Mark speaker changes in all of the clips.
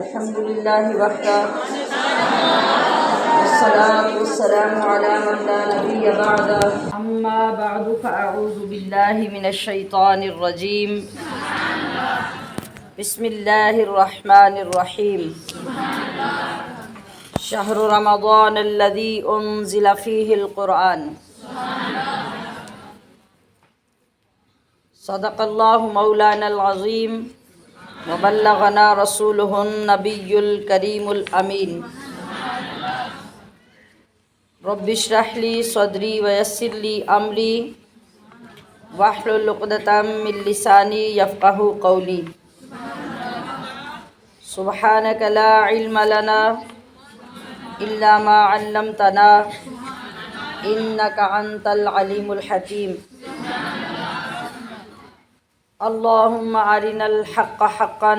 Speaker 1: الحمد لله وحده والصلاة والسلام على من لا نبي بعده أما بعد فأعوذ بالله من الشيطان الرجيم بسم الله الرحمن الرحيم شهر رمضان الذي أنزل فيه القرآن صدق الله مولانا العظيم وبلغنا رسوله النبي الكريم الأمين رب اشرح لي صدري ويسر لي أمري واحلل عقدة من لساني يفقهوا قولي سبحانك لا علم لنا إلا ما علمتنا إنك أنت العليم الحكيم اللهم أرنا الحق حقا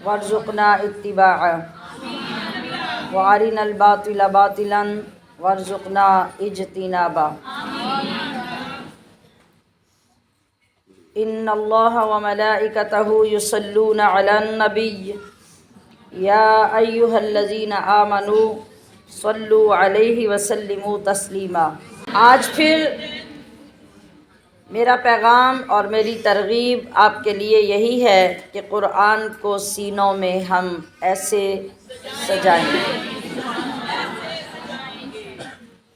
Speaker 1: وارزقنا اتباعه وأرنا الباطل باطلا وارزقنا اجتنابه إن الله وملائكته يصلون على النبي يا أيها الذين آمنوا صلوا عليه وسلموا تسلیما۔ آج پھر میرا پیغام اور میری ترغیب آپ کے لیے یہی ہے کہ قرآن کو سینوں میں ہم ایسے سجائیں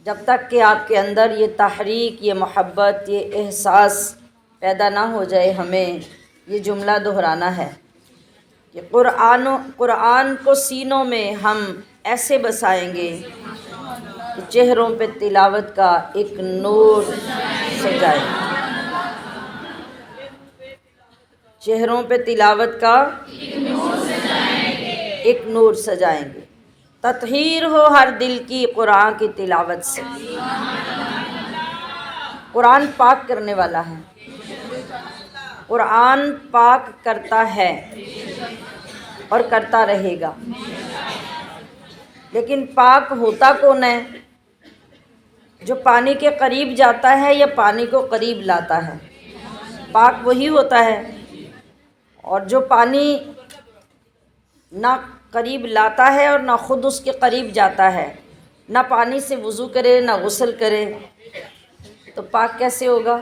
Speaker 1: جب تک کہ آپ کے اندر یہ تحریک، یہ محبت، یہ احساس پیدا نہ ہو جائے۔ ہمیں یہ جملہ دہرانا ہے کہ قرآن کو سینوں میں ہم ایسے بسائیں گے کہ چہروں پہ تلاوت کا ایک نور سجائے، چہروں پہ تلاوت کا ایک نور سجائیں گے۔ تطہیر ہو ہر دل کی قرآن کی تلاوت سے۔ قرآن پاک کرنے والا ہے، قرآن پاک کرتا ہے اور کرتا رہے گا، لیکن پاک ہوتا کون ہے؟ جو پانی کے قریب جاتا ہے یا پانی کو قریب لاتا ہے، پاک وہی ہوتا ہے۔ اور جو پانی نہ قریب لاتا ہے اور نہ خود اس کے قریب جاتا ہے، نہ پانی سے وضو کرے نہ غسل کرے، تو پاک کیسے ہوگا؟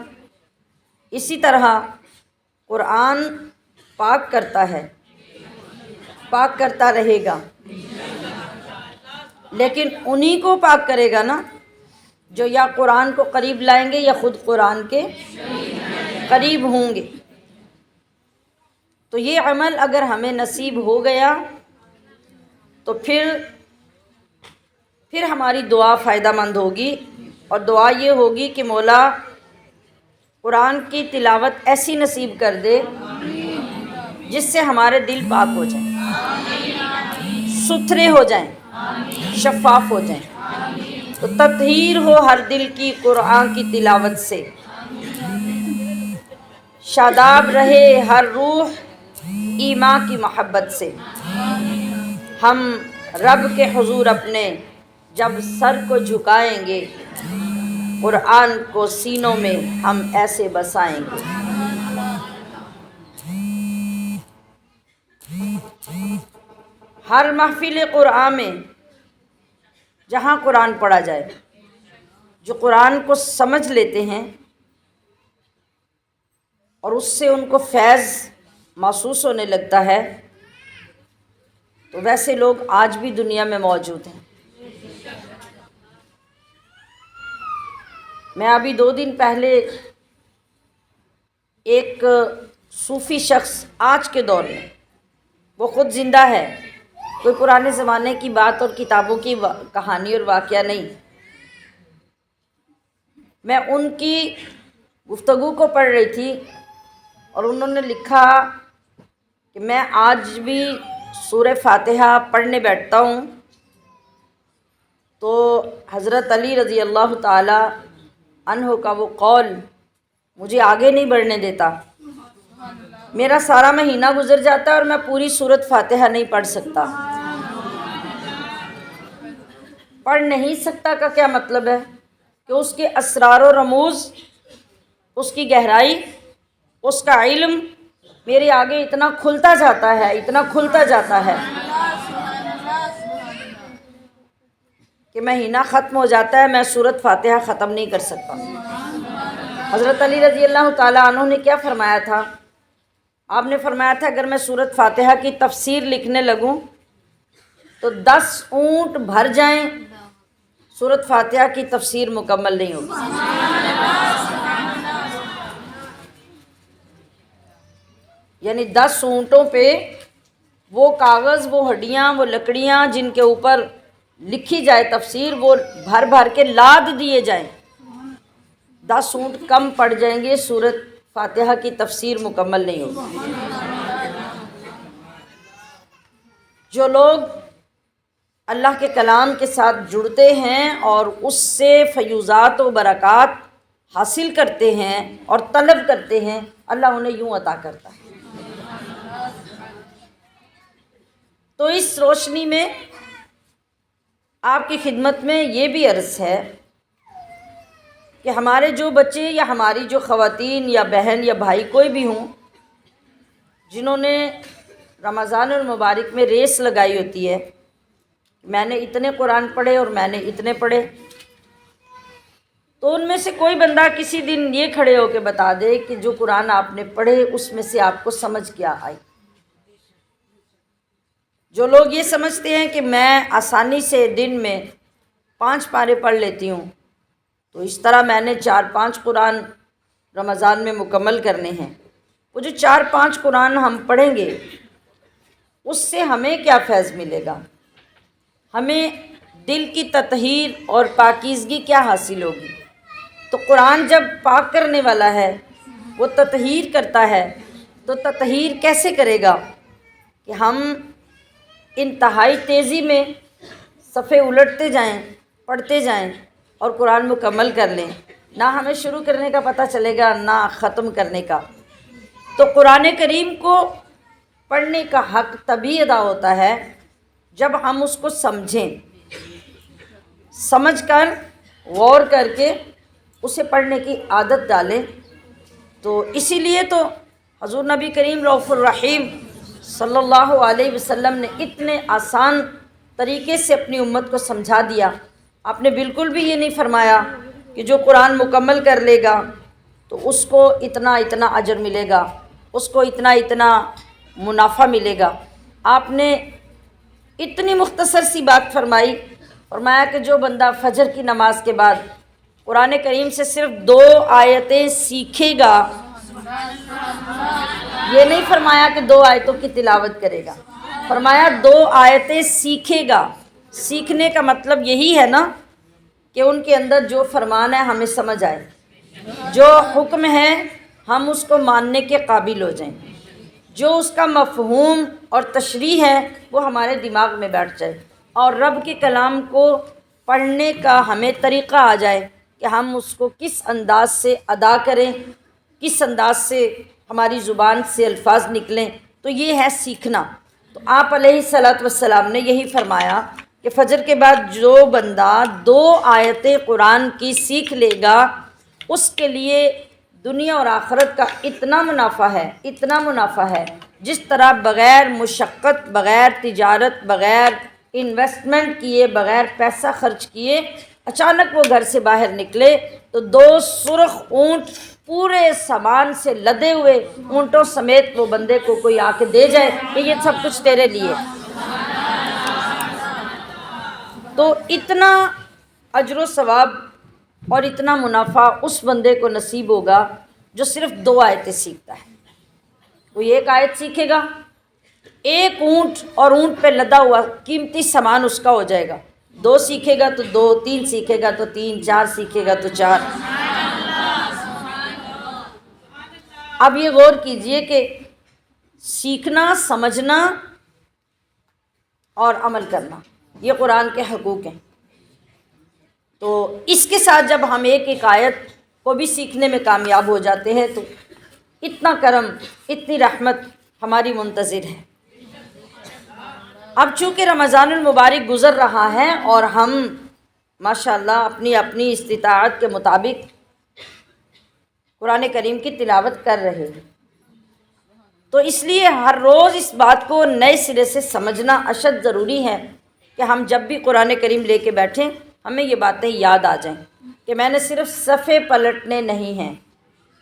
Speaker 1: اسی طرح قرآن پاک کرتا ہے، پاک کرتا رہے گا، لیکن انہی کو پاک کرے گا نا جو یا قرآن کو قریب لائیں گے یا خود قرآن کے قریب ہوں گے۔ تو یہ عمل اگر ہمیں نصیب ہو گیا تو پھر ہماری دعا فائدہ مند ہوگی، اور دعا یہ ہوگی کہ مولا قرآن کی تلاوت ایسی نصیب کر دے جس سے ہمارے دل پاک ہو جائیں، ستھرے ہو جائیں، شفاف ہو جائیں۔ تو تطہیر ہو ہر دل کی قرآن کی تلاوت سے، شاداب رہے ہر روح ایمان کی محبت سے۔ ہم رب کے حضور اپنے جب سر کو جھکائیں گے، قرآن کو سینوں میں ہم ایسے بسائیں گے۔ ہر محفل قرآن میں جہاں قرآن پڑھا جائے، جو قرآن کو سمجھ لیتے ہیں اور اس سے ان کو فیض محسوس ہونے لگتا ہے، تو ویسے لوگ آج بھی دنیا میں موجود ہیں۔ میں ابھی 2 دن پہلے ایک صوفی شخص آج کے دور میں، وہ خود زندہ ہے، کوئی پرانے زمانے کی بات اور کتابوں کی کہانی اور واقعہ نہیں، میں ان کی گفتگو کو پڑھ رہی تھی اور انہوں نے لکھا کہ میں آج بھی سورہ فاتحہ پڑھنے بیٹھتا ہوں تو حضرت علی رضی اللہ تعالی عنہ کا وہ قول مجھے آگے نہیں بڑھنے دیتا۔ میرا سارا مہینہ گزر جاتا ہے اور میں پوری سورۃ فاتحہ نہیں پڑھ سکتا۔ پڑھ نہیں سکتا کا کیا مطلب ہے؟ کہ اس کے اسرار و رموز، اس کی گہرائی، اس کا علم میرے آگے اتنا کھلتا جاتا ہے، اتنا کھلتا جاتا ہے کہ مہینہ ختم ہو جاتا ہے، میں سورۃ فاتحہ ختم نہیں کر سکتا۔ حضرت علی رضی اللہ تعالیٰ عنہ نے کیا فرمایا تھا؟ آپ نے فرمایا تھا اگر میں سورۃ فاتحہ کی تفسیر لکھنے لگوں تو 10 اونٹ بھر جائیں، سورۃ فاتحہ کی تفسیر مکمل نہیں ہوگی۔ یعنی 10 اونٹوں پہ وہ کاغذ، وہ ہڈیاں، وہ لکڑیاں جن کے اوپر لکھی جائے تفسیر، وہ بھر بھر کے لاد دیے جائیں، 10 اونٹ کم پڑ جائیں گے، سورۃ فاتحہ کی تفسیر مکمل نہیں ہوگی۔ جو لوگ اللہ کے کلام کے ساتھ جڑتے ہیں اور اس سے فیوزات و برکات حاصل کرتے ہیں اور طلب کرتے ہیں، اللہ انہیں یوں عطا کرتا ہے۔ تو اس روشنی میں آپ کی خدمت میں یہ بھی عرض ہے کہ ہمارے جو بچے یا ہماری جو خواتین یا بہن یا بھائی کوئی بھی ہوں، جنہوں نے رمضان المبارک میں ریس لگائی ہوتی ہے، میں نے اتنے قرآن پڑھے اور میں نے اتنے پڑھے، تو ان میں سے کوئی بندہ کسی دن یہ کھڑے ہو کے بتا دے کہ جو قرآن آپ نے پڑھے اس میں سے آپ کو سمجھ کیا آئی۔ جو لوگ یہ سمجھتے ہیں کہ میں آسانی سے دن میں 5 پارے پڑھ لیتی ہوں، تو اس طرح میں نے 4-5 قرآن رمضان میں مکمل کرنے ہیں، وہ جو 4-5 قرآن ہم پڑھیں گے اس سے ہمیں کیا فیض ملے گا؟ ہمیں دل کی تطہیر اور پاکیزگی کیا حاصل ہوگی؟ تو قرآن جب پاک کرنے والا ہے، وہ تطہیر کرتا ہے، تو تطہیر کیسے کرے گا؟ کہ ہم انتہائی تیزی میں صفحے الٹتے جائیں، پڑھتے جائیں اور قرآن مکمل کر لیں، نہ ہمیں شروع کرنے کا پتہ چلے گا نہ ختم کرنے کا۔ تو قرآن کریم کو پڑھنے کا حق تبھی ادا ہوتا ہے جب ہم اس کو سمجھیں، سمجھ کر غور کر کے اسے پڑھنے کی عادت ڈالیں۔ تو اسی لیے تو حضور نبی کریم رؤوف الرحیم صلی اللہ علیہ وسلم نے اتنے آسان طریقے سے اپنی امت کو سمجھا دیا۔ آپ نے بالکل بھی یہ نہیں فرمایا کہ جو قرآن مکمل کر لے گا تو اس کو اتنا اتنا اجر ملے گا، اس کو اتنا اتنا منافع ملے گا۔ آپ نے اتنی مختصر سی بات فرمائی، فرمایا کہ جو بندہ فجر کی نماز کے بعد قرآن کریم سے صرف 2 آیتیں سیکھے گا، یہ نہیں فرمایا کہ 2 آیتوں کی تلاوت کرے گا، فرمایا 2 آیتیں سیکھے گا۔ سیکھنے کا مطلب یہی ہے نا کہ ان کے اندر جو فرمان ہے ہمیں سمجھ آئے، جو حکم ہے ہم اس کو ماننے کے قابل ہو جائیں، جو اس کا مفہوم اور تشریح ہے وہ ہمارے دماغ میں بیٹھ جائے، اور رب کے کلام کو پڑھنے کا ہمیں طریقہ آ جائے کہ ہم اس کو کس انداز سے ادا کریں، کس انداز سے ہماری زبان سے الفاظ نکلیں۔ تو یہ ہے سیکھنا۔ تو آپ علیہ الصلوۃ والسلام نے یہی فرمایا کہ فجر کے بعد جو بندہ 2 آیتیں قرآن کی سیکھ لے گا، اس کے لیے دنیا اور آخرت کا اتنا منافع ہے، اتنا منافع ہے، جس طرح بغیر مشقت، بغیر تجارت، بغیر انویسٹمنٹ کیے، بغیر پیسہ خرچ کیے اچانک وہ گھر سے باہر نکلے تو 2 سرخ اونٹ پورے سامان سے لدے ہوئے اونٹوں سمیت وہ بندے کو کوئی آ کے دے جائے کہ یہ سب کچھ تیرے لیے، تو اتنا اجر و ثواب اور اتنا منافع اس بندے کو نصیب ہوگا جو صرف 2 آیتیں سیکھتا ہے۔ کوئی 1 آیت سیکھے گا، 1 اونٹ اور اونٹ پہ لدا ہوا قیمتی سامان اس کا ہو جائے گا، 2 سیکھے گا تو 2، 3 سیکھے گا تو 3، 4 سیکھے گا تو 4۔ اب یہ غور کیجئے کہ سیکھنا، سمجھنا اور عمل کرنا یہ قرآن کے حقوق ہیں۔ تو اس کے ساتھ جب ہم ایک آیت کو بھی سیکھنے میں کامیاب ہو جاتے ہیں تو اتنا کرم، اتنی رحمت ہماری منتظر ہے۔ اب چونکہ رمضان المبارک گزر رہا ہے اور ہم ماشاءاللہ اپنی اپنی استطاعت کے مطابق قرآن کریم کی تلاوت کر رہے ہیں، تو اس لیے ہر روز اس بات کو نئے سرے سے سمجھنا اشد ضروری ہے کہ ہم جب بھی قرآن کریم لے کے بیٹھیں ہمیں یہ باتیں یاد آ جائیں کہ میں نے صرف صفحے پلٹنے نہیں ہیں،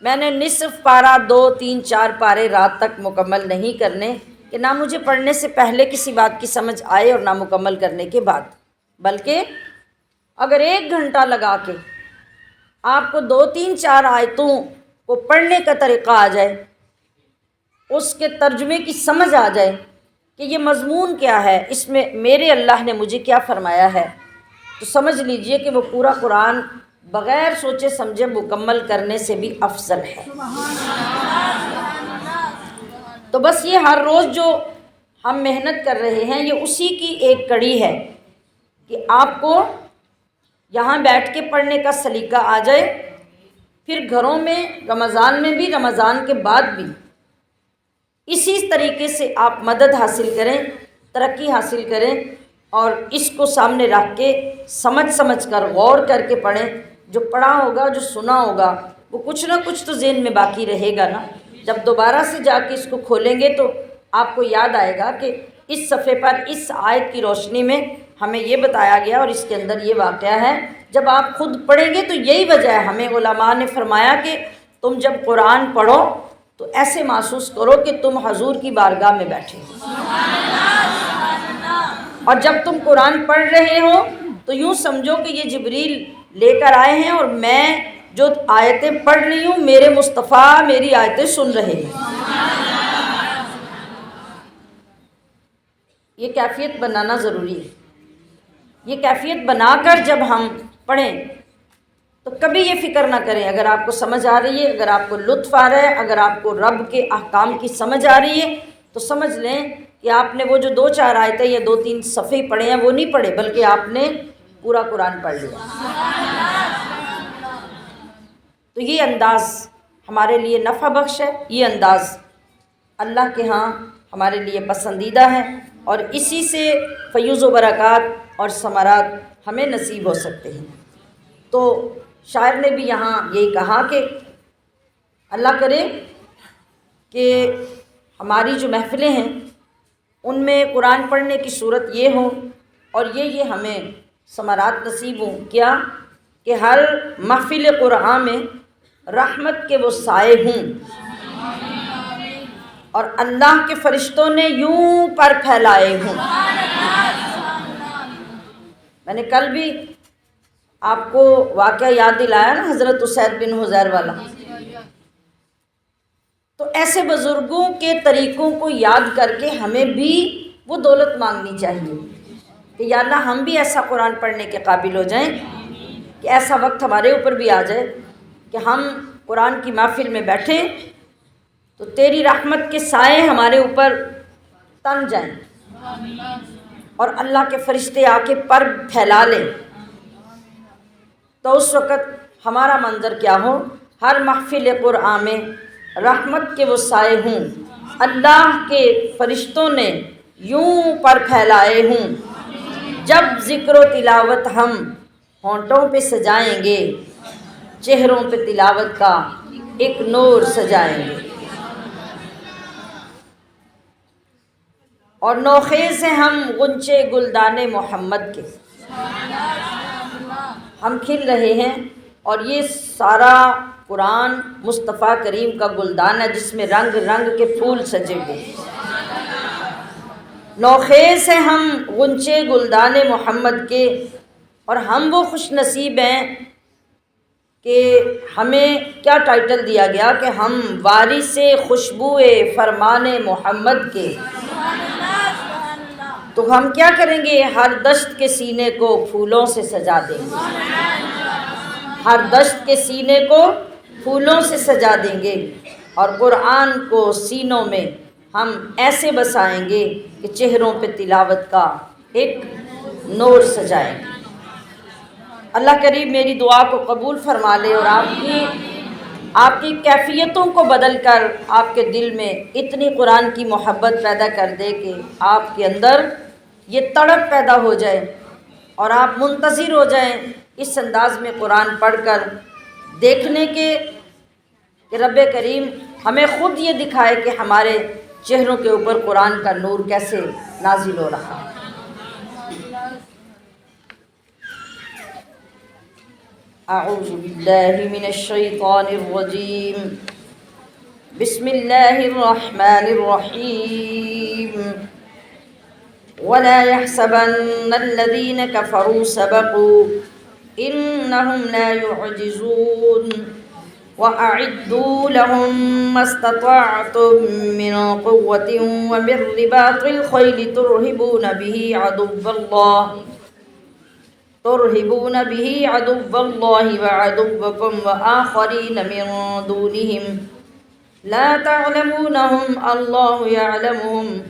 Speaker 1: میں نے نصف پارہ 2 3 4 پارے رات تک مکمل نہیں کرنے کہ نہ مجھے پڑھنے سے پہلے کسی بات کی سمجھ آئے اور نہ مکمل کرنے کے بعد، بلکہ اگر 1 گھنٹہ لگا کے آپ کو 2 3 4 آیتوں کو پڑھنے کا طریقہ آ جائے، اس کے ترجمے کی سمجھ آ جائے کہ یہ مضمون کیا ہے، اس میں میرے اللہ نے مجھے کیا فرمایا ہے، تو سمجھ لیجئے کہ وہ پورا قرآن بغیر سوچے سمجھے مکمل کرنے سے بھی افضل ہے۔ تو بس یہ ہر روز جو ہم محنت کر رہے ہیں یہ اسی کی ایک کڑی ہے کہ آپ کو یہاں بیٹھ کے پڑھنے کا سلیقہ آ جائے، پھر گھروں میں رمضان میں بھی رمضان کے بعد بھی اسی طریقے سے آپ مدد حاصل کریں، ترقی حاصل کریں اور اس کو سامنے رکھ کے سمجھ کر غور کر کے پڑھیں۔ جو پڑھا ہوگا، جو سنا ہوگا، وہ کچھ نہ کچھ تو ذہن میں باقی رہے گا نا۔ جب دوبارہ سے جا کے اس کو کھولیں گے تو آپ کو یاد آئے گا کہ اس صفحے پر اس آیت کی روشنی میں ہمیں یہ بتایا گیا اور اس کے اندر یہ واقعہ ہے۔ جب آپ خود پڑھیں گے تو یہی وجہ ہے، ہمیں علماء نے فرمایا کہ تم جب قرآن پڑھو تو ایسے محسوس کرو کہ تم حضور کی بارگاہ میں بیٹھے ہو، اور جب تم قرآن پڑھ رہے ہو تو یوں سمجھو کہ یہ جبریل لے کر آئے ہیں اور میں جو آیتیں پڑھ رہی ہوں میرے مصطفیٰ میری آیتیں سن رہے ہیں۔ یہ کیفیت بنانا ضروری ہے۔ یہ کیفیت بنا کر جب ہم پڑھیں تو کبھی یہ فکر نہ کریں، اگر آپ کو سمجھ آ رہی ہے، اگر آپ کو لطف آ رہا ہے، اگر آپ کو رب کے احکام کی سمجھ آ رہی ہے تو سمجھ لیں کہ آپ نے وہ جو 2 4 آیتیں یا 2 3 صفحے پڑھے ہیں وہ نہیں پڑھے، بلکہ آپ نے پورا قرآن پڑھ لیا۔ تو یہ انداز ہمارے لیے نفع بخش ہے، یہ انداز اللہ کے ہاں ہمارے لیے پسندیدہ ہے، اور اسی سے فیوز و برکات اور ثمرات ہمیں نصیب ہو سکتے ہیں۔ تو شاعر نے بھی یہاں یہی کہا کہ اللہ کرے کہ ہماری جو محفلیں ہیں ان میں قرآن پڑھنے کی صورت یہ ہو اور یہ ہمیں ثمرات نصیب ہوں، کیا کہ ہر محفل قرآن میں رحمت کے وہ سائے ہوں اور اللہ کے فرشتوں نے یوں پر پھیلائے ہوں۔ میں نے کل بھی آپ کو واقعہ یاد دلایا نا، حضرت اسید بن حضیر والا۔ تو ایسے بزرگوں کے طریقوں کو یاد کر کے ہمیں بھی وہ دولت مانگنی چاہیے کہ یا اللہ ہم بھی ایسا قرآن پڑھنے کے قابل ہو جائیں کہ ایسا وقت ہمارے اوپر بھی آ جائے کہ ہم قرآن کی محفل میں بیٹھیں تو تیری رحمت کے سائے ہمارے اوپر تن جائیں اور اللہ کے فرشتے آ کے پر پھیلا لیں۔ تو اس وقت ہمارا منظر کیا ہو، ہر محفل قرآن میں رحمت کے وہ سائے ہوں، اللہ کے فرشتوں نے یوں پر پھیلائے ہوں، جب ذکر و تلاوت ہم ہونٹوں پہ سجائیں گے، چہروں پہ تلاوت کا ایک نور سجائیں گے۔ اور نوخیز ہیں ہم غنچے گلدان محمد کے، ہم کھل رہے ہیں اور یہ سارا قرآن مصطفیٰ کریم کا گلدان ہے جس میں رنگ رنگ کے پھول سجے ہوئے۔ نوخیز ہیں ہم غنچے گلدان محمد کے، اور ہم وہ خوش نصیب ہیں کہ ہمیں کیا ٹائٹل دیا گیا کہ ہم وارث خوشبوئے فرمان محمد کے۔ تو ہم کیا کریں گے، ہر دشت کے سینے کو پھولوں سے سجا دیں گے، ہر دشت کے سینے کو پھولوں سے سجا دیں گے، اور قرآن کو سینوں میں ہم ایسے بسائیں گے کہ چہروں پہ تلاوت کا ایک نور سجائیں گے۔ اللہ کریم میری دعا کو قبول فرما لے اور آپ کی کیفیتوں کو بدل کر آپ کے دل میں اتنی قرآن کی محبت پیدا کر دے کہ آپ کے اندر یہ تڑپ پیدا ہو جائے اور آپ منتظر ہو جائیں اس انداز میں قرآن پڑھ کر دیکھنے کے کہ رب کریم ہمیں خود یہ دکھائے کہ ہمارے چہروں کے اوپر قرآن کا نور کیسے نازل ہو رہا ہے۔ اعوذ باللہ من الشیطان الرجیم، بسم اللہ الرحمن الرحیم، ولا يحسبن الذين كفروا سبقوا إنهم لا يعجزون وأعدوا لهم ما استطعتم من قوة ومن رباط الخيل ترهبون به عدو الله وعدوكم وآخرين من دونهم لا تعلمونهم الله يعلمهم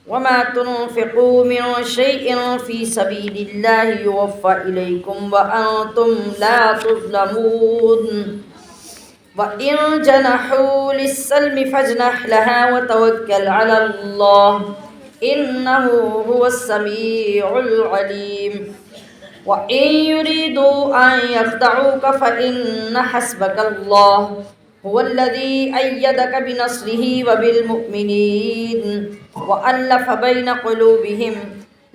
Speaker 1: وما تنفقوا من شيء في سبيل الله يوفى إليكم وأنتم لا تظلمون وإن جنحوا للسلم فاجنح لها وتوكل على الله إنه هو السميع العليم وإن يريدوا أن يخدعوك فإن حسبك الله هو الذي أيدك بنصره وبالمؤمنين وألف بين قلوبهم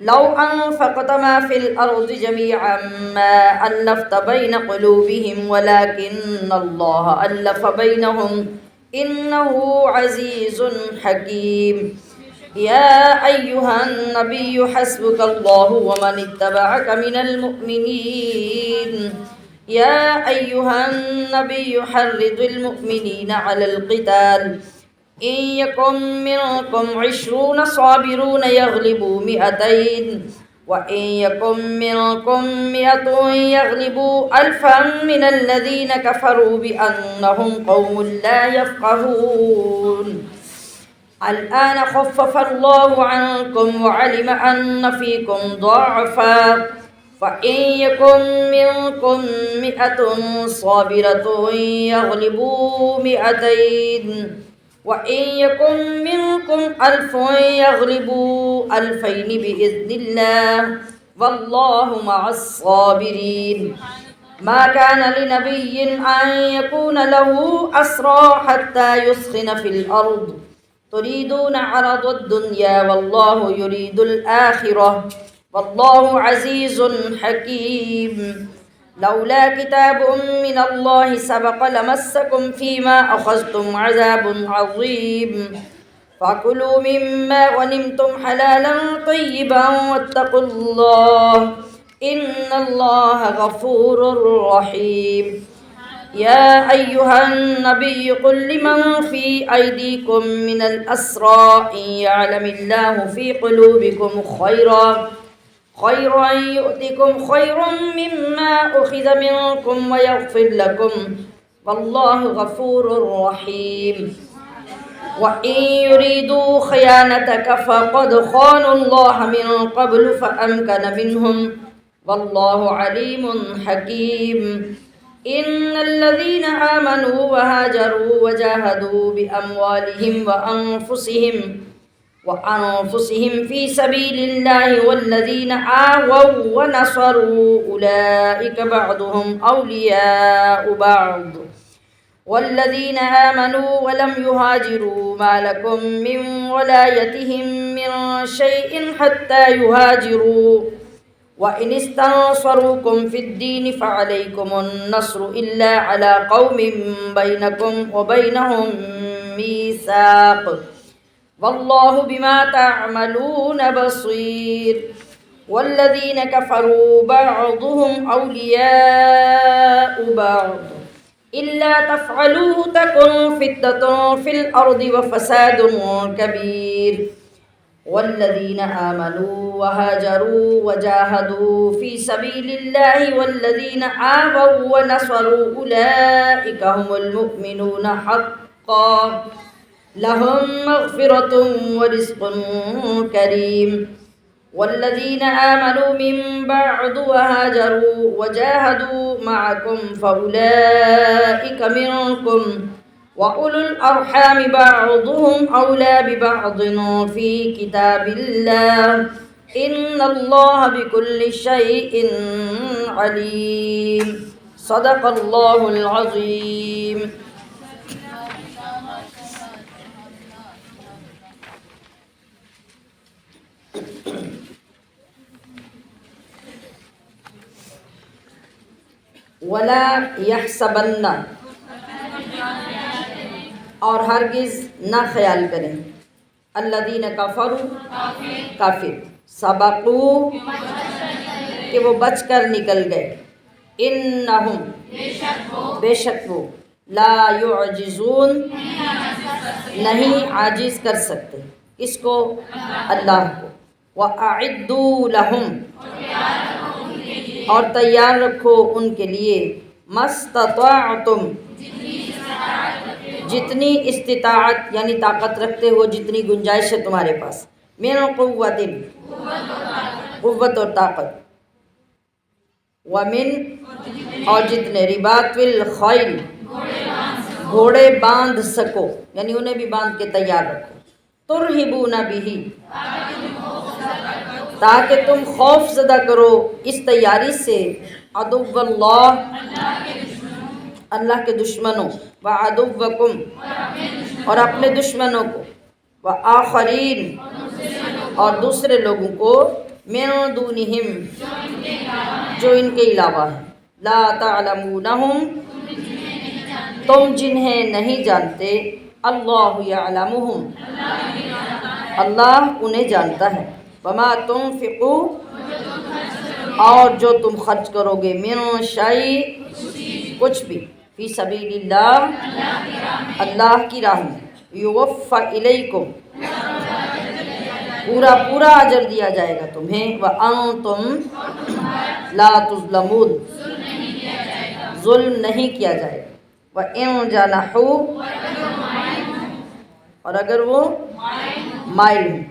Speaker 1: لو أنفقت ما في الأرض جميعا ما ألفت بين قلوبهم ولكن الله ألف بينهم إنه عزيز حكيم يا أيها النبي حسبك الله ومن اتبعك من المؤمنين يا أيها النبي حرض المؤمنين على القتال إن يكن منكم 20 صابرون يغلبوا 200 وإن يكن منكم 100 يغلبوا 1000 من الذين كفروا بأنهم قوم لا يفقهون الآن خفف الله عنكم وعلم أن فيكم ضعفا فإن يكن منكم 100 صابرة يغلبوا 200 وإن يكن منكم 1000 يغلبوا 2000 بإذن الله والله مع الصابرين ما كان لنبي أن يكون له أسرى حتى يثخن في الأرض تريدون عرض الدنيا والله يريد الآخرة والله عزيز حكيم لولا كتاب من الله سبق لمسكم فيما أخذتم عذاب عظيم فكلوا مما غنمتم حلالا طيبا واتقوا الله إن الله غفور رحيم يا أيها النبي قل لمن في أيديكم من الأسرى إن يعلم الله في قلوبكم خيرا يؤتكم خيرا مما أخذ منكم ويغفر لكم والله غفور رحيم وإن يريدوا خيانتك فقد خانوا الله من قبل فأمكن منهم والله عليم حكيم إن الذين آمنوا وهاجروا وجاهدوا بأموالهم وأنفسهم في سبيل الله والذين آووا ونصروا أولئك بعضهم أولياء بعض والذين آمنوا ولم يهاجروا ما لكم من ولايتهم من شيء حتى يهاجروا وإن استنصروكم في الدين فعليكم النصر إلا على قوم بينكم وبينهم ميثاق والله بما تعملون بصير والذين كفروا بعضهم أولياء بعض إلا تفعلوه تكن فتنة في الأرض وفساد كبير والذين آمنوا وهاجروا وجاهدوا في سبيل الله والذين آووا ونصروا أولئك هم المؤمنون حقا لهم مغفرة ورزق كريم والذين آمنوا من بعد وهاجروا وجاهدوا معكم فأولئك منكم وأولو الأرحام بعضهم أولى ببعض في كتاب الله إن الله بكل شيء عليم صدق الله العظيم. ولا یحسبن، اور ہرگز نہ خیال کریں، الذین کفروا، کافر، سبقوا، کہ وہ بچ کر نکل گئے، انہم، بے شک وہ، لا یعجزون، نہیں عاجز کر سکتے، کس کو؟ اللہ کو، وَأَعِدُّوا لَهُمْ، اور تیار رکھو ان کے لیے، مَسْتَطَعْتُمْ، جتنی استطاعت یعنی طاقت رکھتے ہو، جتنی گنجائش ہے تمہارے پاس، من قوت، قوت اور طاقت، ومن، اور جتنے، رباط الخیل، گھوڑے باندھ سکو، یعنی انہیں بھی باندھ کے تیار رکھو، ترہبون بہ، تاکہ تم خوف زدہ کرو اس تیاری سے، عدو اللہ، اللہ کے دشمنوں، وعدوکم، اور اپنے دشمنوں کو، وآخرین، اور دوسرے لوگوں کو، من دونہم، جو ان کے علاوہ ہیں، لا تعلمونہم، تم جنہیں نہیں جانتے، اللہ یعلمہم، اللہ انہیں جانتا ہے، وما تنفقوا، اور جو تم خرچ کرو گے، من شیء، کچھ بھی، فی سبیل اللہ، اللہ کی راہ میں، یوفی الیکم، پورا پورا اجر دیا جائے گا تمہیں، وانتم لا تظلمون، ظلم نہیں کیا جائے گا، وَإِن جَنَحُوا، اور اگر وہ مائل ہوں،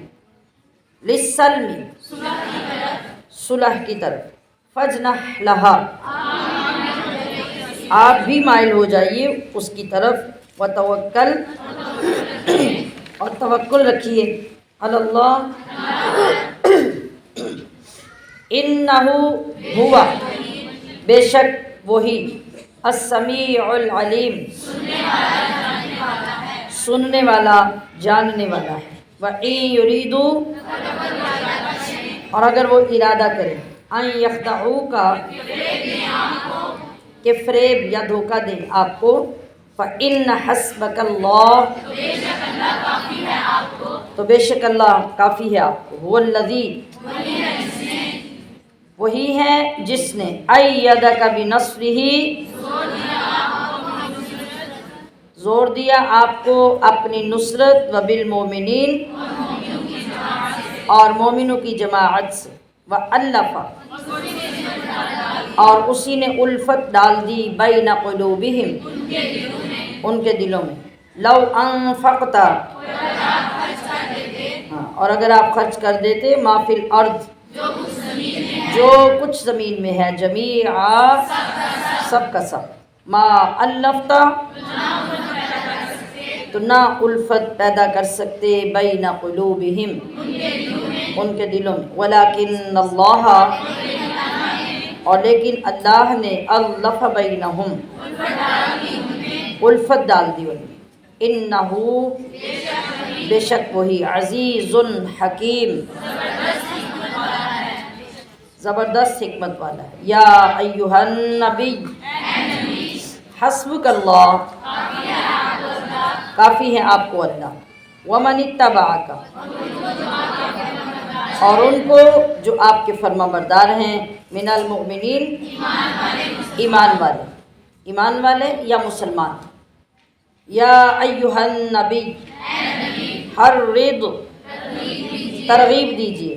Speaker 1: لِلسَّلْمِ، صلح کی طرف، فَاجْنَحْ لَهَا، آپ بھی مائل ہو جائیے اس کی طرف، وَتَوَكَّلْ، اور توکل رکھیے، علی اللہ، اِنَّهُ ہوا، بے شک وہی، السمیع العلیم، سننے والا جاننے والا ہے، وَإِن يُرِيدُوا، اور اگر وہ ارادہ کرے، أَن يَخْدَعُوكَ، کہ فریب یا دھوکہ دیں آپ کو، فَإِنَّ حَسْبَكَ اللَّهُ، تو بے شک اللہ کافی ہے آپ کو، هُوَ الَّذِي، وہی ہے جس نے، أَيَّدَكَ بِنَصْرِهِ، زور دیا آپ کو اپنی نصرت، وبالمؤمنین، اور مومنوں کی جماعت سے، وَأَلَّفَ، اور اسی نے الفت ڈال دی، بین قلوبہم، ان کے دلوں میں، لو انفقت، اور اگر آپ خرچ کر دیتے، ما فی الارض، جو کچھ زمین میں ہے، جمیعا، سب کا سب، ما الفت، تو نہ الفت پیدا کر سکتے، بین قلوبہم، ان کے دلوں میں، ولیکن اللہ، اور لیکن اللہ نے، الف بینہم، الفت ڈال دی ان میں، انہو، بے شک وہی، عزیز حکیم، زبردست حکمت والا ہے، یا ایہا النبی، حسبک اللہ، کافی ہے آپ کو اللہ، ومن اتبعک، اور ان کو جو آپ کے فرما بردار ہیں، من المؤمنین، ایمان والے، ایمان والے یا مسلمان، یا ایہا النبی، حرض، ترغیب دیجیے،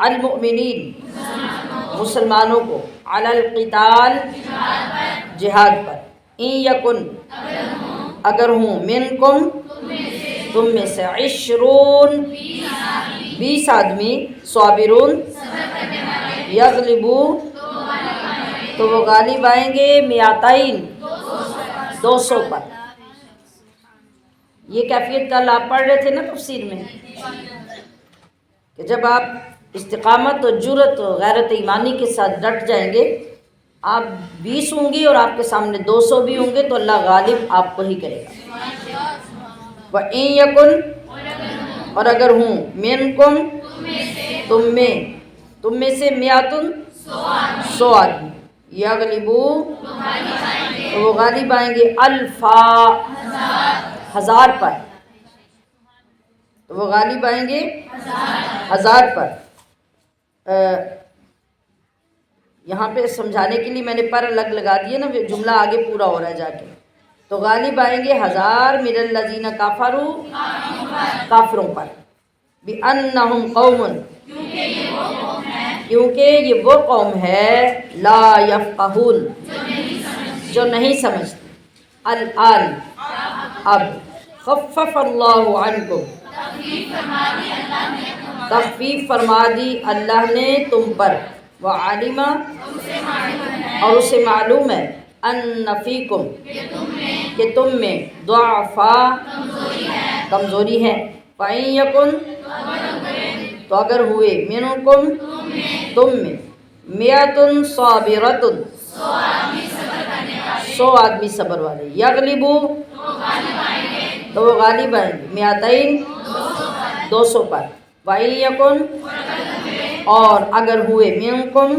Speaker 1: المؤمنین، مسلمانوں کو، علی القتال، جہاد پر، ان یکن، اگر ہوں، منکم، تم میں سے، 20، 20 آدمی، صابرون، یغلبو، تو وہ غالب آئیں گے، 200، 200 پر، یہ کیفیت کل آپ پڑھ رہے تھے نا تفسیر میں، کہ جب آپ استقامت اور جرأت اور غیرت ایمانی کے ساتھ ڈٹ جائیں گے، آپ 20 ہوں گی اور آپ کے سامنے 200 بھی ہوں گے، تو اللہ غالب آپ کو ہی کرے گا، وَإِن یکن، اور اگر ہوں، منکم، تم میں سے، 100 آدمی، یغلبو تو وہ غالب آئیں گے الفا ہزار پر، تو وہ غالب آئیں گے ہزار پر۔ یہاں پہ سمجھانے کے لیے میں نے پر الگ لگا دیے نا، جملہ آگے پورا ہو رہا ہے جا کے۔ تو غالب آئیں گے ہزار من الذین کفروا کافروں پر، بِأَنَّهُمْ قَوْمٌ کیونکہ یہ وہ قوم ہے لا یفقہون جو نہیں سمجھتی۔ الآن اب خفف اللہ عنکم تخفیف فرما دی اللہ نے تم پر، وعلم اور اسے معلوم ہے ان فیکم کہ تم میں ضعفا کمزوری ہے، فَإِن یکن تو اگر ہوئے منکم تم میں مئۃ صابرۃ 100 آدمی صبر والے، یغلبو تو وہ غالب آئیں گے مئتین 200 پر، وَإِن یکن اور اگر ہوئے منکم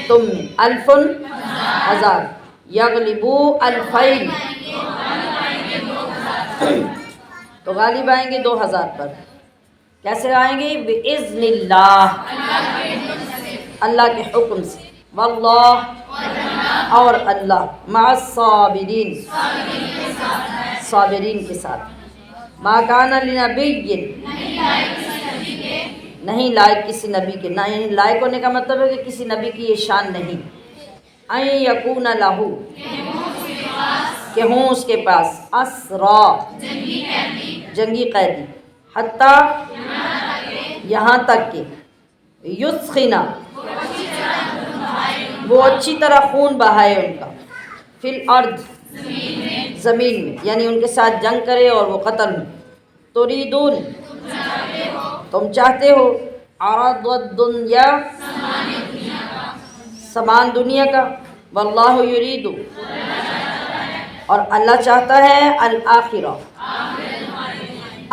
Speaker 1: تم میں الف 1000 یغلبو الفین تو غالب آئیں گے 2000 پر۔ کیسے آئیں گے؟ بِإِذْنِ اللَّہ اللہ کے حکم سے، واللہ اور اللہ مع الصابرین صابرین کے ساتھ۔ ما کان لنبی نہیں لائق کسی نبی کے، نہیں لائق ہونے کا مطلب ہے کہ کسی نبی کی یہ شان نہیں، ان یکون لہ کہ ہوں اس کے پاس اسرا جنگی قیدی، حتیٰ یہاں تک کہ یسخنا وہ اچھی طرح خون بہائے ان کا، فی الارض زمین میں، یعنی ان کے ساتھ جنگ کرے اور وہ قتل ہوں۔ تریدون تم چاہتے ہو، عرض الدنیا سامان دنیا کا، واللہ یرید اور اللہ چاہتا ہے الآخرہ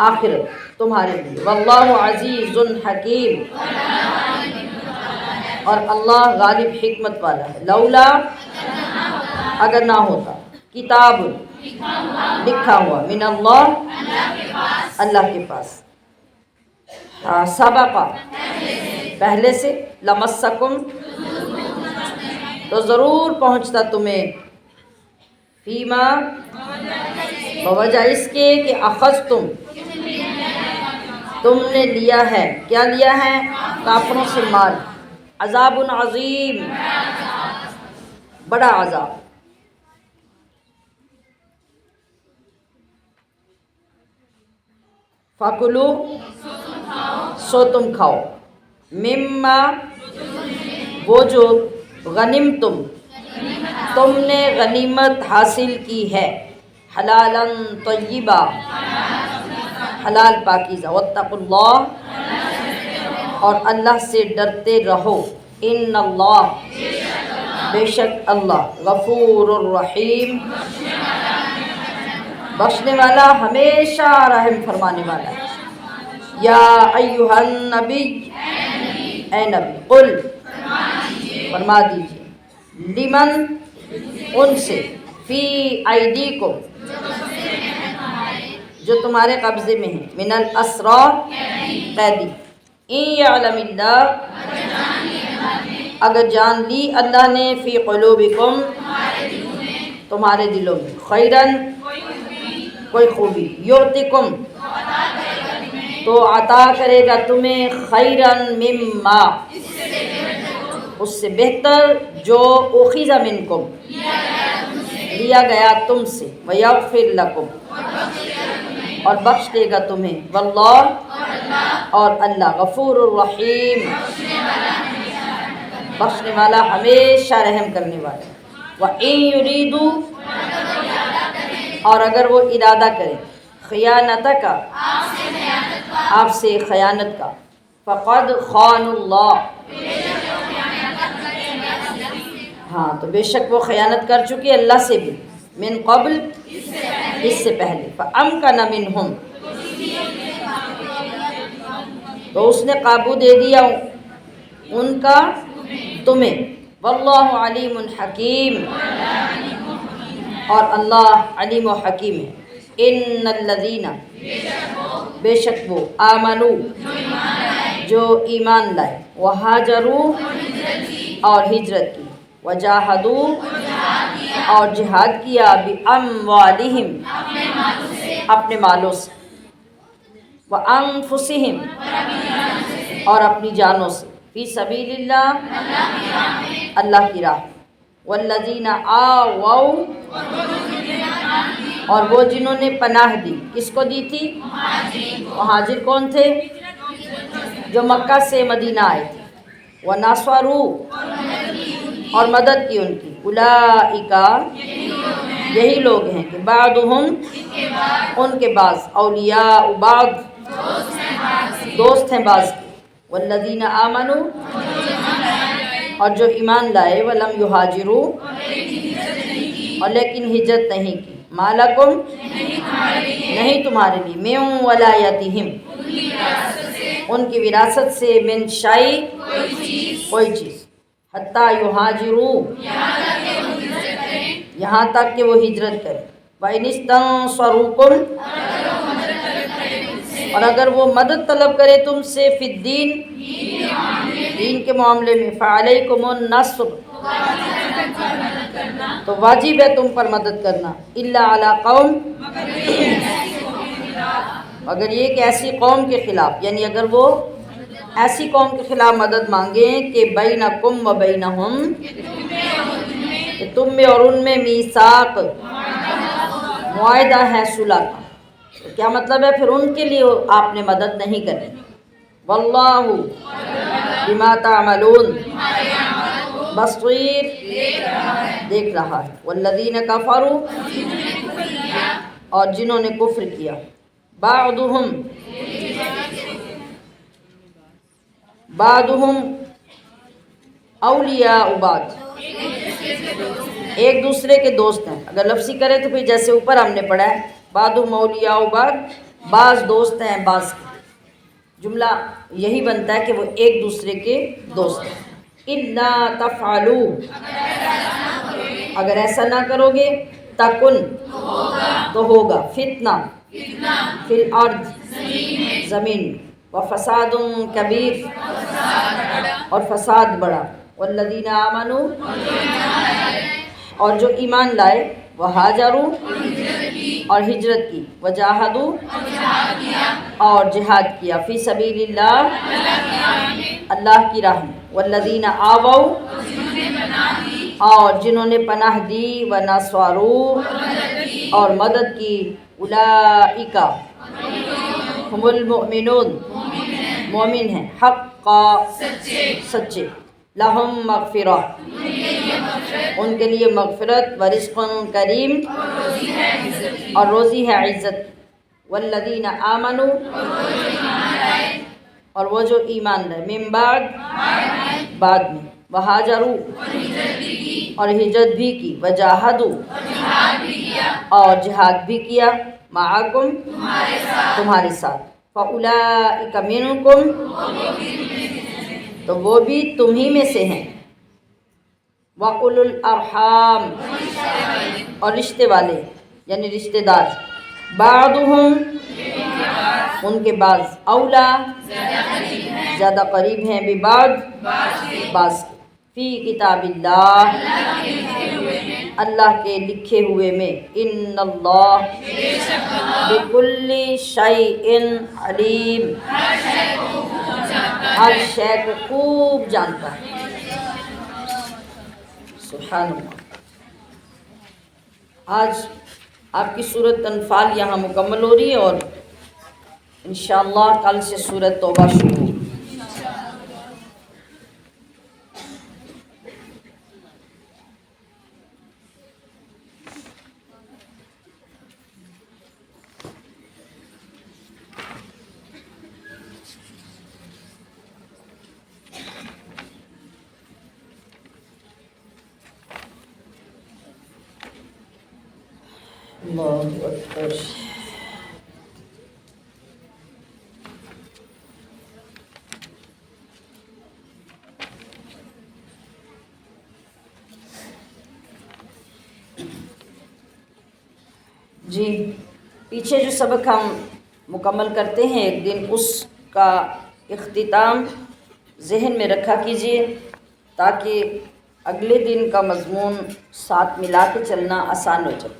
Speaker 1: آخرت تمہارے لیے، واللہ عزیز حکیم اور اللہ غالب حکمت والا ہے۔ لولا اگر نہ ہوتا، کتاب لکھا ہوا، من اللہ اللہ کے پاس، سبقہ پہلے سے، لمسکم تو ضرور پہنچتا تمہیں، فیما بوجہ اس کے کہ اخذتم تم نے لیا ہے، کیا لیا ہے؟ کافروں سے مال، عذاب عظیم بڑا عذاب۔ فَكُلُوا سو تم کھاؤ، مما وہ جو غنمتم تم نے غنیمت حاصل کی ہے، حلالا طیبا حلال پاکیزہ، واتقوا اللہ اور اللہ سے ڈرتے رہو، ان اللہ بے شک اللہ غفور الرحیم بخشنے والا ہمیشہ رحم فرمانے والا ہے۔ یا ایہا النبی اے نبی، قل فرما دیجیے، لمن ان سے، فی ایدیکم جو تمہارے قبضے میں ہیں، من الاسرا قیدی، ان یعلم اللہ اگر جان لی اللہ نے، فی قلوبکم تمہارے دلوں میں، خیرن کوئی خوبی، یعطکم تو عطا کرے گا تمہیں، خیرن مما اس سے بہتر، جو اخذ منکم لیا گیا تم سے، ویغفر لکم اور بخش دے گا تمہیں، واللہ اور اللہ غفور الرحیم بخشنے والا ہمیشہ رحم کرنے والا۔ وَإِن يُرِيدُوا اور اگر وہ ارادہ کرے، خیانتک آپ سے خیانت کا، فقد خان اللہ ہاں تو بے شک وہ خیانت کر چکی اللہ سے بھی، من قبل اس سے پہلے، فَأَمْكَنَ مِنْهُمْ تو اس نے قابو دے دیا ان کا تمہیں، واللہ علیم حکیم، اور اللہ علیم و حکیم ہے۔ ان الذین، بے شک وہ، آمنو، جو ایمان لائے، وہاجروا، اور ہجرت کی، وجاہدو، اور جہاد کیا، باموالہم، اپنے مالوں سے، وانفسہم، اور اپنی جانوں سے، فی سبیل اللہ، اللہ کی راہ، والذین آووا، اور وہ جنہوں نے پناہ دی، کس کو دی تھی؟ مہاجر کون تھے؟ جو مکہ سے مدینہ آئے تھے، ونصروا، اور مدد کی ان کی، اولئک، یہی لوگ ہیں کہ بعضهم، ان کے بعض، اولیاء بعض، دوست ہیں بعض کے، والذین آمنوا، اور جو ایمان لائے، ولم یہاجروا، اور لیکن ہجرت نہیں کی، مالکم، نہیں تمہارے لیے، من ولایتہم، ان کی وراثت سے، من شیء، کوئی چیز، حتی یہاجروا، یہاں تک کہ وہ ہجرت کریں، وَإِنِ اسْتَنصَرُوكُمْ، اور اگر وہ مدد طلب کرے تم سے، فی الدین، دین کے معاملے میں، فَعَلَيْكُمُ النَّصْرُ، تو واجب ہے تم پر مدد کرنا، إِلَّا عَلَىٰ قَوْمٍ، اگر یہ کہ ایسی قوم کے خلاف، یعنی اگر وہ ایسی قوم کے خلاف مدد مانگیں کہ بینکم و بینہم، کہ تم میں اور ان میں میثاق، معاہدہ ہے صلح کا، تو کیا مطلب ہے؟ پھر ان کے لیے آپ نے مدد نہیں کرنی۔ واللہ بما تعملون بصیر، دیکھ رہا ہے۔ والذین کفروا، اور جنہوں نے کفر کیا، بعضهم، اولیاء بعض، ایک دوسرے کے دوست ہیں۔ اگر لفظی کرے تو پھر جیسے اوپر ہم نے پڑھا ہے، بعضهم اولیاء بعض، بعض دوست ہیں بعض کے، جملہ یہی بنتا ہے کہ وہ ایک دوسرے کے دوست ہیں۔ اِلَّا تَفْعَلُوا، اگر ایسا نہ کرو گے، تَکُن، تو ہوگا، فتنہ، فی الارض، زمین میں، وفساد کبیر، اور فساد بڑا، والذین آمنوا، اور جو ایمان لائے، وہاجروا، اور ہجرت کی، وجاہدوا، اور جہاد کیا، فی سبیل اللہ، اللہ کی راہ میں، والذین آووا، اور جنہوں نے پناہ دی، ونصروا، اور مدد کی، اولئک ہم المؤمنون، مومن ہیں، حقا، سچے، لہم مغفرہ، ان کے لیے مغفرت، ورزق کریم، اور روزی ہے عزت، والذین آمنوا، اور وہ جو ایمان لائے، من بعد، بعد میں، وہاجروا، اور ہجرت بھی کی، وجاہدوا، اور جہاد بھی کیا، معکم، تمہارے ساتھ، فَأُولَئِكَ مِنْكُمْ، تو وہ بھی تمہیں میں سے ہیں، وَأُولُو الْأَرْحَامِ، اور رشتے والے یعنی رشتے دار، بعضهم، ان کے بعض، اولا، زیادہ قریب ہیں، ببعض، بعض، فی کتاب اللہ، اللہ کے لکھے ہوئے میں، ان اللہ بکل شیء علیم، ہر شے کو خوب جانتا ہے۔ سبحان اللہ۔ آج آپ کی سورۃ انفال یہاں مکمل ہو رہی ہے، اور انشاءاللہ کل سے سورۃ توبہ شروع ہوگی۔ اللہ اکبر۔ جی پیچھے جو سبق ہم مکمل کرتے ہیں ایک دن، اس کا اختتام ذہن میں رکھا کیجیے تاکہ اگلے دن کا مضمون ساتھ ملا کے چلنا آسان ہو جائے۔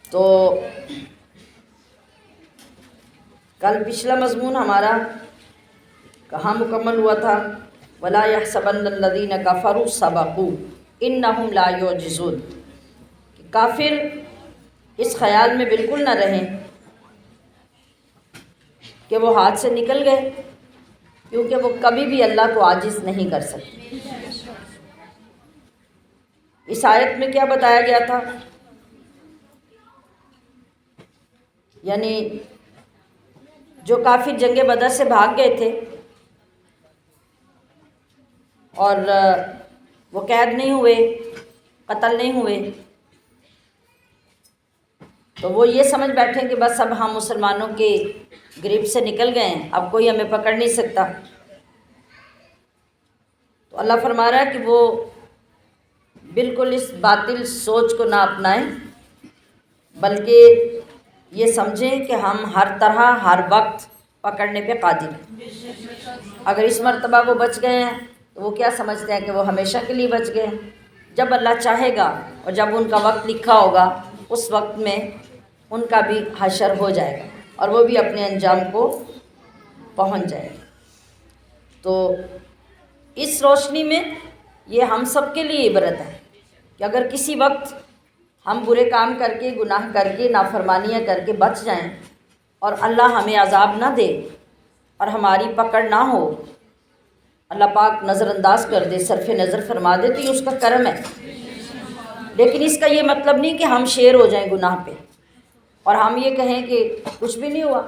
Speaker 1: تو کل پچھلا مضمون ہمارا کہاں مکمل ہوا تھا؟ وَلَا يَحْسَبَنَّ الَّذِينَ كَفَرُوا سَبَقُوا إِنَّهُمْ لَا يُعْجِزُونَ۔ کافر اس خیال میں بالکل نہ رہیں کہ وہ ہاتھ سے نکل گئے، کیونکہ وہ کبھی بھی اللہ کو عاجز نہیں کر سکتے۔ اس آیت میں کیا بتایا گیا تھا؟ یعنی جو کافر جنگ بدر سے بھاگ گئے تھے اور وہ قید نہیں ہوئے، قتل نہیں ہوئے، تو وہ یہ سمجھ بیٹھے کہ بس اب ہم مسلمانوں کے گریب سے نکل گئے ہیں، اب کوئی ہمیں پکڑ نہیں سکتا۔ تو اللہ فرما رہا ہے کہ وہ بالکل اس باطل سوچ کو نہ اپنائیں، بلکہ یہ سمجھیں کہ ہم ہر طرح ہر وقت پکڑنے پہ قادر ہیں۔ اگر اس مرتبہ وہ بچ گئے ہیں تو وہ کیا سمجھتے ہیں کہ وہ ہمیشہ کے لیے بچ گئے ہیں؟ جب اللہ چاہے گا اور جب ان کا وقت لکھا ہوگا، اس وقت میں ان کا بھی حشر ہو جائے گا اور وہ بھی اپنے انجام کو پہنچ جائے گا۔ تو اس روشنی میں یہ ہم سب کے لیے عبرت ہے کہ اگر کسی وقت ہم برے کام کر کے، گناہ کر کے، نافرمانیاں کر کے بچ جائیں اور اللہ ہمیں عذاب نہ دے اور ہماری پکڑ نہ ہو، اللہ پاک نظر انداز کر دے، صرف نظر فرما دے، تو یہ اس کا کرم ہے۔ لیکن اس کا یہ مطلب نہیں کہ ہم شیر ہو جائیں گناہ پہ اور ہم یہ کہیں کہ کچھ بھی نہیں ہوا،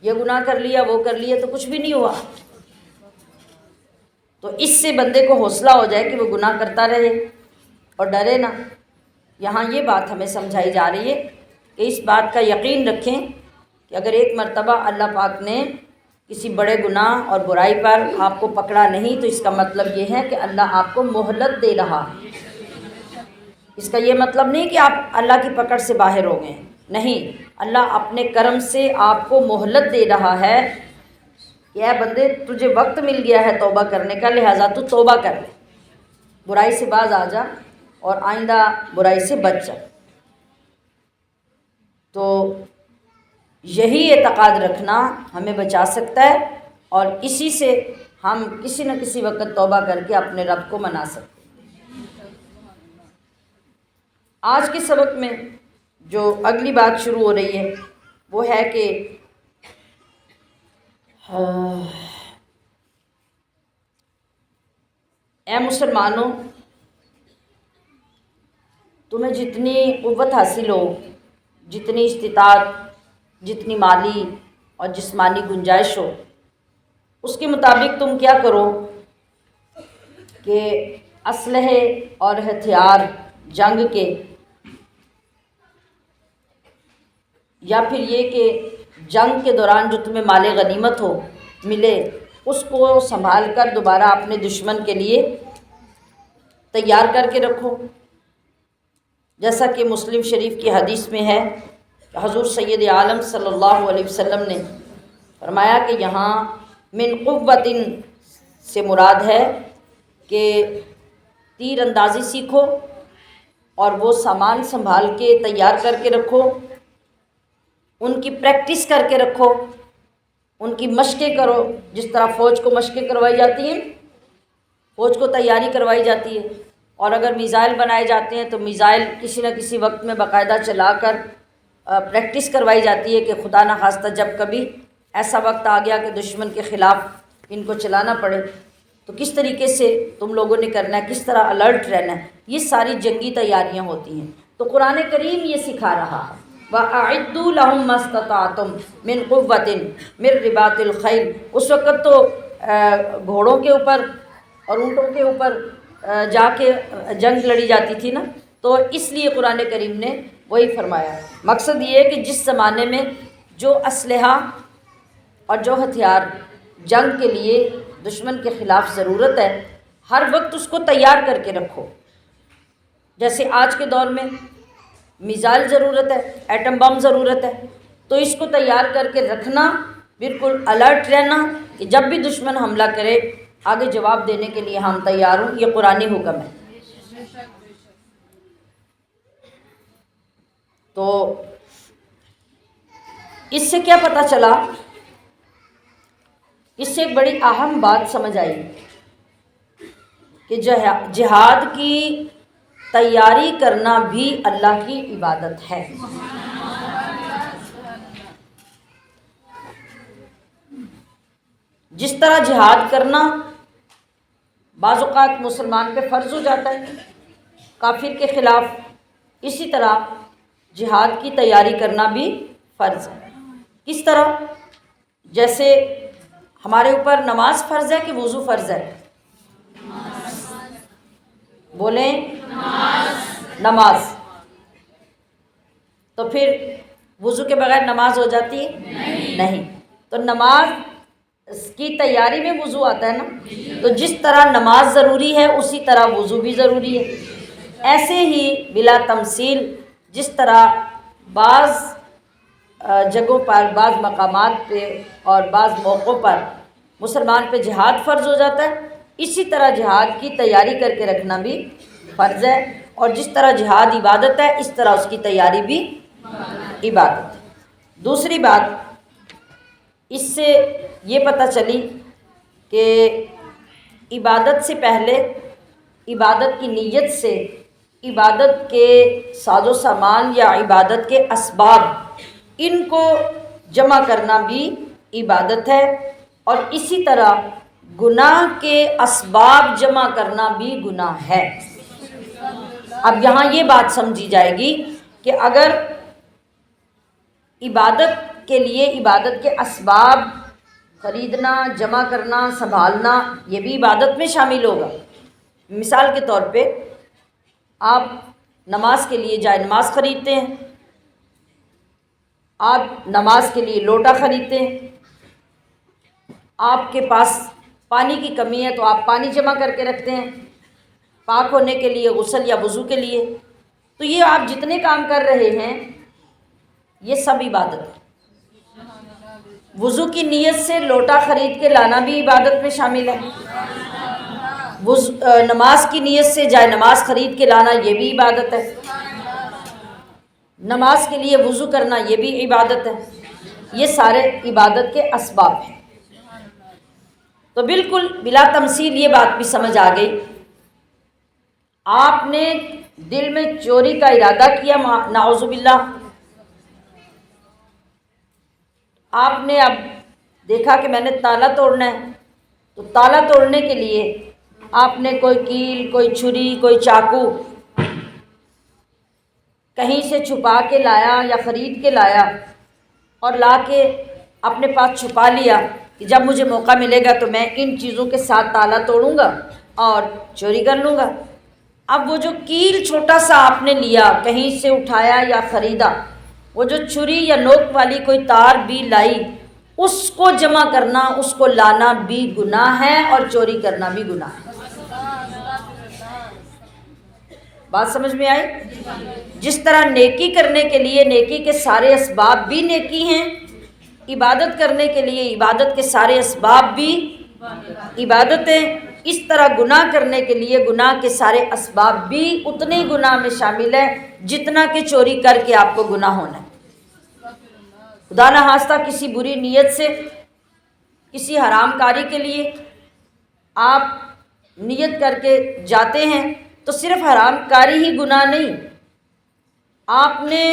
Speaker 1: یہ گناہ کر لیا، وہ کر لیا تو کچھ بھی نہیں ہوا۔ تو اس سے بندے کو حوصلہ ہو جائے کہ وہ گناہ کرتا رہے اور ڈرے نہ۔ یہاں یہ بات ہمیں سمجھائی جا رہی ہے کہ اس بات کا یقین رکھیں کہ اگر ایک مرتبہ اللہ پاک نے کسی بڑے گناہ اور برائی پر آپ کو پکڑا نہیں تو اس کا مطلب یہ ہے کہ اللہ آپ کو مہلت دے رہا ہے۔ اس کا یہ مطلب نہیں کہ آپ اللہ کی پکڑ سے باہر ہو گئے، نہیں، اللہ اپنے کرم سے آپ کو مہلت دے رہا ہے کہ اے بندے تجھے وقت مل گیا ہے توبہ کرنے کا، لہٰذا تو توبہ کر لے، برائی سے باز آ جا اور آئندہ برائی سے بچ جا۔ تو یہی اعتقاد رکھنا ہمیں بچا سکتا ہے اور اسی سے ہم کسی نہ کسی وقت توبہ کر کے اپنے رب کو منا سکتے ہیں۔ آج کے سبق میں جو اگلی بات شروع ہو رہی ہے وہ ہے کہ اے مسلمانوں، تمہیں جتنی قوت حاصل ہو، جتنی استطاعت، جتنی مالی اور جسمانی گنجائش ہو، اس کے مطابق تم کیا کرو کہ اسلحے اور ہتھیار جنگ کے، یا پھر یہ کہ جنگ کے دوران جو تمہیں مال غنیمت ہو ملے، اس کو سنبھال کر دوبارہ اپنے دشمن کے لیے تیار کر کے رکھو۔ جیسا کہ مسلم شریف کی حدیث میں ہے کہ حضور سید عالم صلی اللہ علیہ وسلم نے فرمایا کہ یہاں من قوت سے مراد ہے کہ تیر اندازی سیکھو اور وہ سامان سنبھال کے تیار کر کے رکھو، ان کی پریکٹس کر کے رکھو، ان کی مشقیں کرو، جس طرح فوج کو مشقیں کروائی جاتی ہیں، فوج کو تیاری کروائی جاتی ہے، اور اگر میزائل بنائے جاتے ہیں تو میزائل کسی نہ کسی وقت میں باقاعدہ چلا کر پریکٹس کروائی جاتی ہے کہ خدا نخواستہ جب کبھی ایسا وقت آ گیا کہ دشمن کے خلاف ان کو چلانا پڑے تو کس طریقے سے تم لوگوں نے کرنا ہے، کس طرح الرٹ رہنا ہے، یہ ساری جنگی تیاریاں ہوتی ہیں۔ تو قرآن کریم یہ سکھا رہا ہے وَأَعِدُّوا لَهُم مَّا اسْتَطَعْتُم مِّن قُوَّةٍ مِّن رِّبَاطِ الْخَيْلِ۔ اس وقت تو گھوڑوں کے اوپر اور اونٹوں کے اوپر جا کے جنگ لڑی جاتی تھی نا، تو اس لیے قرآن کریم نے وہی فرمایا۔ مقصد یہ ہے کہ جس زمانے میں جو اسلحہ اور جو ہتھیار جنگ کے لیے دشمن کے خلاف ضرورت ہے، ہر وقت اس کو تیار کر کے رکھو۔ جیسے آج کے دور میں میزائل ضرورت ہے، ایٹم بم ضرورت ہے، تو اس کو تیار کر کے رکھنا، بالکل الرٹ رہنا کہ جب بھی دشمن حملہ کرے آگے جواب دینے کے لیے ہم تیار ہوں، یہ قرآنی حکم ہے۔ تو اس سے کیا پتہ چلا؟ اس سے ایک بڑی اہم بات سمجھ آئی کہ جہاد کی تیاری کرنا بھی اللہ کی عبادت ہے۔ جس طرح جہاد کرنا بعض اوقات مسلمان پہ فرض ہو جاتا ہے کافر کے خلاف، اسی طرح جہاد کی تیاری کرنا بھی فرض ہے۔ کس طرح؟ جیسے ہمارے اوپر نماز فرض ہے کہ وضو فرض ہے؟ بولیں، نماز۔ تو پھر وضو کے بغیر نماز ہو جاتی ہے؟ نہیں۔ تو نماز کی تیاری میں وضو آتا ہے نا، تو جس طرح نماز ضروری ہے اسی طرح وضو بھی ضروری ہے۔ ایسے ہی بلا تمثیل جس طرح بعض جگہوں پر، بعض مقامات پہ اور بعض موقعوں پر مسلمان پہ جہاد فرض ہو جاتا ہے، اسی طرح جہاد کی تیاری کر کے رکھنا بھی فرض ہے، اور جس طرح جہاد عبادت ہے اس طرح اس کی تیاری بھی عبادت ہے۔ دوسری بات اس سے یہ پتہ چلی کہ عبادت سے پہلے، عبادت کی نیت سے، عبادت کے ساز و سامان یا عبادت کے اسباب، ان کو جمع کرنا بھی عبادت ہے، اور اسی طرح گناہ کے اسباب جمع کرنا بھی گناہ ہے۔ اب یہاں یہ بات سمجھی جائے گی کہ اگر عبادت کے لیے عبادت کے اسباب خریدنا، جمع کرنا، سنبھالنا، یہ بھی عبادت میں شامل ہوگا۔ مثال کے طور پہ آپ نماز کے لیے جائے نماز خریدتے ہیں، آپ نماز کے لیے لوٹا خریدتے ہیں، آپ کے پاس پانی کی کمی ہے تو آپ پانی جمع کر کے رکھتے ہیں پاک ہونے کے لیے، غسل یا وضو کے لیے۔ تو یہ آپ جتنے کام کر رہے ہیں یہ سب عبادت ہے۔ وضو کی نیت سے لوٹا خرید کے لانا بھی عبادت میں شامل ہے، نماز کی نیت سے جائے نماز خرید کے لانا یہ بھی عبادت ہے، نماز کے لیے وضو کرنا یہ بھی عبادت ہے۔ یہ سارے عبادت کے اسباب ہیں۔ تو بالکل بلا تمثیل یہ بات بھی سمجھ آ گئی۔ آپ نے دل میں چوری کا ارادہ کیا، نعوذ باللہ، آپ نے اب دیکھا کہ میں نے تالا توڑنا ہے، تو تالا توڑنے کے لیے آپ نے کوئی کیل، کوئی چھری، کوئی چاقو کہیں سے چھپا کے لایا یا خرید کے لایا اور لا کے اپنے پاس چھپا لیا کہ جب مجھے موقع ملے گا تو میں ان چیزوں کے ساتھ تالا توڑوں گا اور چوری کر لوں گا۔ اب وہ جو کیل چھوٹا سا آپ نے لیا، کہیں سے اٹھایا یا خریدا، وہ جو چھری یا نوک والی کوئی تار بھی لائی، اس کو جمع کرنا، اس کو لانا بھی گناہ ہے اور چوری کرنا بھی گناہ ہے۔ بات سمجھ میں آئی؟ جس طرح نیکی کرنے کے لیے نیکی کے سارے اسباب بھی نیکی ہیں، عبادت کرنے کے لیے عبادت کے سارے اسباب بھی عبادت ہیں، اس طرح گناہ کرنے کے لیے گناہ کے سارے اسباب بھی اتنے ہی گناہ میں شامل ہے جتنا کہ چوری کر کے آپ کو گناہ ہونا ہے۔ خدا نہ خواستہ کسی بری نیت سے، کسی حرام کاری کے لیے آپ نیت کر کے جاتے ہیں تو صرف حرام کاری ہی گناہ نہیں، آپ نے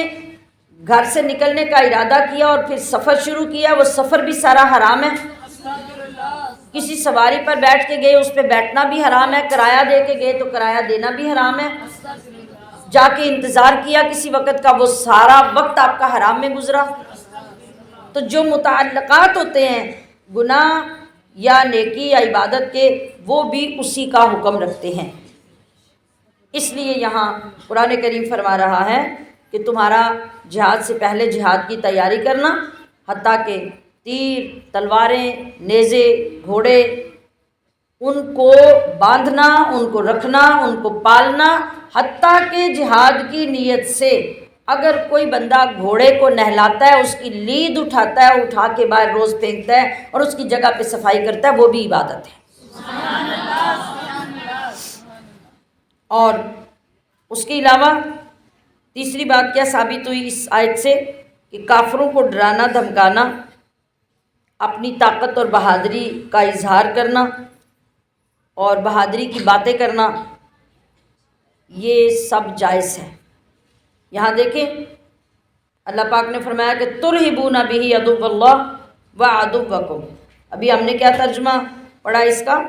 Speaker 1: گھر سے نکلنے کا ارادہ کیا اور پھر سفر شروع کیا، وہ سفر بھی سارا حرام ہے۔ کسی سواری پر بیٹھ کے گئے، اس پہ بیٹھنا بھی حرام ہے، کرایہ دے کے گئے تو کرایہ دینا بھی حرام ہے، جا کے انتظار کیا کسی وقت کا، وہ سارا وقت آپ کا حرام میں گزرا۔ تو جو متعلقات ہوتے ہیں گناہ یا نیکی یا عبادت کے، وہ بھی اسی کا حکم رکھتے ہیں۔ اس لیے یہاں قرآن کریم فرما رہا ہے کہ تمہارا جہاد سے پہلے جہاد کی تیاری کرنا، حتیٰ کہ تیر، تلواریں، نیزے، گھوڑے، ان کو باندھنا، ان کو رکھنا، ان کو پالنا، حتیٰ کہ جہاد کی نیت سے اگر کوئی بندہ گھوڑے کو نہلاتا ہے، اس کی لید اٹھاتا ہے، اٹھا کے باہر روز پھینکتا ہے اور اس کی جگہ پہ صفائی کرتا ہے، وہ بھی عبادت ہے۔ اور اس کے علاوہ تیسری بات کیا ثابت ہوئی اس آیت سے؟ کہ کافروں کو ڈرانا دھمکانا، اپنی طاقت اور بہادری کا اظہار کرنا اور بہادری کی باتیں کرنا، یہ سب جائز ہے۔ یہاں دیکھیں اللہ پاک نے فرمایا کہ ترہبون بہ عدو اللہ وعدوکم۔ ابھی ہم نے کیا ترجمہ پڑھا اس کا؟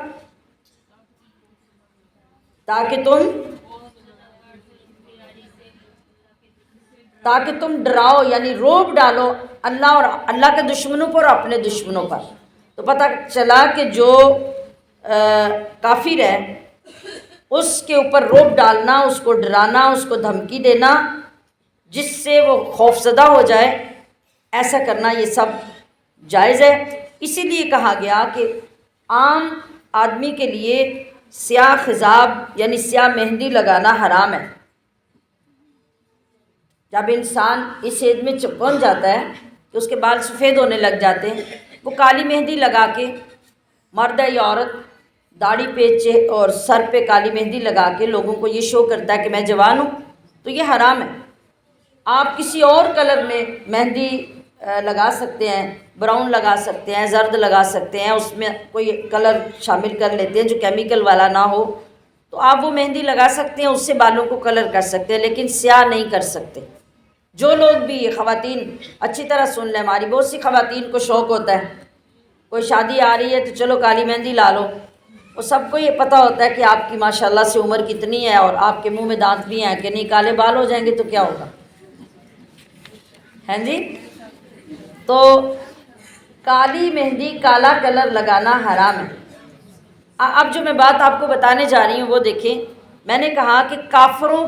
Speaker 1: تاکہ تم ڈراؤ، یعنی روب ڈالو اللہ اور اللہ کے دشمنوں پر اور اپنے دشمنوں پر۔ تو پتہ چلا کہ جو کافر ہے اس کے اوپر روب ڈالنا، اس کو ڈرانا، اس کو دھمکی دینا جس سے وہ خوفزدہ ہو جائے، ایسا کرنا یہ سب جائز ہے۔ اسی لیے کہا گیا کہ عام آدمی کے لیے سیاہ خضاب یعنی سیاہ مہندی لگانا حرام ہے۔ جب انسان اس ایج میں پہنچ جاتا ہے کہ اس کے بال سفید ہونے لگ جاتے ہیں، وہ کالی مہندی لگا کے، مرد ہے یا عورت، داڑھی پہ اور سر پہ کالی مہندی لگا کے لوگوں کو یہ شو کرتا ہے کہ میں جوان ہوں، تو یہ حرام ہے۔ آپ کسی اور کلر میں مہندی لگا سکتے ہیں، براؤن لگا سکتے ہیں، زرد لگا سکتے ہیں، اس میں کوئی کلر شامل کر لیتے ہیں جو کیمیکل والا نہ ہو، تو آپ وہ مہندی لگا سکتے ہیں، اس سے بالوں کو کلر کر سکتے ہیں، لیکن سیاہ نہیں کر سکتے۔ جو لوگ بھی، خواتین اچھی طرح سن لیں، ہماری بہت سی خواتین کو شوق ہوتا ہے، کوئی شادی آ رہی ہے تو چلو کالی مہندی لا لو، وہ سب کو یہ پتہ ہوتا ہے کہ آپ کی ماشاءاللہ سے عمر کتنی ہے اور آپ کے منہ میں دانت بھی ہیں کہ نہیں، کالے بال ہو جائیں گے تو کیا ہوگا، ہیں جی؟ تو کالی مہندی، کالا کلر لگانا حرام ہے۔ اب جو میں بات آپ کو بتانے جا رہی ہوں وہ دیکھیں، میں نے کہا کہ کافروں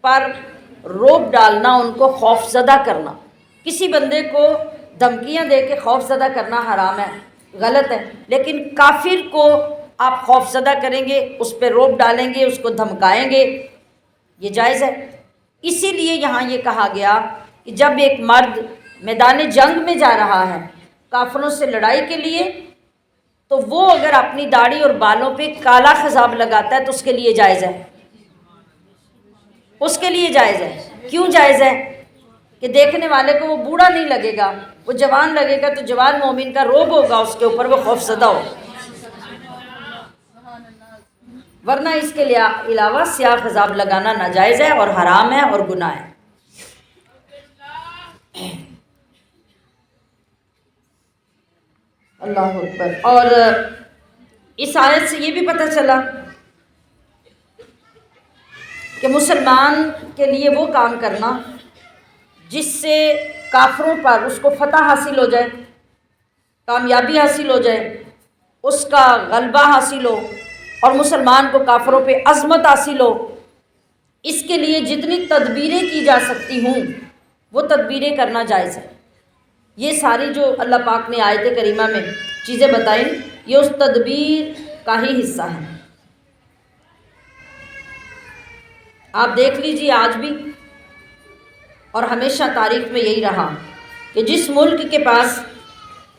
Speaker 1: پر روب ڈالنا، ان کو خوف زدہ کرنا، کسی بندے کو دھمکیاں دے کے خوف زدہ کرنا حرام ہے، غلط ہے، لیکن کافر کو آپ خوف زدہ کریں گے، اس پہ روب ڈالیں گے، اس کو دھمکائیں گے، یہ جائز ہے۔ اسی لیے یہاں یہ کہا گیا کہ جب ایک مرد میدان جنگ میں جا رہا ہے کافروں سے لڑائی کے لیے، تو وہ اگر اپنی داڑھی اور بالوں پہ کالا خضاب لگاتا ہے تو اس کے لیے جائز ہے، اس کے لیے جائز ہے۔ کیوں جائز ہے؟ کہ دیکھنے والے کو وہ بوڑھا نہیں لگے گا، وہ جوان لگے گا، تو جوان مومن کا روب ہوگا اس کے اوپر، وہ خوف زدہ ہوگا۔ ورنہ اس کے علاوہ سیاہ خضاب لگانا ناجائز ہے اور حرام ہے اور گناہ ہے۔ اللہ اکبر۔ اور اس آیت سے یہ بھی پتہ چلا کہ مسلمان کے لیے وہ کام کرنا جس سے کافروں پر اس کو فتح حاصل ہو جائے، کامیابی حاصل ہو جائے، اس کا غلبہ حاصل ہو اور مسلمان کو کافروں پہ عظمت حاصل ہو، اس کے لیے جتنی تدبیریں کی جا سکتی ہوں وہ تدبیریں کرنا جائز ہے۔ یہ ساری جو اللہ پاک نے آیت کریمہ میں چیزیں بتائیں، یہ اس تدبیر کا ہی حصہ ہے۔ آپ دیکھ لیجیے آج بھی اور ہمیشہ تاریخ میں یہی رہا کہ جس ملک کے پاس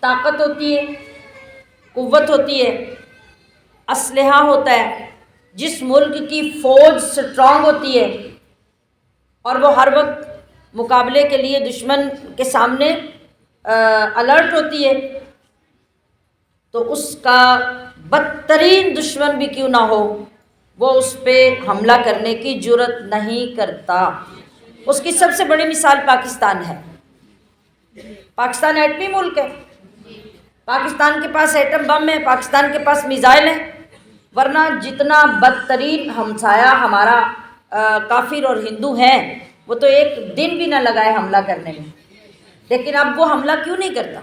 Speaker 1: طاقت ہوتی ہے، قوت ہوتی ہے، اسلحہ ہوتا ہے، جس ملک کی فوج سٹرانگ ہوتی ہے اور وہ ہر وقت مقابلے کے لیے دشمن کے سامنے الرٹ ہوتی ہے، تو اس کا بدترین دشمن بھی کیوں نہ ہو وہ اس پہ حملہ کرنے کی جرأت نہیں کرتا۔ اس کی سب سے بڑی مثال پاکستان ہے۔ پاکستان ایٹمی ملک ہے، پاکستان کے پاس ایٹم بم ہے، پاکستان کے پاس میزائل ہیں، ورنہ جتنا بدترین ہمسایہ ہمارا کافر اور ہندو ہیں، وہ تو ایک دن بھی نہ لگائے حملہ کرنے میں، لیکن اب وہ حملہ کیوں نہیں کرتا؟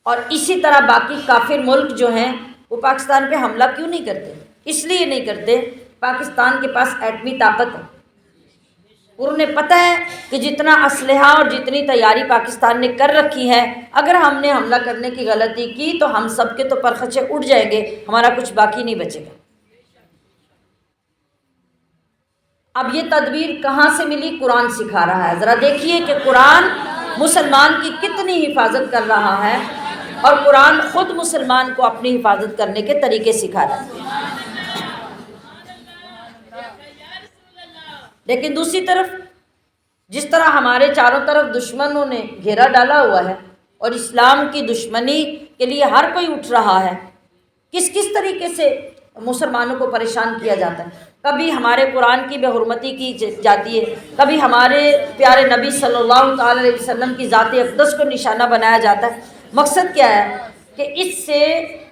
Speaker 1: اور اسی طرح باقی کافر ملک جو ہیں وہ پاکستان پہ حملہ کیوں نہیں کرتے؟ اس لیے نہیں کرتے، پاکستان کے پاس ایٹمی طاقت ہے، انہیں پتہ ہے کہ جتنا اسلحہ اور جتنی تیاری پاکستان نے کر رکھی ہے، اگر ہم نے حملہ کرنے کی غلطی کی تو ہم سب کے تو پرخچے اڑ جائیں گے، ہمارا کچھ باقی نہیں بچے گا۔ اب یہ تدبیر کہاں سے ملی؟ قرآن سکھا رہا ہے۔ ذرا دیکھیے کہ قرآن مسلمان کی کتنی حفاظت کر رہا ہے، اور قرآن خود مسلمان کو اپنی حفاظت کرنے کے طریقے سکھا رہا ہے۔ لیکن دوسری طرف جس طرح ہمارے چاروں طرف دشمنوں نے گھیرا ڈالا ہوا ہے اور اسلام کی دشمنی کے لیے ہر کوئی اٹھ رہا ہے، کس کس طریقے سے مسلمانوں کو پریشان کیا جاتا ہے۔ کبھی ہمارے قرآن کی بے حرمتی کی جاتی ہے، کبھی ہمارے پیارے نبی صلی اللہ تعالی علیہ وسلم کی ذات اقدس کو نشانہ بنایا جاتا ہے۔ مقصد کیا ہے کہ اس سے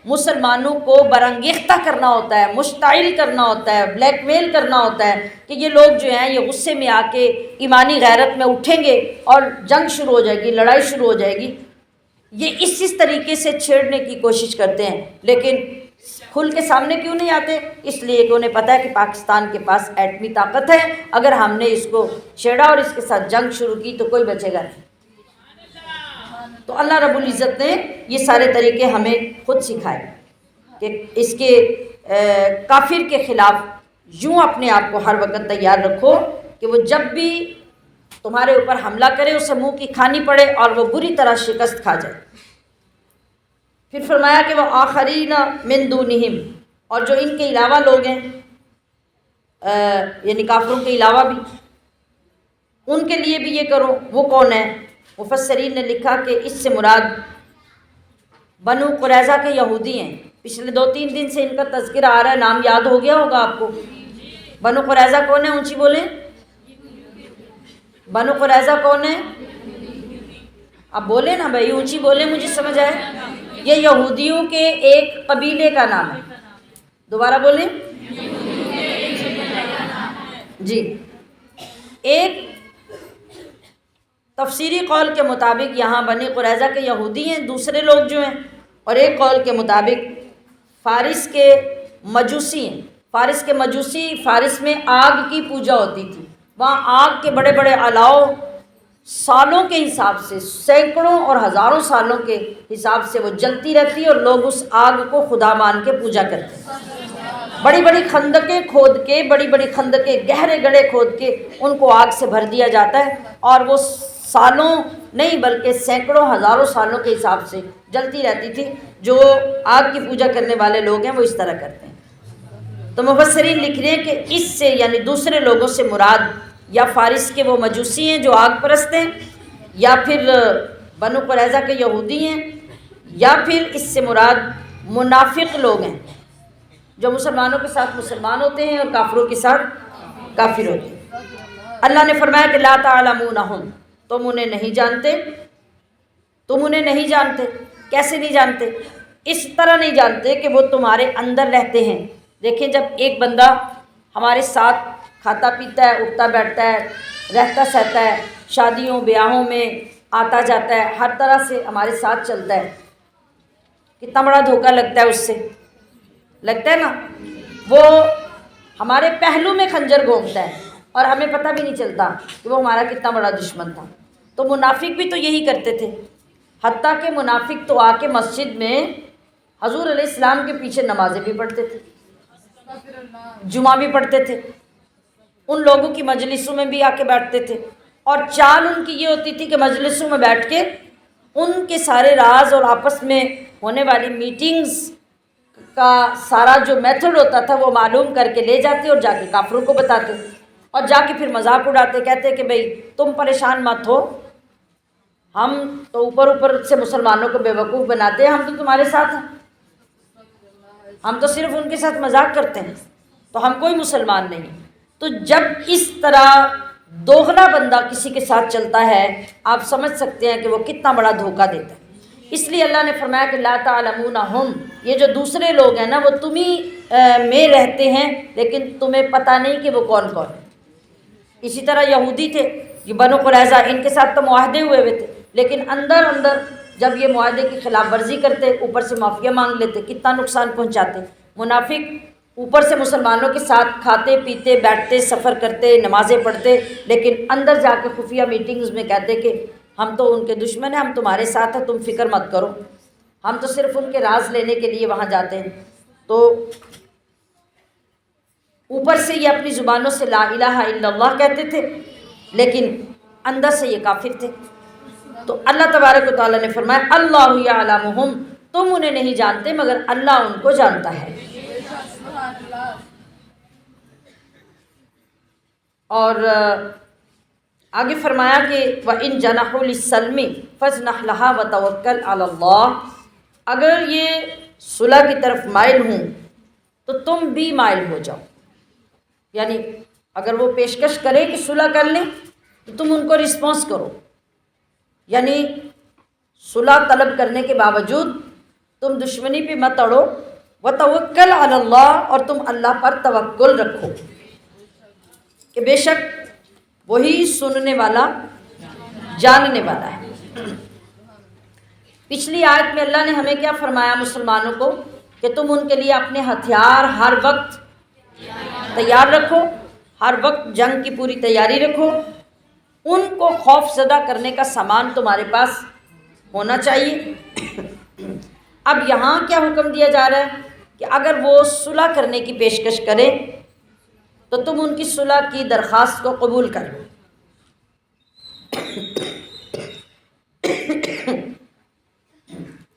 Speaker 1: مسلمانوں کو برانگیختہ کرنا ہوتا ہے، مشتعل کرنا ہوتا ہے، بلیک میل کرنا ہوتا ہے کہ یہ لوگ جو ہیں یہ غصے میں آ کے ایمانی غیرت میں اٹھیں گے اور جنگ شروع ہو جائے گی، لڑائی شروع ہو جائے گی۔ یہ اس طریقے سے چھیڑنے کی کوشش کرتے ہیں، لیکن کھل کے سامنے کیوں نہیں آتے؟ اس لیے کہ انہیں پتہ ہے کہ پاکستان کے پاس ایٹمی طاقت ہے، اگر ہم نے اس کو چھیڑا اور اس کے ساتھ جنگ شروع کی تو کوئی بچے گا نہیں۔ تو اللہ رب العزت نے یہ سارے طریقے ہمیں خود سکھائے کہ اس کے کافر کے خلاف یوں اپنے آپ کو ہر وقت تیار رکھو کہ وہ جب بھی تمہارے اوپر حملہ کرے اسے منہ کی کھانی پڑے اور وہ بری طرح شکست کھا جائے۔ پھر فرمایا کہ وہ آخرین من دونہم، اور جو ان کے علاوہ لوگ ہیں یعنی کافروں کے علاوہ بھی، ان کے لیے بھی یہ کرو۔ وہ کون ہے؟ مفسرین نے لکھا کہ اس سے مراد بنو قریظہ کے یہودی ہیں۔ پچھلے 2-3 دن سے ان کا تذکرہ آ رہا ہے، نام یاد ہو گیا ہوگا آپ کو۔ بنو قریظہ کون ہے؟ اونچی بولیں۔ بنو قریظہ کون ہے؟ اب بولیں نا بھائی، اونچی بولیں، مجھے سمجھ آئے۔ یہ یہودیوں کے ایک قبیلے کا نام ہے۔ دوبارہ بولیں جی۔ ایک تفسیری قول کے مطابق یہاں بنی قریظہ کے یہودی ہیں دوسرے لوگ جو ہیں، اور ایک قول کے مطابق فارس کے مجوسی ہیں۔ فارس کے مجوسی، فارس میں آگ کی پوجا ہوتی تھی، وہاں آگ کے بڑے بڑے الاؤ سالوں کے حساب سے، سینکڑوں اور ہزاروں سالوں کے حساب سے وہ جلتی رہتی ہے، اور لوگ اس آگ کو خدا مان کے پوجا کرتے ہیں۔ بڑی بڑی خندقیں کھود کے، بڑی بڑی خندقیں، گہرے گڑھے کھود کے ان کو آگ سے بھر دیا جاتا ہے، اور وہ سالوں نہیں بلکہ سینکڑوں ہزاروں سالوں کے حساب سے جلتی رہتی تھی۔ جو آگ کی پوجا کرنے والے لوگ ہیں وہ اس طرح کرتے ہیں۔ تو مفسرین لکھ رہے ہیں کہ اس سے یعنی دوسرے لوگوں سے مراد یا فارس کے وہ مجوسی ہیں جو آگ پرست ہیں، یا پھر بنو قریظہ کے یہودی ہیں، یا پھر اس سے مراد منافق لوگ ہیں جو مسلمانوں کے ساتھ مسلمان ہوتے ہیں اور کافروں کے ساتھ کافر ہوتے ہیں۔ اللہ نے فرمایا کہ لا تعلمونہم، تم انہیں نہیں جانتے۔ تم انہیں نہیں جانتے، کیسے نہیں جانتے؟ اس طرح نہیں جانتے کہ وہ تمہارے اندر رہتے ہیں۔ دیکھیں، جب ایک بندہ ہمارے ساتھ کھاتا پیتا ہے، اٹھتا بیٹھتا ہے، رہتا سہتا ہے، شادیوں بیاہوں میں آتا جاتا ہے، ہر طرح سے ہمارے ساتھ چلتا ہے، کتنا بڑا دھوکہ لگتا ہے اس سے، لگتا ہے نا؟ وہ ہمارے پہلو میں خنجر گھونپتا ہے اور ہمیں پتہ بھی نہیں چلتا کہ وہ ہمارا کتنا بڑا دشمن تھا۔ تو منافق بھی تو یہی کرتے تھے، حتیٰ کہ منافق تو آ کے مسجد میں حضور علیہ السلام کے پیچھے نمازیں بھی پڑھتے تھے، جمعہ بھی پڑھتے تھے، ان لوگوں کی مجلسوں میں بھی آ کے بیٹھتے تھے، اور چال ان کی یہ ہوتی تھی کہ مجلسوں میں بیٹھ کے ان کے سارے راز اور آپس میں ہونے والی میٹنگز کا سارا جو میتھڈ ہوتا تھا وہ معلوم کر کے لے جاتے اور جا کے کافروں کو بتاتے، اور جا کے پھر مذاق اڑاتے، کہتے کہ بھئی تم پریشان مت ہو، ہم تو اوپر اوپر سے مسلمانوں کو بیوقوف بناتے ہیں، ہم تو تمہارے ساتھ ہیں، ہم تو صرف ان کے ساتھ مذاق کرتے ہیں، تو ہم کوئی مسلمان نہیں۔ تو جب اس طرح دوغلا بندہ کسی کے ساتھ چلتا ہے، آپ سمجھ سکتے ہیں کہ وہ کتنا بڑا دھوکہ دیتا ہے۔ اس لیے اللہ نے فرمایا کہ لا تعلمونہم، یہ جو دوسرے لوگ ہیں نا وہ تمہیں میں رہتے ہیں لیکن تمہیں پتہ نہیں کہ وہ کون کون ہے۔ اسی طرح یہودی تھے، یہ بنو قریظہ، ان کے ساتھ تو معاہدے ہوئے تھے، لیکن اندر اندر جب یہ معاہدے کی خلاف ورزی کرتے، اوپر سے معافیہ مانگ لیتے، کتنا نقصان پہنچاتے۔ منافق اوپر سے مسلمانوں کے ساتھ کھاتے پیتے بیٹھتے، سفر کرتے، نمازیں پڑھتے، لیکن اندر جا کے خفیہ میٹنگز میں کہتے کہ ہم تو ان کے دشمن ہیں، ہم تمہارے ساتھ ہیں، تم فکر مت کرو، ہم تو صرف ان کے راز لینے کے لیے وہاں جاتے ہیں۔ تو اوپر سے یہ اپنی زبانوں سے لا الہ الا اللہ کہتے تھے لیکن اندر سے یہ کافر تھے۔ تو اللہ تبارک و تعالیٰ نے فرمایا اللہ یعلمہم، تم انہیں نہیں جانتے مگر اللہ ان کو جانتا ہے۔ اور آگے فرمایا کہ وَإِن جَنَحُوا لِلسَّلْمِ فَاجْنَحْ لَهَا وَتَوَكَّلْ عَلَى اللَّهِ، اگر یہ صلح کی طرف مائل ہوں تو تم بھی مائل ہو جاؤ، یعنی اگر وہ پیشکش کرے کہ صلح کر لیں تو تم ان کو رسپانس کرو، یعنی صلح طلب کرنے کے باوجود تم دشمنی پہ مت اڑو، وَتَوَكَّلْ عَلَى اللَّهِ، اور تم اللہ پر توکل رکھو کہ بے شک وہی سننے والا جاننے والا ہے۔ پچھلی آیت میں اللہ نے ہمیں کیا فرمایا مسلمانوں کو کہ تم ان کے لیے اپنے ہتھیار ہر وقت تیار رکھو، ہر وقت جنگ کی پوری تیاری رکھو، ان کو خوف زدہ کرنے کا سامان تمہارے پاس ہونا چاہیے۔ اب یہاں کیا حکم دیا جا رہا ہے کہ اگر وہ صلح کرنے کی پیشکش کریں تو تم ان کی صلح کی درخواست کو قبول کرو۔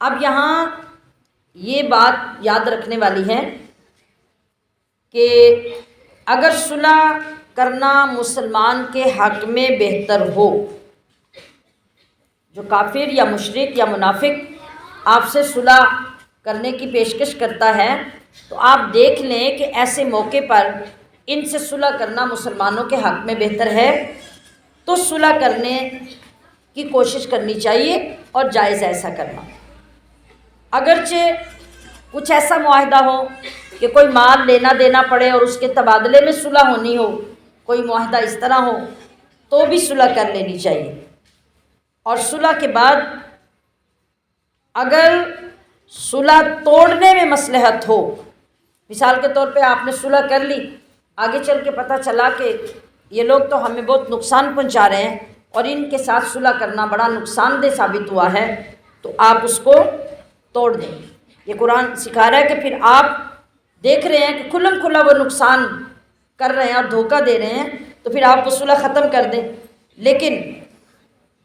Speaker 1: اب یہاں یہ بات یاد رکھنے والی ہے کہ اگر صلح کرنا مسلمان کے حق میں بہتر ہو، جو کافر یا مشرک یا منافق آپ سے صلح کرنے کی پیشکش کرتا ہے تو آپ دیکھ لیں کہ ایسے موقع پر ان سے صلح کرنا مسلمانوں کے حق میں بہتر ہے تو صلح کرنے کی کوشش کرنی چاہیے اور جائز ایسا کرنا۔ اگرچہ کچھ ایسا معاہدہ ہو کہ کوئی مال لینا دینا پڑے اور اس کے تبادلے میں صلح ہونی ہو، کوئی معاہدہ اس طرح ہو تو بھی صلح کر لینی چاہیے۔ اور صلح کے بعد اگر صلح توڑنے میں مصلحت ہو، مثال کے طور پہ آپ نے صلح کر لی، آگے چل کے پتہ چلا کہ یہ لوگ تو ہمیں بہت نقصان پہنچا رہے ہیں اور ان کے ساتھ صلح کرنا بڑا نقصان دہ ثابت ہوا ہے، تو آپ اس کو توڑ دیں۔ یہ قرآن سکھا رہا ہے کہ پھر آپ دیکھ رہے ہیں کہ کھلم کھلا وہ نقصان کر رہے ہیں اور دھوکہ دے رہے ہیں تو پھر آپ وہ صلح ختم کر دیں۔ لیکن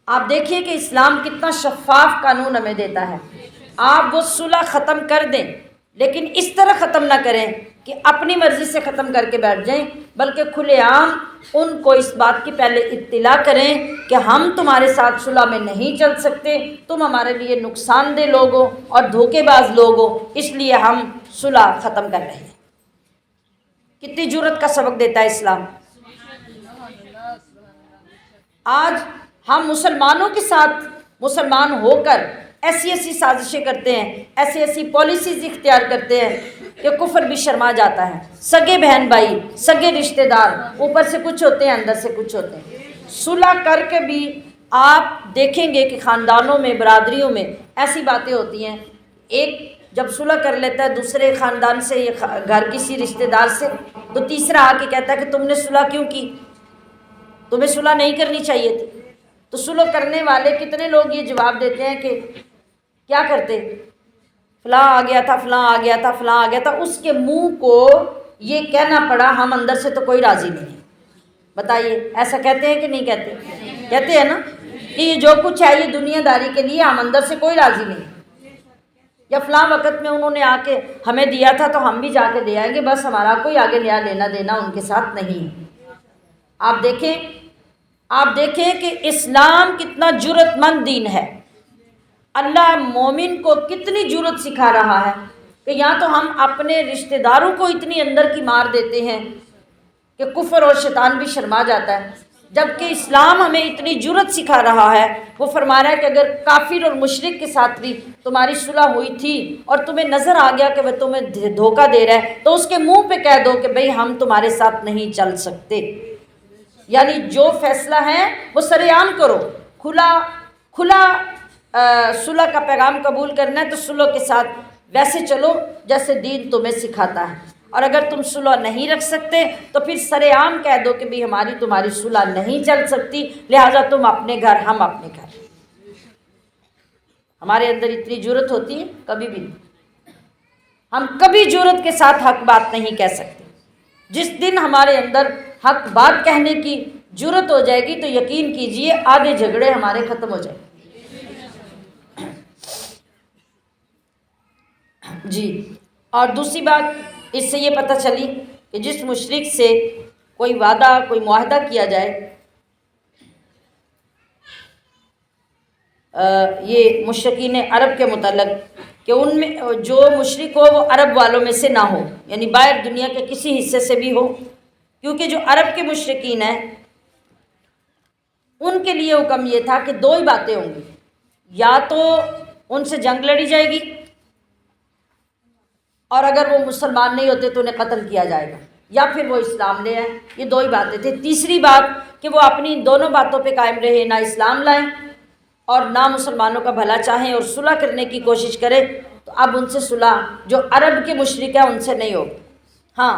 Speaker 1: آپ دیکھیے کہ اسلام کتنا شفاف قانون ہمیں دیتا ہے، آپ وہ صلح ختم کر دیں لیکن اس طرح ختم نہ کریں کہ اپنی مرضی سے ختم کر کے بیٹھ جائیں، بلکہ کھلے عام ان کو اس بات کی پہلے اطلاع کریں کہ ہم تمہارے ساتھ صلح میں نہیں چل سکتے، تم ہمارے لیے نقصان دہ لوگ ہو اور دھوکے باز لوگ ہو، اس لیے ہم صلح ختم کر رہے ہیں۔ کتنی جرأت کا سبق دیتا ہے اسلام۔ آج ہم مسلمانوں کے ساتھ مسلمان ہو کر ایسی ایسی سازشیں کرتے ہیں، ایسی ایسی پالیسیز اختیار کرتے ہیں کہ کفر بھی شرما جاتا ہے۔ سگے بہن بھائی، سگے رشتہ دار، اوپر سے کچھ ہوتے ہیں اندر سے کچھ ہوتے ہیں۔ صلح کر کے بھی آپ دیکھیں گے کہ خاندانوں میں، برادریوں میں ایسی باتیں ہوتی ہیں، ایک جب صلح کر لیتا ہے دوسرے خاندان سے یا گھر کسی رشتہ دار سے تو تیسرا آ کے کہتا ہے کہ تم نے صلح کیوں کی، تمہیں صلح نہیں کرنی چاہیے تھی۔ تو صلح کرنے والے کتنے لوگ یہ جواب دیتے ہیں کہ کیا کرتے، فلاں آ گیا تھا، فلاں آ گیا تھا، فلاں آ گیا تھا، اس کے منہ کو یہ کہنا پڑا ہم اندر سے تو کوئی راضی نہیں ہے۔ بتائیے ایسا کہتے ہیں کہ نہیں کہتے؟ کہتے ہیں نا کہ یہ جو کچھ ہے یہ دنیا داری کے لیے، ہم اندر سے کوئی راضی نہیں، یا فلاں وقت میں انہوں نے آ کے ہمیں دیا تھا تو ہم بھی جا کے دے آئیں گے، بس ہمارا کوئی آگے نیا لینا دینا ان کے ساتھ نہیں ہے۔ آپ دیکھیں کہ اسلام کتنا جرأت مند دین ہے۔ اللہ مومن کو کتنی جرأت سکھا رہا ہے کہ یا تو ہم اپنے رشتہ داروں کو اتنی اندر کی مار دیتے ہیں کہ کفر اور شیطان بھی شرما جاتا ہے، جبکہ اسلام ہمیں اتنی جرأت سکھا رہا ہے، وہ فرما رہا ہے کہ اگر کافر اور مشرک کے ساتھ بھی تمہاری صلح ہوئی تھی اور تمہیں نظر آ گیا کہ وہ تمہیں دھوکہ دے رہا ہے تو اس کے منہ پہ کہہ دو کہ بھئی ہم تمہارے ساتھ نہیں چل سکتے۔ یعنی جو فیصلہ ہے وہ سر عام کرو، کھلا صلح کا پیغام قبول کرنا ہے تو صلح کے ساتھ ویسے چلو جیسے دین تمہیں سکھاتا ہے، اور اگر تم صلح نہیں رکھ سکتے تو پھر سر عام کہہ دو کہ بھی ہماری تمہاری صلح نہیں چل سکتی، لہٰذا تم اپنے گھر ہم اپنے گھر۔ ہمارے اندر اتنی جرأت ہوتی ہے کبھی بھی نہیں، ہم کبھی جرأت کے ساتھ حق بات نہیں کہہ سکتے، جس دن ہمارے اندر حق بات کہنے کی جرت ہو جائے گی تو یقین کیجئے آدھے جھگڑے ہمارے ختم ہو جائیں گے۔ جی، اور دوسری بات اس سے یہ پتہ چلی کہ جس مشرک سے کوئی وعدہ کوئی معاہدہ کیا جائے، یہ مشرکین عرب کے متعلق کہ ان میں جو مشرک ہو وہ عرب والوں میں سے نہ ہو، یعنی باہر دنیا کے کسی حصے سے بھی ہو، کیونکہ جو عرب کے مشرکین ہیں ان کے لیے حکم یہ تھا کہ دو ہی باتیں ہوں گی، یا تو ان سے جنگ لڑی جائے گی اور اگر وہ مسلمان نہیں ہوتے تو انہیں قتل کیا جائے گا، یا پھر وہ اسلام لے آئیں۔ یہ دو ہی باتیں تھیں۔ تیسری بات کہ وہ اپنی دونوں باتوں پہ قائم رہے، نہ اسلام لائیں اور نہ مسلمانوں کا بھلا چاہیں اور صلح کرنے کی کوشش کرے۔ تو اب ان سے صلح جو عرب کے مشرک ہیں ان سے نہیں ہوگی۔ ہاں،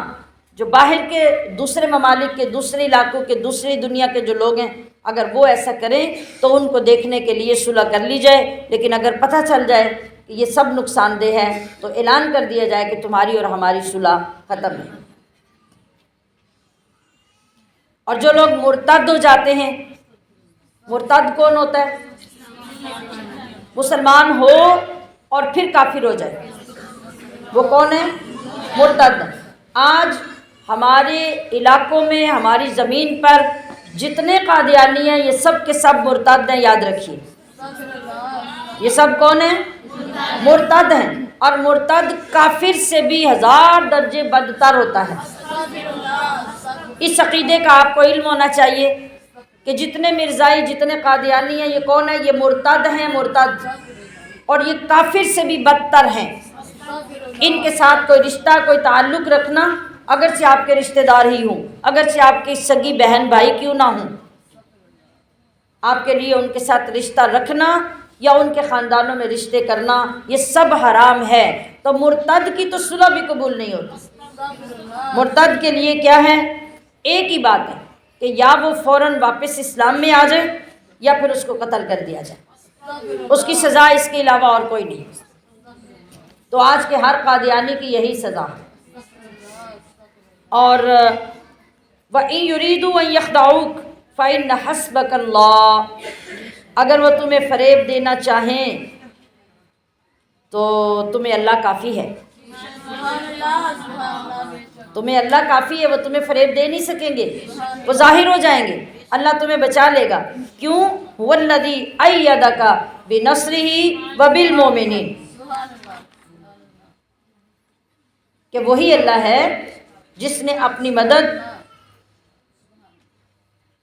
Speaker 1: جو باہر کے دوسرے ممالک کے دوسرے علاقوں کے دوسری دنیا کے جو لوگ ہیں اگر وہ ایسا کریں تو ان کو دیکھنے کے لیے صلح کر لی جائے، لیکن اگر پتہ چل جائے کہ یہ سب نقصان دہ ہے تو اعلان کر دیا جائے کہ تمہاری اور ہماری صلح ختم ہے۔ اور جو لوگ مرتد ہو جاتے ہیں، مرتد کون ہوتا ہے؟ مسلمان ہو اور پھر کافر ہو جائے، وہ کون ہے؟ مرتد۔ آج ہمارے علاقوں میں ہماری زمین پر جتنے قادیانی ہیں یہ سب کے سب مرتد ہیں، یاد رکھیے۔ یہ سب کون ہیں؟ مرتد ہیں، اور مرتد کافر سے بھی 1000 درجے بدتر ہوتا ہے۔ اس عقیدے کا آپ کو علم ہونا چاہیے کہ جتنے مرزائی جتنے قادیانی ہیں یہ کون ہے؟ یہ مرتد ہیں، مرتد، اور یہ کافر سے بھی بدتر ہیں۔ ان کے ساتھ کوئی رشتہ کوئی تعلق رکھنا، اگرچہ آپ کے رشتہ دار ہی ہوں، اگرچہ آپ کی سگی بہن بھائی کیوں نہ ہوں، آپ کے لیے ان کے ساتھ رشتہ رکھنا یا ان کے خاندانوں میں رشتے کرنا یہ سب حرام ہے۔ تو مرتد کی تو صلح بھی قبول نہیں ہوتی۔ مرتد کے لیے کیا ہے؟ ایک ہی بات ہے کہ یا وہ فوراً واپس اسلام میں آ جائے یا پھر اس کو قتل کر دیا جائے، اس کی سزا اس کے علاوہ اور کوئی نہیں۔ تو آج کے ہر قادیانی کی یہی سزا ہے۔ اور وَإِن يُرِيدُوا أَن يَخْدَعُوكَ فَإِنَّ حَسْبَكَ اللَّهُ، اگر وہ تمہیں فریب دینا چاہیں تو تمہیں اللہ کافی ہے۔ تمہیں اللہ کافی ہے، وہ تمہیں فریب دے نہیں سکیں گے، وہ ظاہر ہو جائیں گے، اللہ تمہیں بچا لے گا۔ کیوں؟ هُوَ الَّذِي أَيَّدَكَ بِنَصْرِهِ وَبِالْمُؤْمِنِينَ، کہ وہی اللہ ہے جس نے اپنی مدد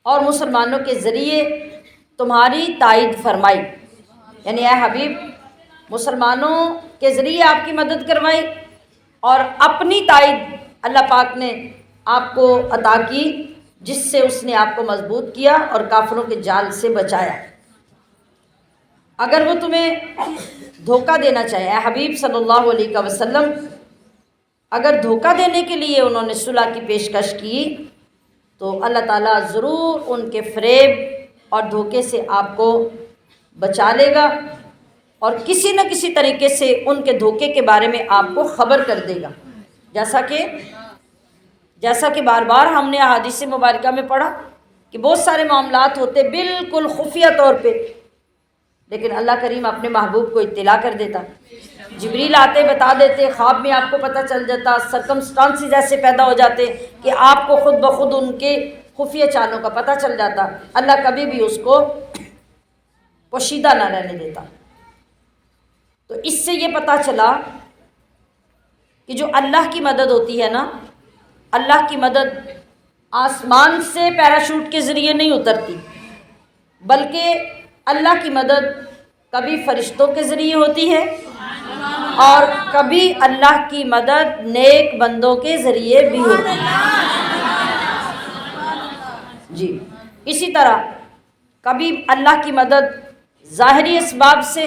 Speaker 1: اور مسلمانوں کے ذریعے تمہاری تائید فرمائی، یعنی اے حبیب مسلمانوں کے ذریعے آپ کی مدد کروائی اور اپنی تائید اللہ پاک نے آپ کو عطا کی، جس سے اس نے آپ کو مضبوط کیا اور کافروں کے جال سے بچایا۔ اگر وہ تمہیں دھوکہ دینا چاہے، اے حبیب صلی اللہ علیہ وسلم اگر دھوکہ دینے کے لیے انہوں نے صلح کی پیشکش کی تو اللہ تعالیٰ ضرور ان کے فریب اور دھوکے سے آپ کو بچا لے گا اور کسی نہ کسی طریقے سے ان کے دھوکے کے بارے میں آپ کو خبر کر دے گا، جیسا کہ بار بار ہم نے احادیث مبارکہ میں پڑھا کہ بہت سارے معاملات ہوتے بالکل خفیہ طور پہ، لیکن اللہ کریم اپنے محبوب کو اطلاع کر دیتا، جبریل آتے بتا دیتے، خواب میں آپ کو پتہ چل جاتا، سرکمسٹانسز ایسے پیدا ہو جاتے کہ آپ کو خود بخود ان کے خفیہ چالوں کا پتہ چل جاتا۔ اللہ کبھی بھی اس کو پوشیدہ نہ رہنے دیتا۔ تو اس سے یہ پتہ چلا کہ جو اللہ کی مدد ہوتی ہے نا، اللہ کی مدد آسمان سے پیراشوٹ کے ذریعے نہیں اترتی، بلکہ اللہ کی مدد کبھی فرشتوں کے ذریعے ہوتی ہے اور کبھی اللہ کی مدد نیک بندوں کے ذریعے بھی ہوتی ہے۔ جی، اسی طرح کبھی اللہ کی مدد ظاہری اسباب سے،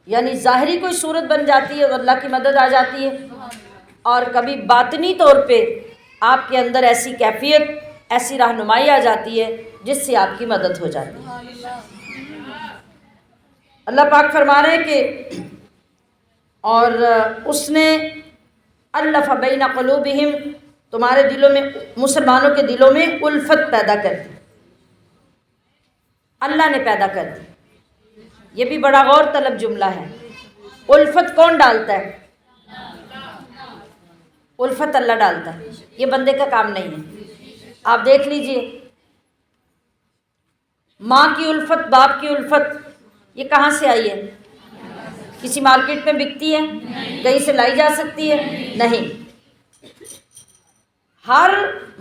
Speaker 1: یعنی ظاہری کوئی صورت بن جاتی ہے اور اللہ کی مدد آ جاتی ہے، اور کبھی باطنی طور پہ آپ کے اندر ایسی کیفیت ایسی رہنمائی آ جاتی ہے جس سے آپ کی مدد ہو جاتی ہے۔ اللہ پاک فرما رہے ہیں کہ اور اس نے الف بین قلوبہم، تمہارے دلوں میں، مسلمانوں کے دلوں میں الفت پیدا کر دی، اللہ نے پیدا کر دی۔ یہ بھی بڑا غور طلب جملہ ہے۔ الفت کون ڈالتا ہے؟ الفت اللہ ڈالتا ہے، یہ بندے کا کام نہیں ہے۔ آپ دیکھ لیجئے، ماں کی الفت، باپ کی الفت، یہ کہاں سے آئی ہے؟ کسی مارکیٹ میں بکتی ہے؟ کہیں سے لائی جا سکتی ہے؟ نہیں۔ ہر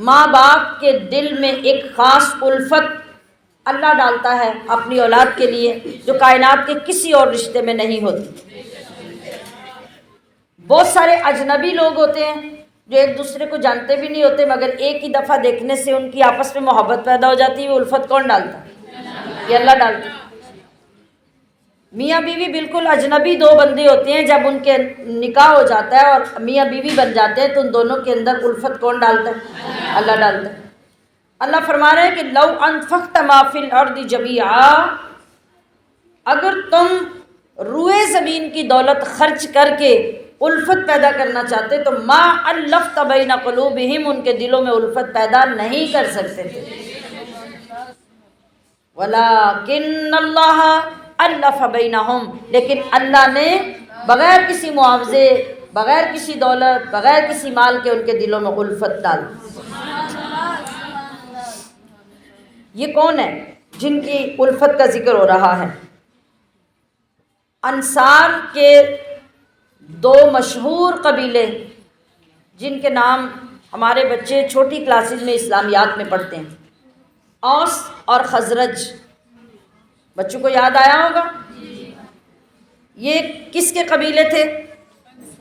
Speaker 1: ماں باپ کے دل میں ایک خاص الفت اللہ ڈالتا ہے اپنی اولاد کے لیے، جو کائنات کے کسی اور رشتے میں نہیں ہوتی۔ بہت سارے اجنبی لوگ ہوتے ہیں جو ایک دوسرے کو جانتے بھی نہیں ہوتے، مگر ایک ہی دفعہ دیکھنے سے ان کی آپس میں محبت پیدا ہو جاتی ہے۔ وہ الفت کون ڈالتا ہے؟ یہ اللہ ڈالتا ہے۔ میاں بیوی بالکل اجنبی دو بندے ہوتے ہیں، جب ان کے نکاح ہو جاتا ہے اور میاں بیوی بن جاتے ہیں تو ان دونوں کے اندر الفت کون ڈالتا ہے؟ اللہ ڈالتا ہے۔ اللہ فرما رہے ہیں کہ لو انفقت ما فی الارض جمیعا، اگر تم روئے زمین کی دولت خرچ کر کے الفت پیدا کرنا چاہتے تو ما الفت بین قلوبہم، ان کے دلوں میں الفت پیدا نہیں کر سکتے تھے۔ ولیکن اللہ الف بینہم، لیکن اللہ نے بغیر کسی معاوضے، بغیر کسی دولت، بغیر کسی مال کے ان کے دلوں میں الفت ڈال دی۔ یہ کون ہے جن کی الفت کا ذکر ہو رہا ہے؟ انصار کے دو مشہور قبیلے جن کے نام ہمارے بچے چھوٹی کلاسز میں اسلامیات میں پڑھتے ہیں، اوس اور خزرج۔ بچوں کو یاد آیا ہوگا؟ یہ کس کے قبیلے تھے؟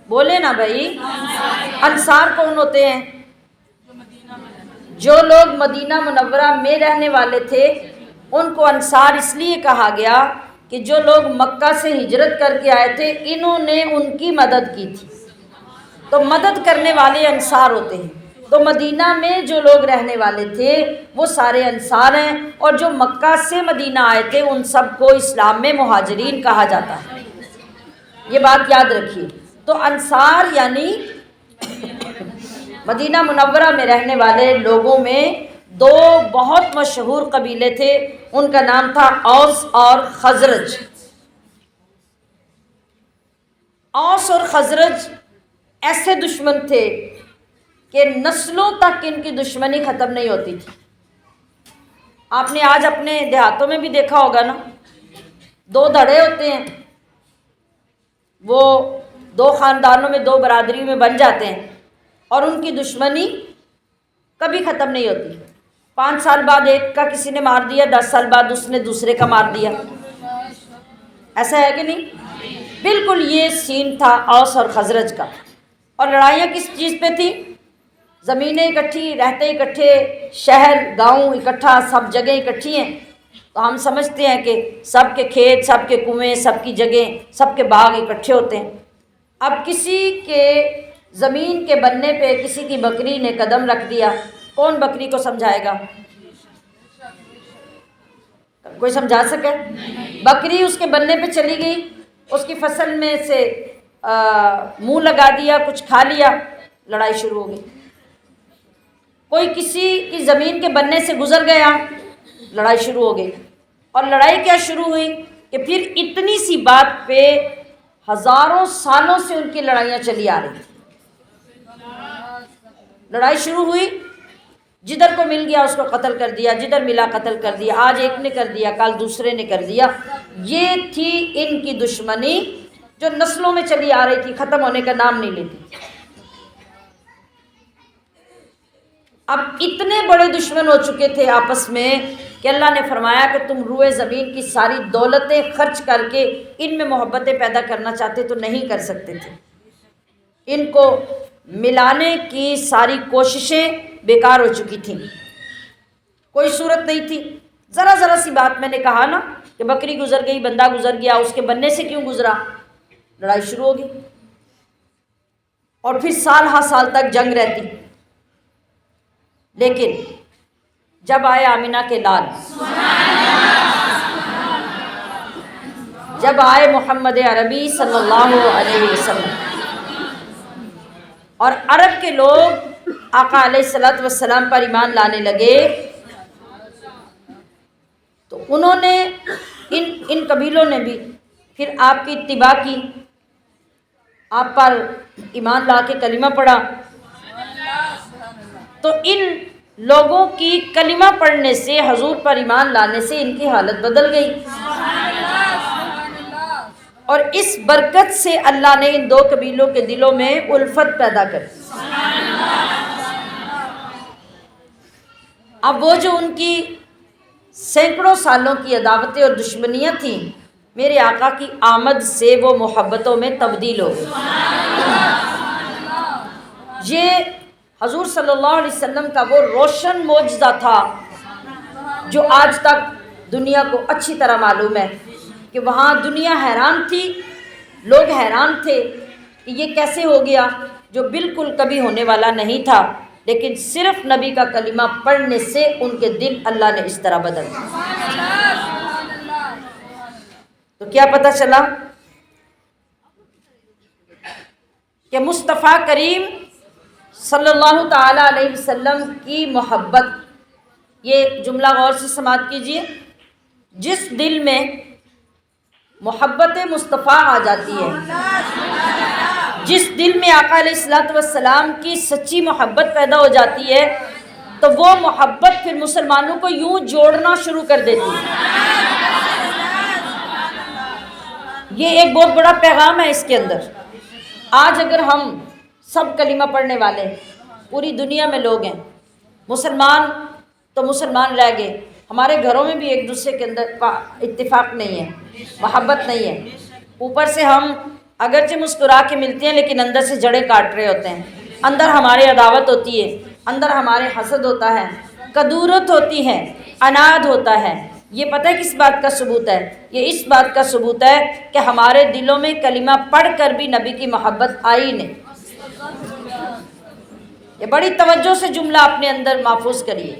Speaker 1: بولے نا بھائی۔ انصار کون ہوتے ہیں؟ جو لوگ مدینہ منورہ میں رہنے والے تھے ان کو انصار اس لیے کہا گیا کہ جو لوگ مکہ سے ہجرت کر کے آئے تھے انہوں نے ان کی مدد کی تھی، تو مدد کرنے والے انصار ہوتے ہیں۔ تو مدینہ میں جو لوگ رہنے والے تھے وہ سارے انصار ہیں، اور جو مکہ سے مدینہ آئے تھے ان سب کو اسلام میں مہاجرین کہا جاتا ہے۔ یہ بات یاد رکھیے۔ تو انصار یعنی مدینہ منورہ میں رہنے والے لوگوں میں دو بہت مشہور قبیلے تھے، ان کا نام تھا اوس اور خزرج۔ اوس اور خزرج ایسے دشمن تھے کہ نسلوں تک ان کی دشمنی ختم نہیں ہوتی تھی۔ آپ نے آج اپنے دیہاتوں میں بھی دیکھا ہوگا نا، دو دھڑے ہوتے ہیں، وہ دو خاندانوں میں، دو برادریوں میں بن جاتے ہیں اور ان کی دشمنی کبھی ختم نہیں ہوتی۔ 5 سال بعد ایک کا کسی نے مار دیا، 10 سال بعد اس نے دوسرے کا مار دیا، ایسا ہے کہ نہیں؟ بالکل یہ سین تھا اوس اور خزرج کا۔ اور لڑائیاں کس چیز پہ تھی؟ زمینیں اکٹھی، رہتے اکٹھے، شہر گاؤں اکٹھا، سب جگہیں اکٹھی ہیں، تو ہم سمجھتے ہیں کہ سب کے کھیت، سب کے کنویں، سب کی جگہیں، سب کے باغ اکٹھے ہوتے ہیں۔ اب کسی کے زمین کے بننے پہ کسی کی بکری نے قدم رکھ دیا، کون بکری کو سمجھائے گا؟ کوئی سمجھا سکے؟ بکری اس کے بننے پہ چلی گئی، اس کی فصل میں سے منہ لگا دیا، کچھ کھا لیا، لڑائی شروع ہو گئی۔ کوئی کسی کی زمین کے بننے سے گزر گیا، لڑائی شروع ہو گئی۔ اور لڑائی کیا شروع ہوئی کہ پھر اتنی سی بات پہ ہزاروں سالوں سے ان کی لڑائیاں چلی آ رہی تھیں۔ لڑائی شروع ہوئی، جدھر کو مل گیا اس کو قتل کر دیا، جدھر ملا قتل کر دیا، آج ایک نے کر دیا، کل دوسرے نے کر دیا۔ یہ تھی ان کی دشمنی جو نسلوں میں چلی آ رہی تھی، ختم ہونے کا نام نہیں لیتی۔ اب اتنے بڑے دشمن ہو چکے تھے آپس میں کہ اللہ نے فرمایا کہ تم روئے زمین کی ساری دولتیں خرچ کر کے ان میں محبتیں پیدا کرنا چاہتے تو نہیں کر سکتے تھے۔ ان کو ملانے کی ساری کوششیں بیکار ہو چکی تھیں، کوئی صورت نہیں تھی۔ ذرا ذرا سی بات میں نے کہا نا کہ بکری گزر گئی، بندہ گزر گیا، اس کے بننے سے کیوں گزرا، لڑائی شروع ہو گئی، اور پھر سال ہا سال تک جنگ رہتی۔ لیکن جب آئے آمینہ کے لال، جب آئے محمد عربی صلی اللہ علیہ وسلم، اور عرب کے لوگ آقا علیہ الصلوۃ والسلام پر ایمان لانے لگے تو انہوں نے ان قبیلوں نے بھی پھر آپ کی اتباع کی، آپ پر ایمان لا کے کلمہ پڑھا، تو ان لوگوں کی کلمہ پڑھنے سے، حضور پر ایمان لانے سے ان کی حالت بدل گئی، اور اس برکت سے اللہ نے ان دو قبیلوں کے دلوں میں الفت پیدا کر دی۔ اب وہ جو ان کی سینکڑوں سالوں کی عداوتیں اور دشمنیاں تھیں، میرے آقا کی آمد سے وہ محبتوں میں تبدیل ہو گئی۔ یہ حضور صلی اللہ علیہ وسلم کا وہ روشن معجزہ تھا جو آج تک دنیا کو اچھی طرح معلوم ہے کہ وہاں دنیا حیران تھی، لوگ حیران تھے کہ یہ کیسے ہو گیا جو بالکل کبھی ہونے والا نہیں تھا، لیکن صرف نبی کا کلمہ پڑھنے سے ان کے دل اللہ نے اس طرح بدل دیے۔ تو کیا پتہ چلا کہ مصطفیٰ کریم صلی اللہ تعالی علیہ وسلم کی محبت، یہ جملہ غور سے سماعت کیجئے، جس دل میں محبت مصطفیٰ آ جاتی ہے، جس دل میں آقا علیہ الصلوۃ والسلام کی سچی محبت پیدا ہو جاتی ہے، تو وہ محبت پھر مسلمانوں کو یوں جوڑنا شروع کر دیتی ہے۔ یہ ایک بہت بڑا پیغام ہے اس کے اندر۔ آج اگر ہم سب کلمہ پڑھنے والے، پوری دنیا میں لوگ ہیں، مسلمان تو مسلمان رہ گئے، ہمارے گھروں میں بھی ایک دوسرے کے اندر اتفاق نہیں ہے، محبت نہیں ہے، اوپر سے ہم اگرچہ مسکرا کے ملتے ہیں لیکن اندر سے جڑیں کاٹ رہے ہوتے ہیں، اندر ہمارے عداوت ہوتی ہے، اندر ہمارے حسد ہوتا ہے، کدورت ہوتی ہے، عناد ہوتا ہے۔ یہ پتہ ہے کس بات کا ثبوت ہے؟ یہ اس بات کا ثبوت ہے کہ ہمارے دلوں میں کلمہ پڑھ کر بھی نبی کی محبت آئی نہیں۔ یہ بڑی توجہ سے جملہ اپنے اندر محفوظ کریے۔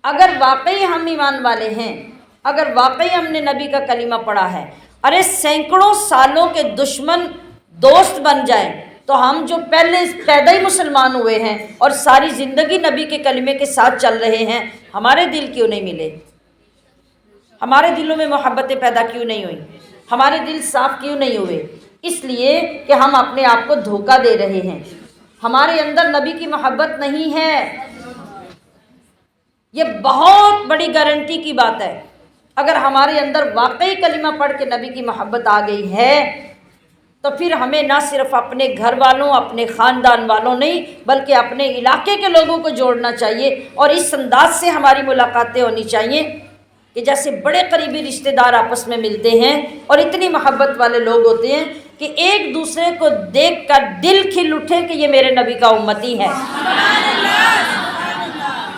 Speaker 1: اگر واقعی ہم ایمان والے ہیں، اگر واقعی ہم نے نبی کا کلمہ پڑھا ہے، ارے سینکڑوں سالوں کے دشمن دوست بن جائیں تو ہم جو پہلے پیدا ہی مسلمان ہوئے ہیں اور ساری زندگی نبی کے کلمے کے ساتھ چل رہے ہیں، ہمارے دل کیوں نہیں ملے؟ ہمارے دلوں میں محبتیں پیدا کیوں نہیں ہوئی؟ ہمارے دل صاف کیوں نہیں ہوئے؟ اس لیے کہ ہم اپنے آپ کو دھوکہ دے رہے ہیں، ہمارے اندر نبی کی محبت نہیں ہے۔ یہ بہت بڑی گارنٹی کی بات ہے۔ اگر ہمارے اندر واقعی کلمہ پڑھ کے نبی کی محبت آ گئی ہے تو پھر ہمیں نہ صرف اپنے گھر والوں، اپنے خاندان والوں نہیں بلکہ اپنے علاقے کے لوگوں کو جوڑنا چاہیے، اور اس انداز سے ہماری ملاقاتیں ہونی چاہیے کہ جیسے بڑے قریبی رشتہ دار آپس میں ملتے ہیں اور اتنی محبت والے لوگ ہوتے ہیں کہ ایک دوسرے کو دیکھ کر دل کھل اٹھے کہ یہ میرے نبی کا امتی ہے،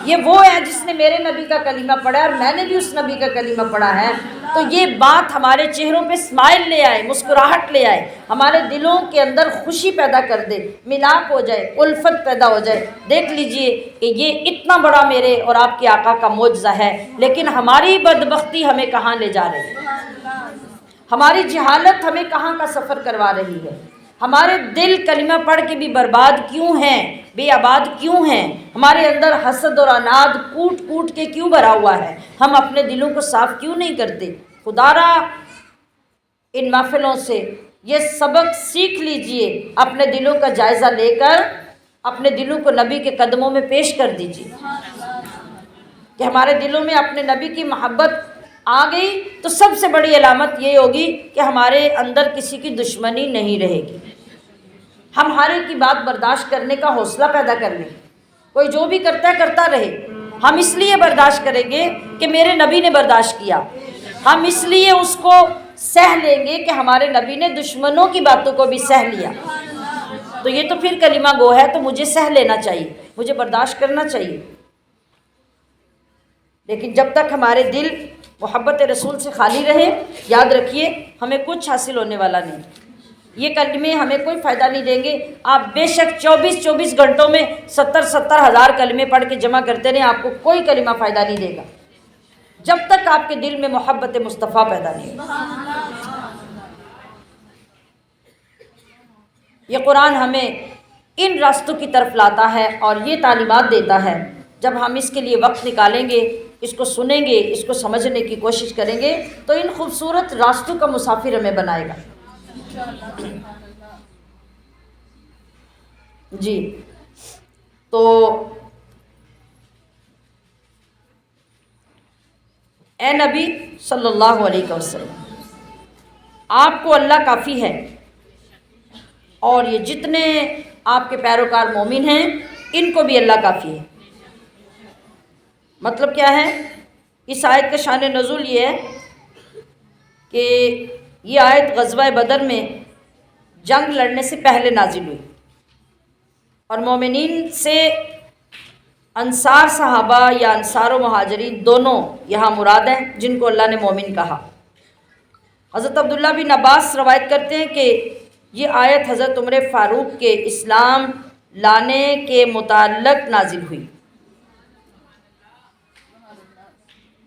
Speaker 1: یہ وہ ہے جس نے میرے نبی کا کلمہ پڑھا ہے اور میں نے بھی اس نبی کا کلمہ پڑھا ہے۔ تو یہ بات ہمارے چہروں پہ اسمائل لے آئے، مسکراہٹ لے آئے، ہمارے دلوں کے اندر خوشی پیدا کر دے، ملاپ ہو جائے، الفت پیدا ہو جائے۔ دیکھ لیجئے کہ یہ اتنا بڑا میرے اور آپ کے آقا کا معجزہ ہے، لیکن ہماری بدبختی ہمیں کہاں لے جا رہی ہے؟ ہماری جہالت ہمیں کہاں کا سفر کروا رہی ہے؟ ہمارے دل کلمہ پڑھ کے بھی برباد کیوں ہیں، بے آباد کیوں ہیں؟ ہمارے اندر حسد اور عناد کوٹ کوٹ کے کیوں بھرا ہوا ہے؟ ہم اپنے دلوں کو صاف کیوں نہیں کرتے؟ خدا را ان محفلوں سے یہ سبق سیکھ لیجئے، اپنے دلوں کا جائزہ لے کر اپنے دلوں کو نبی کے قدموں میں پیش کر دیجئے کہ ہمارے دلوں میں اپنے نبی کی محبت آ گئی تو سب سے بڑی علامت یہ ہوگی کہ ہمارے اندر کسی کی دشمنی نہیں رہے گی، ہم ہر ایک کی بات برداشت کرنے کا حوصلہ پیدا کر لیں، کوئی جو بھی کرتا ہے کرتا رہے، ہم اس لیے برداشت کریں گے کہ میرے نبی نے برداشت کیا، ہم اس لیے اس کو سہ لیں گے کہ ہمارے نبی نے دشمنوں کی باتوں کو بھی سہ لیا، تو یہ تو پھر کلمہ گو ہے، تو مجھے سہ لینا چاہیے، مجھے برداشت کرنا چاہیے۔ لیکن جب تک ہمارے دل محبت رسول سے خالی رہے، یاد رکھیے ہمیں کچھ حاصل ہونے والا نہیں، یہ کلمے ہمیں کوئی فائدہ نہیں دیں گے۔ آپ بے شک 24 گھنٹوں میں 70 ہزار کلمے پڑھ کے جمع کرتے رہیں، آپ کو کوئی کلمہ فائدہ نہیں دے گا جب تک آپ کے دل میں محبت مصطفیٰ پیدا نہیں ہو۔ یہ قرآن ہمیں ان راستوں کی طرف لاتا ہے اور یہ تعلیمات دیتا ہے۔ جب ہم اس کے لیے وقت نکالیں گے، اس کو سنیں گے، اس کو سمجھنے کی کوشش کریں گے تو ان خوبصورت راستوں کا مسافر ہمیں بنائے گا۔ جی تو اے نبی صلی اللہ علیہ وسلم، آپ کو اللہ کافی ہے، اور یہ جتنے آپ کے پیروکار مومن ہیں ان کو بھی اللہ کافی ہے۔ مطلب کیا ہے؟ اس آیت کا شان نزول یہ ہے کہ یہ آیت غزوہ بدر میں جنگ لڑنے سے پہلے نازل ہوئی، اور مومنین سے انصار صحابہ یا انصار و مہاجرین دونوں یہاں مراد ہیں جن کو اللہ نے مومن کہا۔ حضرت عبداللہ بن عباس روایت کرتے ہیں کہ یہ آیت حضرت عمر فاروق کے اسلام لانے کے متعلق نازل ہوئی۔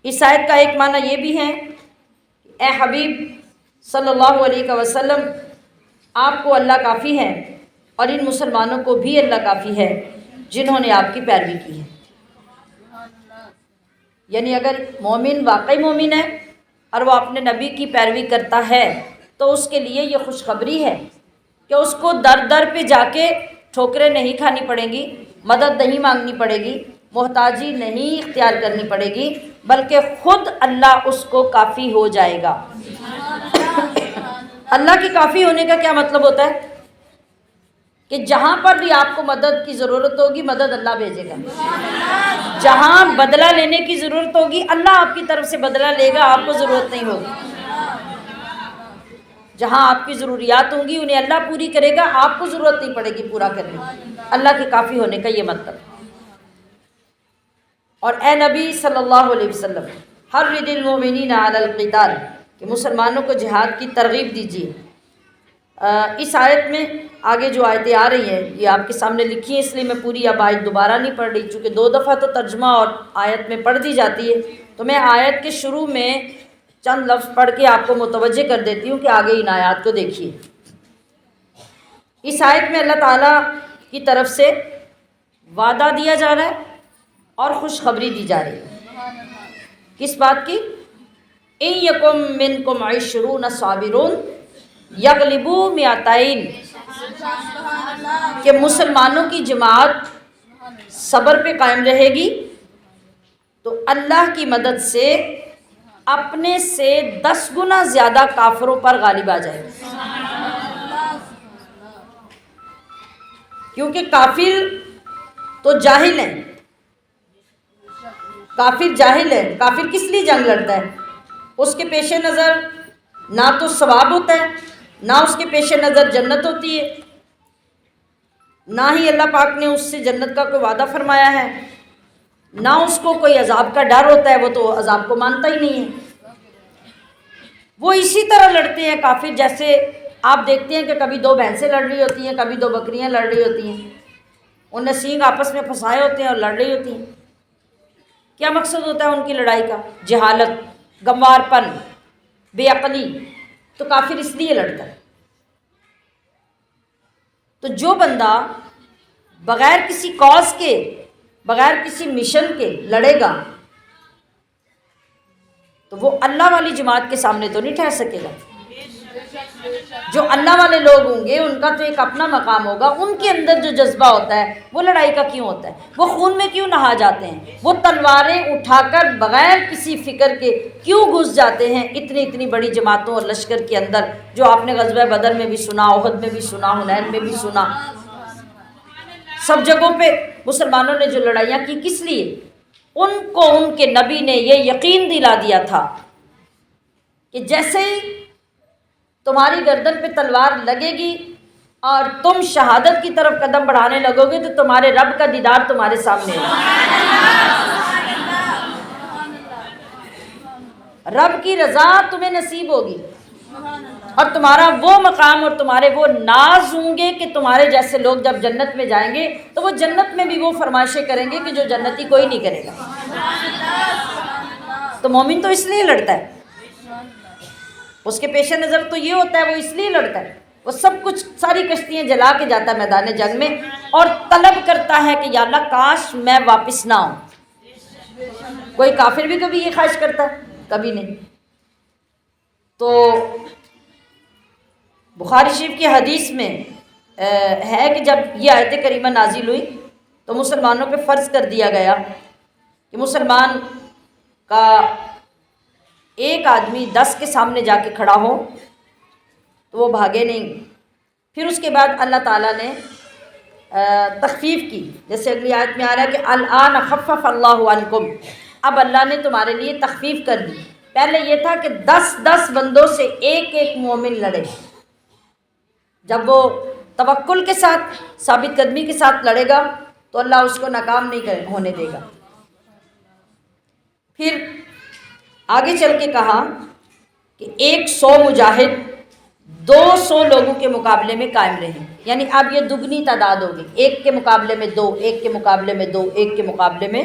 Speaker 1: اس آیت کا ایک معنی یہ بھی ہے کہ اے حبیب صلی اللہ علیہ وسلم، آپ کو اللہ کافی ہے اور ان مسلمانوں کو بھی اللہ کافی ہے جنہوں نے آپ کی پیروی کی ہے۔ یعنی اگر مومن واقعی مومن ہے اور وہ اپنے نبی کی پیروی کرتا ہے تو اس کے لیے یہ خوشخبری ہے کہ اس کو در در پہ جا کے ٹھوکریں نہیں کھانی پڑیں گی، مدد نہیں مانگنی پڑے گی، محتاجی نہیں اختیار کرنی پڑے گی، بلکہ خود اللہ اس کو کافی ہو جائے گا۔ اللہ کے کافی ہونے کا کیا مطلب ہوتا ہے؟ کہ جہاں پر بھی آپ کو مدد کی ضرورت ہوگی مدد اللہ بھیجے گا، جہاں بدلہ لینے کی ضرورت ہوگی اللہ آپ کی طرف سے بدلہ لے گا، آپ کو ضرورت نہیں ہوگی۔ جہاں آپ کی ضروریات ہوں گی انہیں اللہ پوری کرے گا، آپ کو ضرورت نہیں پڑے گی پورا کرنے کی۔ اللہ کے کافی ہونے کا یہ مطلب ہے۔ اور اے نبی صلی اللہ علیہ وسلم، حرِّضِ المؤمنین علی القتال، کہ مسلمانوں کو جہاد کی ترغیب دیجیے۔ اس آیت میں آگے جو آیتیں آ رہی ہیں یہ آپ کے سامنے لکھی ہیں، اس لیے میں پوری اب آیت دوبارہ نہیں پڑھ رہی، چونکہ 2 دفعہ تو ترجمہ اور آیت میں پڑھ دی جاتی ہے، تو میں آیت کے شروع میں چند لفظ پڑھ کے آپ کو متوجہ کر دیتی ہوں کہ آگے ان آیات کو دیکھیے۔ اس آیت میں اللہ تعالیٰ کی طرف سے وعدہ دیا جا رہا ہے اور خوشخبری دی جا رہی ہے۔ کس بات کی؟ اِن یکم منکم 20 صابرون یغلبوا 200، کہ مسلمانوں کی جماعت صبر پہ قائم رہے گی تو اللہ کی مدد سے اپنے سے 10 گنا زیادہ کافروں پر غالب آ جائے گا۔ کیونکہ کافر تو جاہل ہیں، کافر جاہل ہے۔ کافر کس لیے جنگ لڑتا ہے؟ اس کے پیش نظر نہ تو ثواب ہوتا ہے، نہ اس کے پیش نظر جنت ہوتی ہے، نہ ہی اللہ پاک نے اس سے جنت کا کوئی وعدہ فرمایا ہے، نہ اس کو کوئی عذاب کا ڈر ہوتا ہے، وہ تو عذاب کو مانتا ہی نہیں ہے۔ وہ اسی طرح لڑتے ہیں کافر، جیسے آپ دیکھتے ہیں کہ کبھی 2 بھینسیں لڑ رہی ہوتی ہیں، کبھی 2 بکریاں لڑ رہی ہوتی ہیں، انہوں نے سینگ آپس میں پھنسائے ہوتے ہیں اور لڑ رہی ہوتی ہیں۔ کیا مقصد ہوتا ہے ان کی لڑائی کا؟ جہالت، گنوار پن، بے عقلی۔ تو کافر اس لیے لڑتا ہے۔ تو جو بندہ بغیر کسی کاز کے، بغیر کسی مشن کے لڑے گا تو وہ اللہ والی جماعت کے سامنے تو نہیں ٹھہر سکے گا۔ جو اللہ والے لوگ ہوں گے ان کا تو ایک اپنا مقام ہوگا، ان کے اندر جو جذبہ ہوتا ہے وہ لڑائی کا کیوں ہوتا ہے؟ وہ خون میں کیوں نہا جاتے ہیں؟ وہ تلواریں اٹھا کر بغیر کسی فکر کے کیوں گھس جاتے ہیں اتنی بڑی جماعتوں اور لشکر کے اندر، جو آپ نے غزوہ بدر میں بھی سنا، احد میں بھی سنا، حنین میں بھی سنا، سب جگہوں پہ مسلمانوں نے جو لڑائیاں کی کس لیے؟ ان کو ان کے نبی نے یہ یقین دلا دیا تھا کہ جیسے ہی تمہاری گردن پہ تلوار لگے گی اور تم شہادت کی طرف قدم بڑھانے لگو گے تو تمہارے رب کا دیدار تمہارے سامنے ہوگا، رب کی رضا تمہیں نصیب ہوگی، اور تمہارا وہ مقام اور تمہارے وہ ناز ہوں گے کہ تمہارے جیسے لوگ جب جنت میں جائیں گے تو وہ جنت میں بھی وہ فرمائشیں کریں گے کہ جو جنتی کوئی نہیں کرے گا۔ تو مومن تو اس لیے لڑتا ہے، اس کے پیش نظر تو یہ ہوتا ہے، وہ اس لیے لڑتا ہے وہ سب کچھ ساری کشتیاں جلا کے جاتا ہے میدان جنگ میں، اور طلب کرتا ہے کہ یا اللہ کاش میں واپس نہ آؤں۔ کوئی کافر بھی کبھی یہ خواہش کرتا ہے؟ کبھی نہیں۔ تو بخاری شریف کی حدیث میں ہے کہ جب یہ آیت کریمہ نازل ہوئی تو مسلمانوں پہ فرض کر دیا گیا کہ مسلمان کا ایک آدمی 10 کے سامنے جا کے کھڑا ہو تو وہ بھاگے نہیں۔ پھر اس کے بعد اللہ تعالیٰ نے تخفیف کی، جیسے اگلی آیت میں آ رہا ہے کہ الآن خفف اللہ عنکم، اب اللہ نے تمہارے لیے تخفیف کر دی۔ پہلے یہ تھا کہ 10 بندوں سے ایک ایک مومن لڑے، جب وہ توکل کے ساتھ ثابت قدمی کے ساتھ لڑے گا تو اللہ اس کو ناکام نہیں ہونے دے گا۔ پھر آگے چل کے کہا کہ 100 مجاہد 200 لوگوں کے مقابلے میں قائم رہیں، یعنی اب یہ دگنی تعداد ہوگی، ایک کے مقابلے میں 2، ایک کے مقابلے میں 2، ایک کے مقابلے میں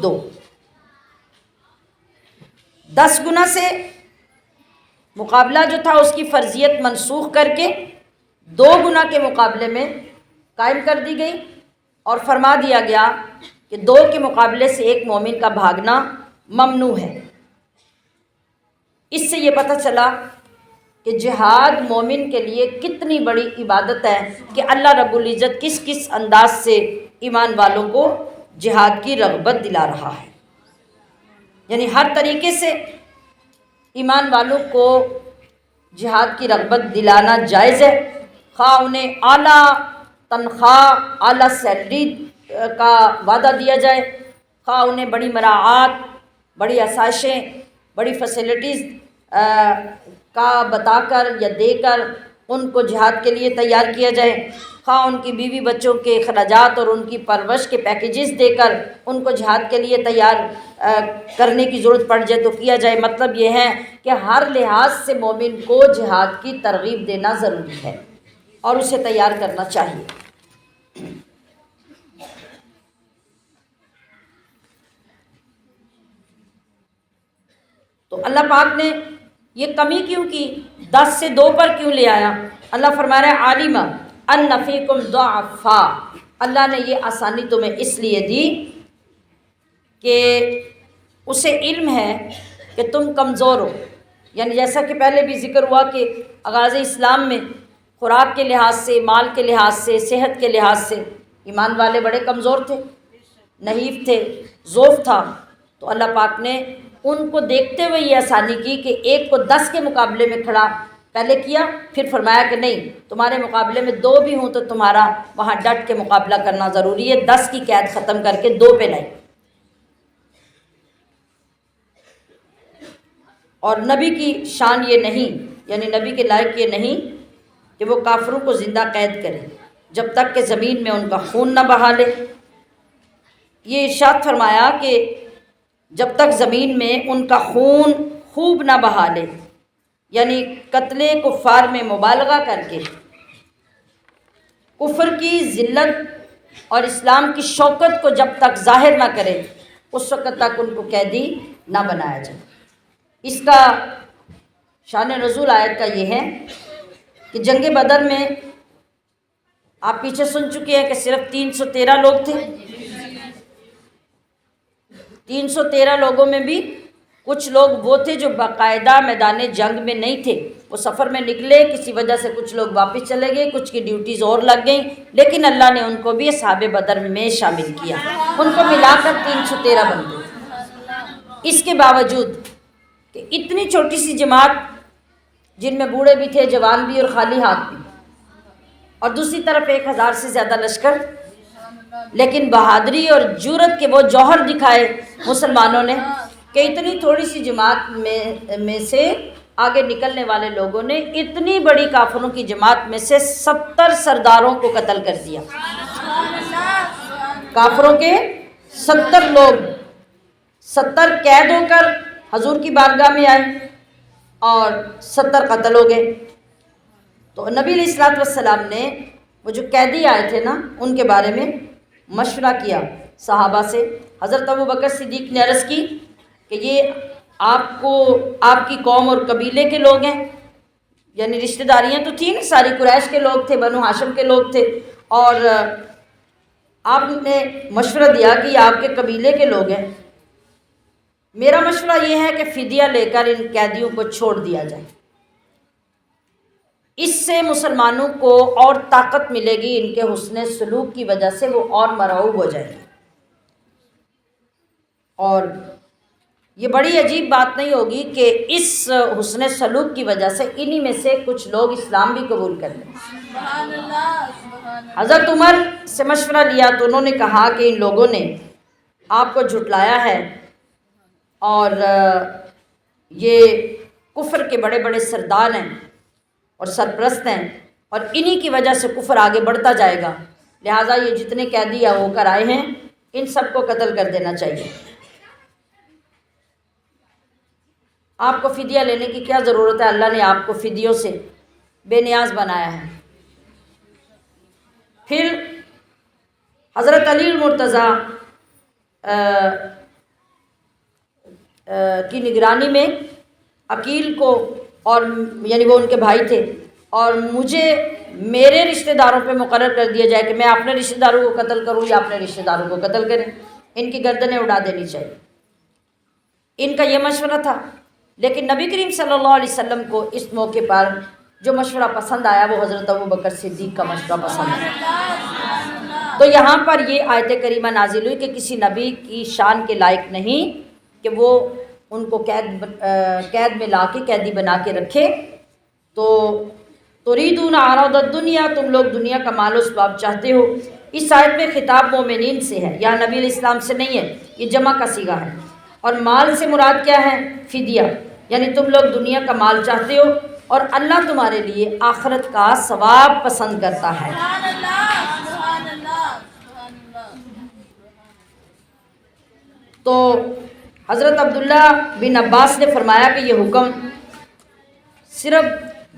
Speaker 1: 2۔ 10 گنا سے مقابلہ جو تھا اس کی فرضیت منسوخ کر کے 2 گنا کے مقابلے میں قائم کر دی گئی، اور فرما دیا گیا کہ 2 کے مقابلے سے ایک مومن کا بھاگنا ممنوع ہے۔ اس سے یہ پتہ چلا کہ جہاد مومن کے لیے کتنی بڑی عبادت ہے، کہ اللہ رب العزت کس کس انداز سے ایمان والوں کو جہاد کی رغبت دلا رہا ہے۔ یعنی ہر طریقے سے ایمان والوں کو جہاد کی رغبت دلانا جائز ہے، خواہ انہیں اعلیٰ تنخواہ، اعلیٰ سیلری کا وعدہ دیا جائے، خواہ انہیں بڑی مراعات، بڑی آسائشیں، بڑی فیسلٹیز کا بتا کر یا دے کر ان کو جہاد کے لیے تیار کیا جائے، خواہ ان کی بیوی بچوں کے اخراجات اور ان کی پرورش کے پیکیجز دے کر ان کو جہاد کے لیے تیار کرنے کی ضرورت پڑ جائے تو کیا جائے۔ مطلب یہ ہے کہ ہر لحاظ سے مومن کو جہاد کی ترغیب دینا ضروری ہے اور اسے تیار کرنا چاہیے۔ تو اللہ پاک نے یہ کمی کیوں کی؟ 10 سے 2 پر کیوں لے آیا؟ اللہ فرما رہا ہے عالم ان فیکم ضعفاء، اللہ نے یہ آسانی تمہیں اس لیے دی کہ اسے علم ہے کہ تم کمزور ہو۔ یعنی جیسا کہ پہلے بھی ذکر ہوا کہ آغاز اسلام میں خوراک کے لحاظ سے، مال کے لحاظ سے، صحت کے لحاظ سے ایمان والے بڑے کمزور تھے، نحیف تھے، ضعف تھا۔ تو اللہ پاک نے ان کو دیکھتے ہوئے یہ آسانی کی کہ ایک کو 10 کے مقابلے میں کھڑا پہلے کیا، پھر فرمایا کہ نہیں، تمہارے مقابلے میں 2 بھی ہوں تو تمہارا وہاں ڈٹ کے مقابلہ کرنا ضروری ہے۔ 10 کی قید ختم کر کے 2 پہ لائی۔ اور نبی کی شان یہ نہیں، یعنی نبی کے لائق یہ نہیں کہ وہ کافروں کو زندہ قید کرے جب تک کہ زمین میں ان کا خون نہ بہا لے۔ یہ ارشاد فرمایا کہ جب تک زمین میں ان کا خون خوب نہ بہا لے، یعنی قتل کفار میں مبالغہ کر کے کفر کی ذلت اور اسلام کی شوکت کو جب تک ظاہر نہ کرے اس وقت تک ان کو قیدی نہ بنایا جائے۔ اس کا شان نزول آیت کا یہ ہے کہ جنگ بدر میں آپ پیچھے سن چکے ہیں کہ صرف 313 لوگ تھے۔ 313 لوگوں میں بھی کچھ لوگ وہ تھے جو باقاعدہ میدان جنگ میں نہیں تھے، وہ سفر میں نکلے، کسی وجہ سے کچھ لوگ واپس چلے گئے، کچھ کی ڈیوٹیز اور لگ گئیں، لیکن اللہ نے ان کو بھی اصحاب بدر میں شامل کیا، ان کو ملا کر 313 بندے۔ اس کے باوجود کہ اتنی چھوٹی سی جماعت جن میں بوڑھے بھی تھے، جوان بھی اور خالی ہاتھ بھی، اور دوسری طرف 1000 سے زیادہ لشکر، لیکن بہادری اور جرأت کے وہ جوہر دکھائے مسلمانوں نے کہ اتنی تھوڑی سی جماعت میں سے آگے نکلنے والے لوگوں نے اتنی بڑی کافروں کی جماعت میں سے 70 سرداروں کو قتل کر دیا۔ کافروں کے 70 لوگ 70 قید ہو کر حضور کی بارگاہ میں آئے اور 70 قتل ہو گئے۔ تو نبی علیہ الصلوۃ والسلام نے وہ جو قیدی آئے تھے نا ان کے بارے میں مشورہ کیا صحابہ سے۔ حضرت ابوبکر صدیق نے عرض کی کہ یہ آپ کی قوم اور قبیلے کے لوگ ہیں، یعنی رشتہ داریاں تو تھیں نا، ساری قریش کے لوگ تھے، بنو ہاشم کے لوگ تھے، اور آپ نے مشورہ دیا کہ یہ آپ کے قبیلے کے لوگ ہیں، میرا مشورہ یہ ہے کہ فدیہ لے کر ان قیدیوں کو چھوڑ دیا جائے، اس سے مسلمانوں کو اور طاقت ملے گی، ان کے حسن سلوک کی وجہ سے وہ اور مرعوب ہو جائیں گے۔ اور یہ بڑی عجیب بات نہیں ہوگی کہ اس حسن سلوک کی وجہ سے انہی میں سے کچھ لوگ اسلام بھی قبول کر لیں۔ حضرت عمر سے مشورہ لیا تو انہوں نے کہا کہ ان لوگوں نے آپ کو جھٹلایا ہے، اور یہ کفر کے بڑے بڑے سردار ہیں اور سرپرست ہیں، اور انہی کی وجہ سے کفر آگے بڑھتا جائے گا، لہٰذا یہ جتنے قیدی ہو کر آئے ہیں ان سب کو قتل کر دینا چاہیے۔ آپ کو فدیہ لینے کی کیا ضرورت ہے، اللہ نے آپ کو فدیوں سے بے نیاز بنایا ہے۔ پھر حضرت علی المرتضیٰ کی نگرانی میں عقیل کو، اور یعنی وہ ان کے بھائی تھے، اور مجھے میرے رشتہ داروں پہ مقرر کر دیا جائے کہ میں اپنے رشتہ داروں کو قتل کروں یا اپنے رشتہ داروں کو قتل کریں، ان کی گردنیں اڑا دینی چاہیے۔ ان کا یہ مشورہ تھا، لیکن نبی کریم صلی اللہ علیہ وسلم کو اس موقع پر جو مشورہ پسند آیا وہ حضرت ابوبکر صدیق کا مشورہ پسند آیا۔ تو یہاں پر یہ آیت کریمہ نازل ہوئی کہ کسی نبی کی شان کے لائق نہیں کہ وہ ان کو قید میں لا کے قیدی بنا کے رکھے۔ تو تریدون عرض الدنیا، تم لوگ دنیا کا مال و اسباب چاہتے ہو۔ اس آیت میں خطاب مومنین سے ہے، یہاں نبی علیہ السلام سے نہیں ہے، یہ جمع کا صیغہ ہے۔ اور مال سے مراد کیا ہے؟ فدیہ، یعنی تم لوگ دنیا کا مال چاہتے ہو اور اللہ تمہارے لیے آخرت کا ثواب پسند کرتا ہے۔ تو حضرت عبداللہ بن عباس نے فرمایا کہ یہ حکم صرف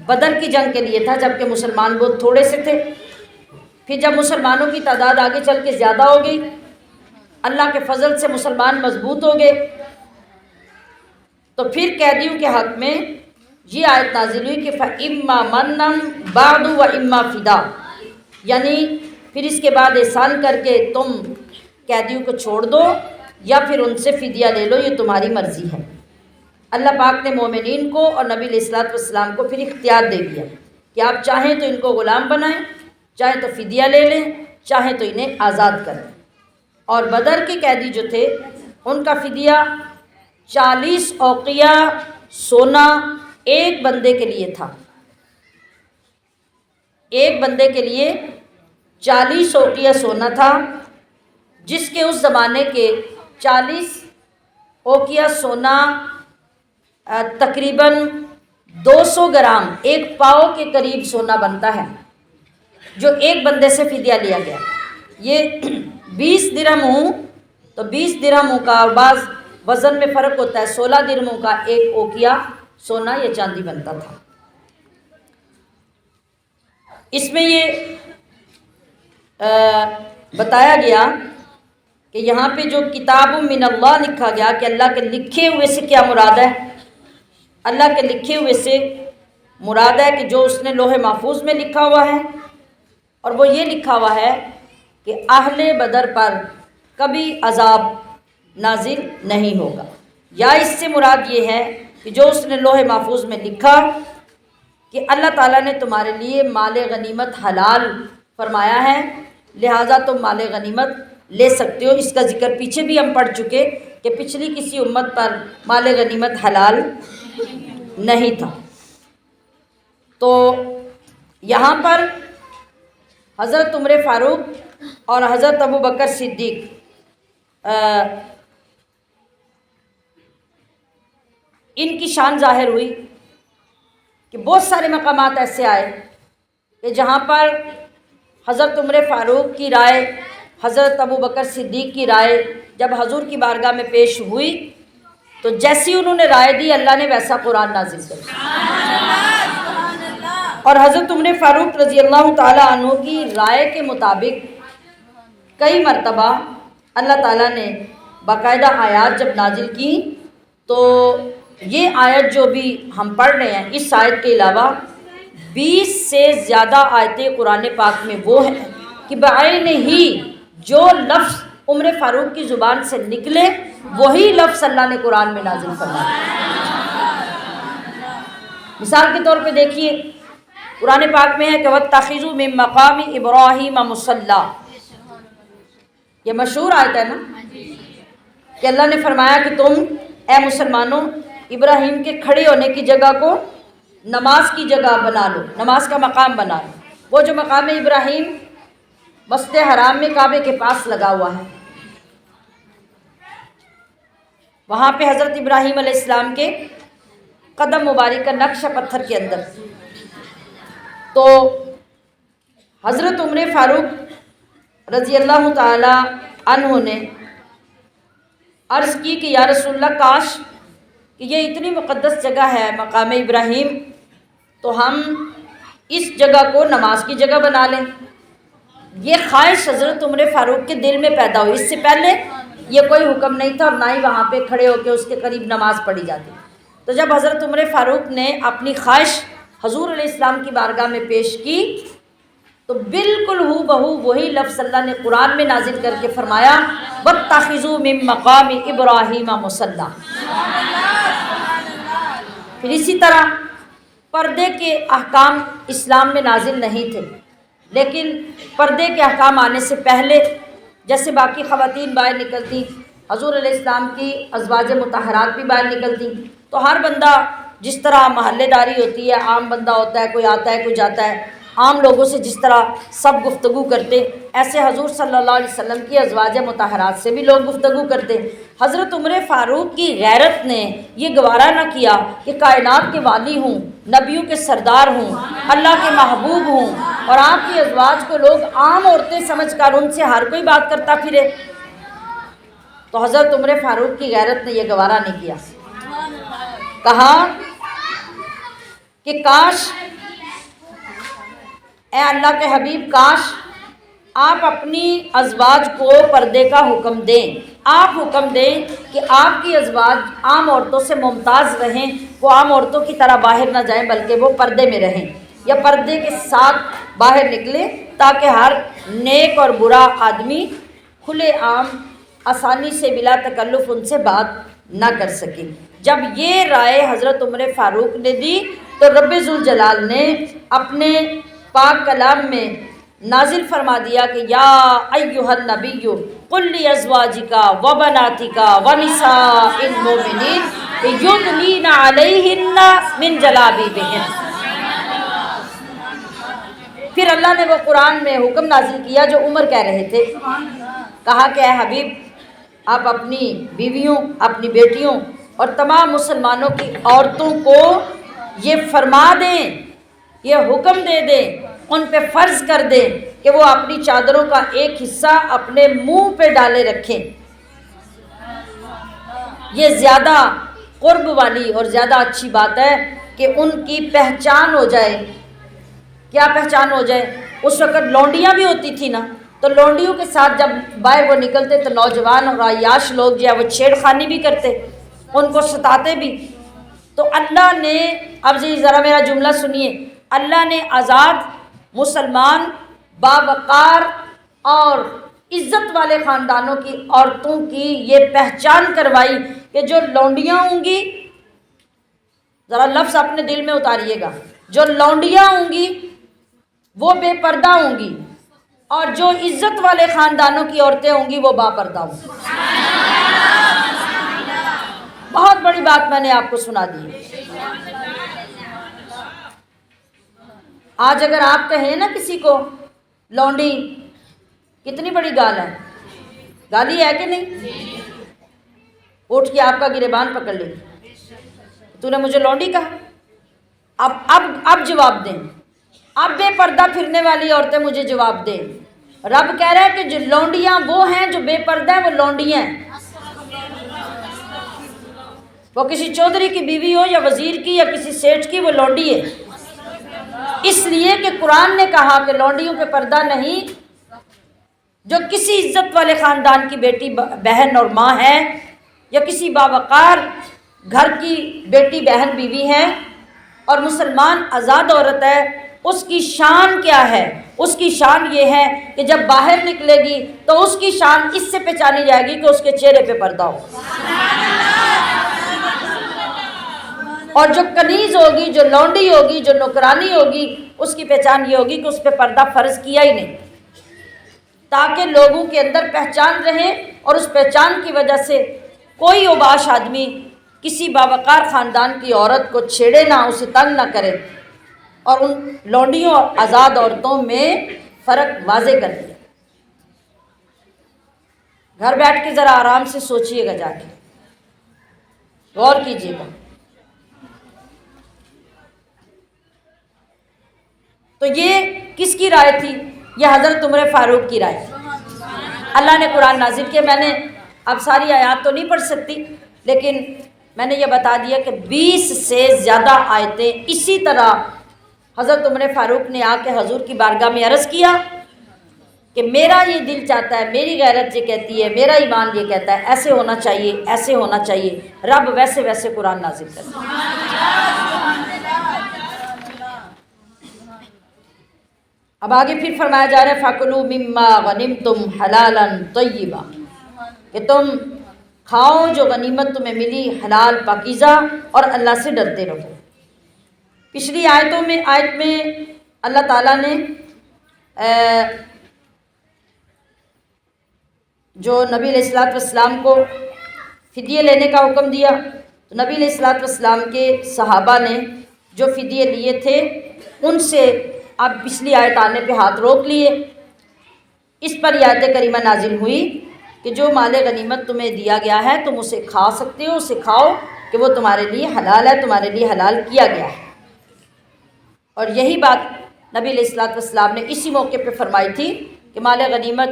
Speaker 1: بدر کی جنگ کے لیے تھا، جبکہ مسلمان بہت تھوڑے سے تھے۔ پھر جب مسلمانوں کی تعداد آگے چل کے زیادہ ہو گئی، اللہ کے فضل سے مسلمان مضبوط ہو گئے، تو پھر قیدیوں کے حق میں یہ آیت نازل ہوئی کہ فَإِمَّا مَنًّا بَعْدُ وَإِمَّا فِدَاءً، یعنی پھر اس کے بعد احسان کر کے تم قیدیوں کو چھوڑ دو یا پھر ان سے فدیہ لے لو، یہ تمہاری مرضی ہے۔ اللہ پاک نے مومنین کو اور نبی علیہ الصلوۃ والسلام کو پھر اختیار دے دیا کہ آپ چاہیں تو ان کو غلام بنائیں، چاہیں تو فدیہ لے لیں، چاہیں تو انہیں آزاد کریں۔ اور بدر کے قیدی جو تھے ان کا فدیہ 40 اوقیہ سونا ایک بندے کے لیے تھا، ایک بندے کے لیے 40 اوقیہ سونا تھا، جس کے اس زمانے کے 40 اوقیہ سونا تقریباً 200 گرام، ایک پاؤ کے قریب سونا بنتا ہے، جو ایک بندے سے فدیہ لیا گیا۔ یہ 20 درہم ہوں تو 20 درہموں کا، اور بعض وزن میں فرق ہوتا ہے، 16 درہموں کا ایک اوقیہ سونا یا چاندی بنتا تھا۔ اس میں یہ بتایا گیا کہ یہاں پہ جو کتاب من اللہ لکھا گیا کہ اللہ کے لکھے ہوئے سے کیا مراد ہے؟ اللہ کے لکھے ہوئے سے مراد ہے کہ جو اس نے لوح محفوظ میں لکھا ہوا ہے، اور وہ یہ لکھا ہوا ہے کہ اہل بدر پر کبھی عذاب نازل نہیں ہوگا، یا اس سے مراد یہ ہے کہ جو اس نے لوح محفوظ میں لکھا کہ اللہ تعالیٰ نے تمہارے لیے مال غنیمت حلال فرمایا ہے، لہٰذا تم مال غنیمت لے سکتے ہو۔ اس کا ذکر پیچھے بھی ہم پڑھ چکے کہ پچھلی کسی امت پر مال غنیمت حلال نہیں تھا۔ تو یہاں پر حضرت عمر فاروق اور حضرت ابوبکر صدیق ان کی شان ظاہر ہوئی کہ بہت سارے مقامات ایسے آئے کہ جہاں پر حضرت عمر فاروق کی رائے، حضرت ابوبکر صدیق کی رائے جب حضور کی بارگاہ میں پیش ہوئی تو جیسی انہوں نے رائے دی اللہ نے ویسا قرآن نازل کر دیا، اور حضرت عمر فاروق رضی اللہ تعالیٰ عنہ کی رائے کے مطابق کئی مرتبہ اللہ تعالیٰ نے باقاعدہ آیات جب نازل کی، تو یہ آیت جو بھی ہم پڑھ رہے ہیں، اس آیت کے علاوہ 20 سے زیادہ آیتیں قرآن پاک میں وہ ہیں کہ بعین ہی جو لفظ عمر فاروق کی زبان سے نکلے وہی لفظ اللہ نے قرآن میں نازل فرمایا۔ مثال کے طور پہ دیکھیے قرآن پاک میں ہے کہ وَاتَّخِذُوا مِن مَّقَامِ إِبْرَاهِيمَ مُصَلًّى، یہ مشہور آیت ہے نا کہ اللہ نے فرمایا کہ تم اے مسلمانوں ابراہیم کے کھڑے ہونے کی جگہ کو نماز کی جگہ بنا لو، نماز کا مقام بنا لو۔ وہ جو مقام ابراہیم مسجد حرام میں کعبے کے پاس لگا ہوا ہے، وہاں پہ حضرت ابراہیم علیہ السلام کے قدم مبارک کا نقش پتھر کے اندر۔ تو حضرت عمر فاروق رضی اللہ تعالی عنہ نے عرض کی کہ یا رسول اللہ کاش کہ یہ اتنی مقدس جگہ ہے مقام ابراہیم، تو ہم اس جگہ کو نماز کی جگہ بنا لیں۔ یہ خواہش حضرت عمر فاروق کے دل میں پیدا ہوئی، اس سے پہلے یہ کوئی حکم نہیں تھا اور نہ ہی وہاں پہ کھڑے ہو کے اس کے قریب نماز پڑھی جاتی۔ تو جب حضرت عمر فاروق نے اپنی خواہش حضور علیہ السلام کی بارگاہ میں پیش کی تو بالکل ہو بہو وہی لفظ اللہ نے قرآن میں نازل کر کے فرمایا وَاتَّخِذُوا مِن مَّقَامِ إِبْرَاهِيمَ مُصَلًّى۔ پھر اسی طرح پردے کے احکام اسلام میں نازل نہیں تھے، لیکن پردے کے احکام آنے سے پہلے جیسے باقی خواتین باہر نکلتی، حضور علیہ السلام کی ازواج مطہرات بھی باہر نکلتی، تو ہر بندہ جس طرح محلے داری ہوتی ہے، عام بندہ ہوتا ہے، کوئی آتا ہے کوئی جاتا ہے، عام لوگوں سے جس طرح سب گفتگو کرتے، ایسے حضور صلی اللہ علیہ وسلم کی ازواج مطہرات سے بھی لوگ گفتگو کرتے۔ حضرت عمر فاروق کی غیرت نے یہ گوارا نہ کیا کہ کائنات کے والی ہوں، نبیوں کے سردار ہوں، اللہ کے محبوب ہوں، اور آپ کی ازواج کو لوگ عام عورتیں سمجھ کر ان سے ہر کوئی بات کرتا پھرے۔ تو حضرت عمر فاروق کی غیرت نے یہ گوارا نہیں کیا، کہا کہ کاش اے اللہ کے حبیب، کاش آپ اپنی ازواج کو پردے کا حکم دیں، آپ حکم دیں کہ آپ کی ازواج عام عورتوں سے ممتاز رہیں، وہ عام عورتوں کی طرح باہر نہ جائیں بلکہ وہ پردے میں رہیں یا پردے کے ساتھ باہر نکلیں، تاکہ ہر نیک اور برا آدمی کھلے عام آسانی سے بلا تکلف ان سے بات نہ کر سکے۔ جب یہ رائے حضرت عمر فاروق نے دی تو رب ذوالجلال نے اپنے پاک کلام میں نازل فرما دیا کہ یا ایھا النبی قل لازواجک وبناتک ونساء المؤمنین یدنین علیہن من جلابیبہن۔ پھر اللہ نے وہ قرآن میں حکم نازل کیا جو عمر کہہ رہے تھے، کہا کہ اے حبیب آپ اپنی بیویوں، اپنی بیٹیوں اور تمام مسلمانوں کی عورتوں کو یہ فرما دیں، یہ حکم دے دیں، ان پہ فرض کر دیں کہ وہ اپنی چادروں کا ایک حصہ اپنے منہ پہ ڈالے رکھیں۔ یہ زیادہ قرب والی اور زیادہ اچھی بات ہے کہ ان کی پہچان ہو جائے۔ کیا پہچان ہو جائے؟ اس وقت لونڈیاں بھی ہوتی تھی نا، تو لونڈیوں کے ساتھ جب باہر وہ نکلتے تو نوجوان اور عیاش لوگ جو ہے وہ چھیڑ خانی بھی کرتے، ان کو ستاتے بھی۔ تو اللہ نے، اب ذرا میرا جملہ سنیے، اللہ نے آزاد مسلمان باوقار اور عزت والے خاندانوں کی عورتوں کی یہ پہچان کروائی کہ جو لونڈیاں ہوں گی، ذرا لفظ اپنے دل میں اتاریے گا، جو لونڈیاں ہوں گی وہ بے پردہ ہوں گی، اور جو عزت والے خاندانوں کی عورتیں ہوں گی وہ با پردہ ہوں گی۔ بہت بڑی بات میں نے آپ کو سنا دی۔ آج اگر آپ کہیں نا کسی کو لونڈی، کتنی بڑی گال ہے، گالی ہے کہ نہیں؟ اٹھ کے آپ کا گریبان پکڑ لے، تو نے مجھے لونڈی کہا۔ اب جواب دیں، اب بے پردہ پھرنے والی عورتیں مجھے جواب دیں۔ رب کہہ رہا ہے کہ جو لونڈیاں وہ ہیں جو بے پردہ ہیں، وہ لونڈیاں ہیں۔ وہ کسی چودھری کی بیوی ہو یا وزیر کی یا کسی سیٹھ کی، وہ لونڈی ہے۔ اس لیے کہ قرآن نے کہا کہ لونڈیوں پہ پردہ نہیں، جو کسی عزت والے خاندان کی بیٹی بہن اور ماں ہے یا کسی باوقار گھر کی بیٹی بہن بیوی ہے، اور مسلمان آزاد عورت ہے، اس کی شان کیا ہے؟ اس کی شان یہ ہے کہ جب باہر نکلے گی تو اس کی شان اس سے پہچانی جائے گی کہ اس کے چہرے پہ پردہ ہو، اور جو کنیز ہوگی، جو لونڈی ہوگی، جو نوکرانی ہوگی، اس کی پہچان یہ ہوگی کہ اس پہ پردہ فرض کیا ہی نہیں، تاکہ لوگوں کے اندر پہچان رہے، اور اس پہچان کی وجہ سے کوئی اوباش آدمی کسی باوقار خاندان کی عورت کو چھیڑے نہ، اسے تنگ نہ کرے۔ اور ان لونڈیوں اور آزاد عورتوں میں فرق واضح کر دیا۔ گھر بیٹھ کے ذرا آرام سے سوچئے گا، جا کے غور کیجیے گا۔ تو یہ کس کی رائے تھی؟ یہ حضرت عمر فاروق کی رائے تھی۔ اللہ نے قرآن نازل کیا۔ میں نے اب ساری آیات تو نہیں پڑھ سکتی، لیکن میں نے یہ بتا دیا کہ 20 سے زیادہ آیتیں اسی طرح حضرت عمر فاروق نے آ کے حضور کی بارگاہ میں عرض کیا کہ میرا یہ دل چاہتا ہے، میری غیرت یہ کہتی ہے، میرا ایمان یہ کہتا ہے، ایسے ہونا چاہیے، ایسے ہونا چاہیے۔ رب ویسے ویسے قرآن نازل کرتا ہے۔ اب آگے پھر فرمایا جا رہا ہے فَكُلُوا مِمَّا غَنِمْتُمْ حَلَالًا طَيِّبًا، کہ تم کھاؤ جو غنیمت تمہیں ملی حلال پاکیزہ، اور اللہ سے ڈرتے رہو۔ پچھلی آیت میں اللہ تعالیٰ نے جو نبی علیہ الصلوۃ والسلام کو فدیے لینے کا حکم دیا، تو نبی علیہ الصلوۃ والسلام کے صحابہ نے جو فدیے لیے تھے ان سے اب پچھلی آیت آنے پہ ہاتھ روک لیے۔ اس پر یہ آیت کریمہ نازل ہوئی کہ جو مال غنیمت تمہیں دیا گیا ہے تم اسے کھا سکتے ہو، اسے کھاؤ کہ وہ تمہارے لیے حلال ہے، تمہارے لیے حلال کیا گیا ہے۔ اور یہی بات نبی علیہ الصلوۃ والسلام نے اسی موقع پہ فرمائی تھی کہ مال غنیمت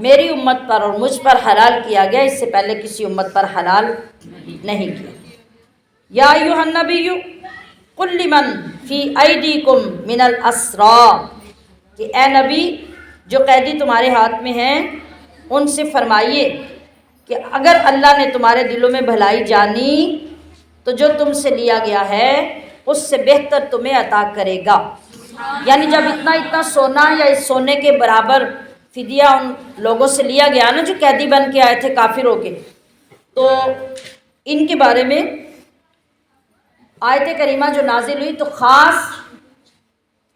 Speaker 1: میری امت پر اور مجھ پر حلال کیا گیا، اس سے پہلے کسی امت پر حلال نہیں کیا۔ یا ایھا النبی قل لمن فی ایدیکم من الاسریٰ، کہ اے نبی جو قیدی تمہارے ہاتھ میں ہیں ان سے فرمائیے کہ اگر اللہ نے تمہارے دلوں میں بھلائی جانی تو جو تم سے لیا گیا ہے اس سے بہتر تمہیں عطا کرے گا۔ یعنی جب اتنا سونا یا اس سونے کے برابر فدیہ ان لوگوں سے لیا گیا نا جو قیدی بن کے آئے تھے کافر ہو کے، تو ان کے بارے میں آیت کریمہ جو نازل ہوئی تو خاص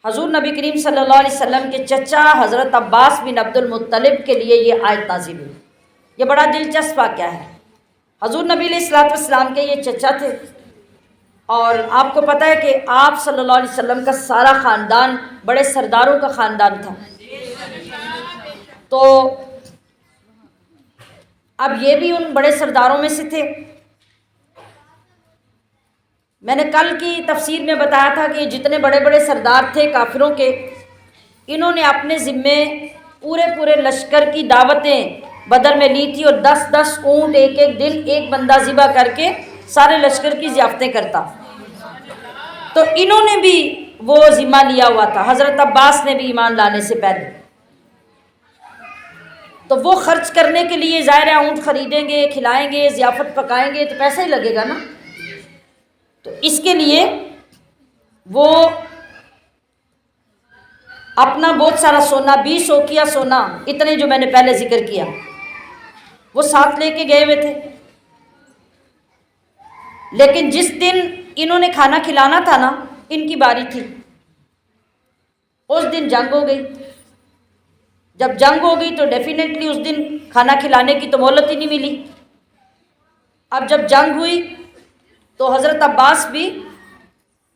Speaker 1: حضور نبی کریم صلی اللہ علیہ وسلم کے چچا حضرت عباس بن عبد المطلب کے لیے یہ آیت نازل ہوئی۔ یہ بڑا دلچسپ واقعہ ہے۔ حضور نبی علیہ الصلوۃ والسلام کے یہ چچا تھے، اور آپ کو پتہ ہے کہ آپ صلی اللہ علیہ وسلم کا سارا خاندان بڑے سرداروں کا خاندان تھا، تو اب یہ بھی ان بڑے سرداروں میں سے تھے۔ میں نے کل کی تفسیر میں بتایا تھا کہ جتنے بڑے بڑے سردار تھے کافروں کے، انہوں نے اپنے ذمے پورے لشکر کی دعوتیں بدر میں لی تھی، اور 10 اونٹ ایک دن ایک بندہ ذبح کر کے سارے لشکر کی ضیافتیں کرتا، تو انہوں نے بھی وہ ذمہ لیا ہوا تھا، حضرت عباس نے بھی ایمان لانے سے پہلے۔ تو وہ خرچ کرنے کے لیے ظاہر ہے اونٹ خریدیں گے، کھلائیں گے، ضیافت پکائیں گے تو پیسہ ہی لگے گا نا، تو اس کے لیے وہ اپنا بہت سارا سونا، 20 اوقیہ سونا، اتنے جو میں نے پہلے ذکر کیا، وہ ساتھ لے کے گئے ہوئے تھے۔ لیکن جس دن انہوں نے کھانا کھلانا تھا نا، ان کی باری تھی، اس دن جنگ ہو گئی۔ جب جنگ ہو گئی تو ڈیفینیٹلی اس دن کھانا کھلانے کی تو مہلت ہی نہیں ملی۔ اب جب جنگ ہوئی تو حضرت عباس بھی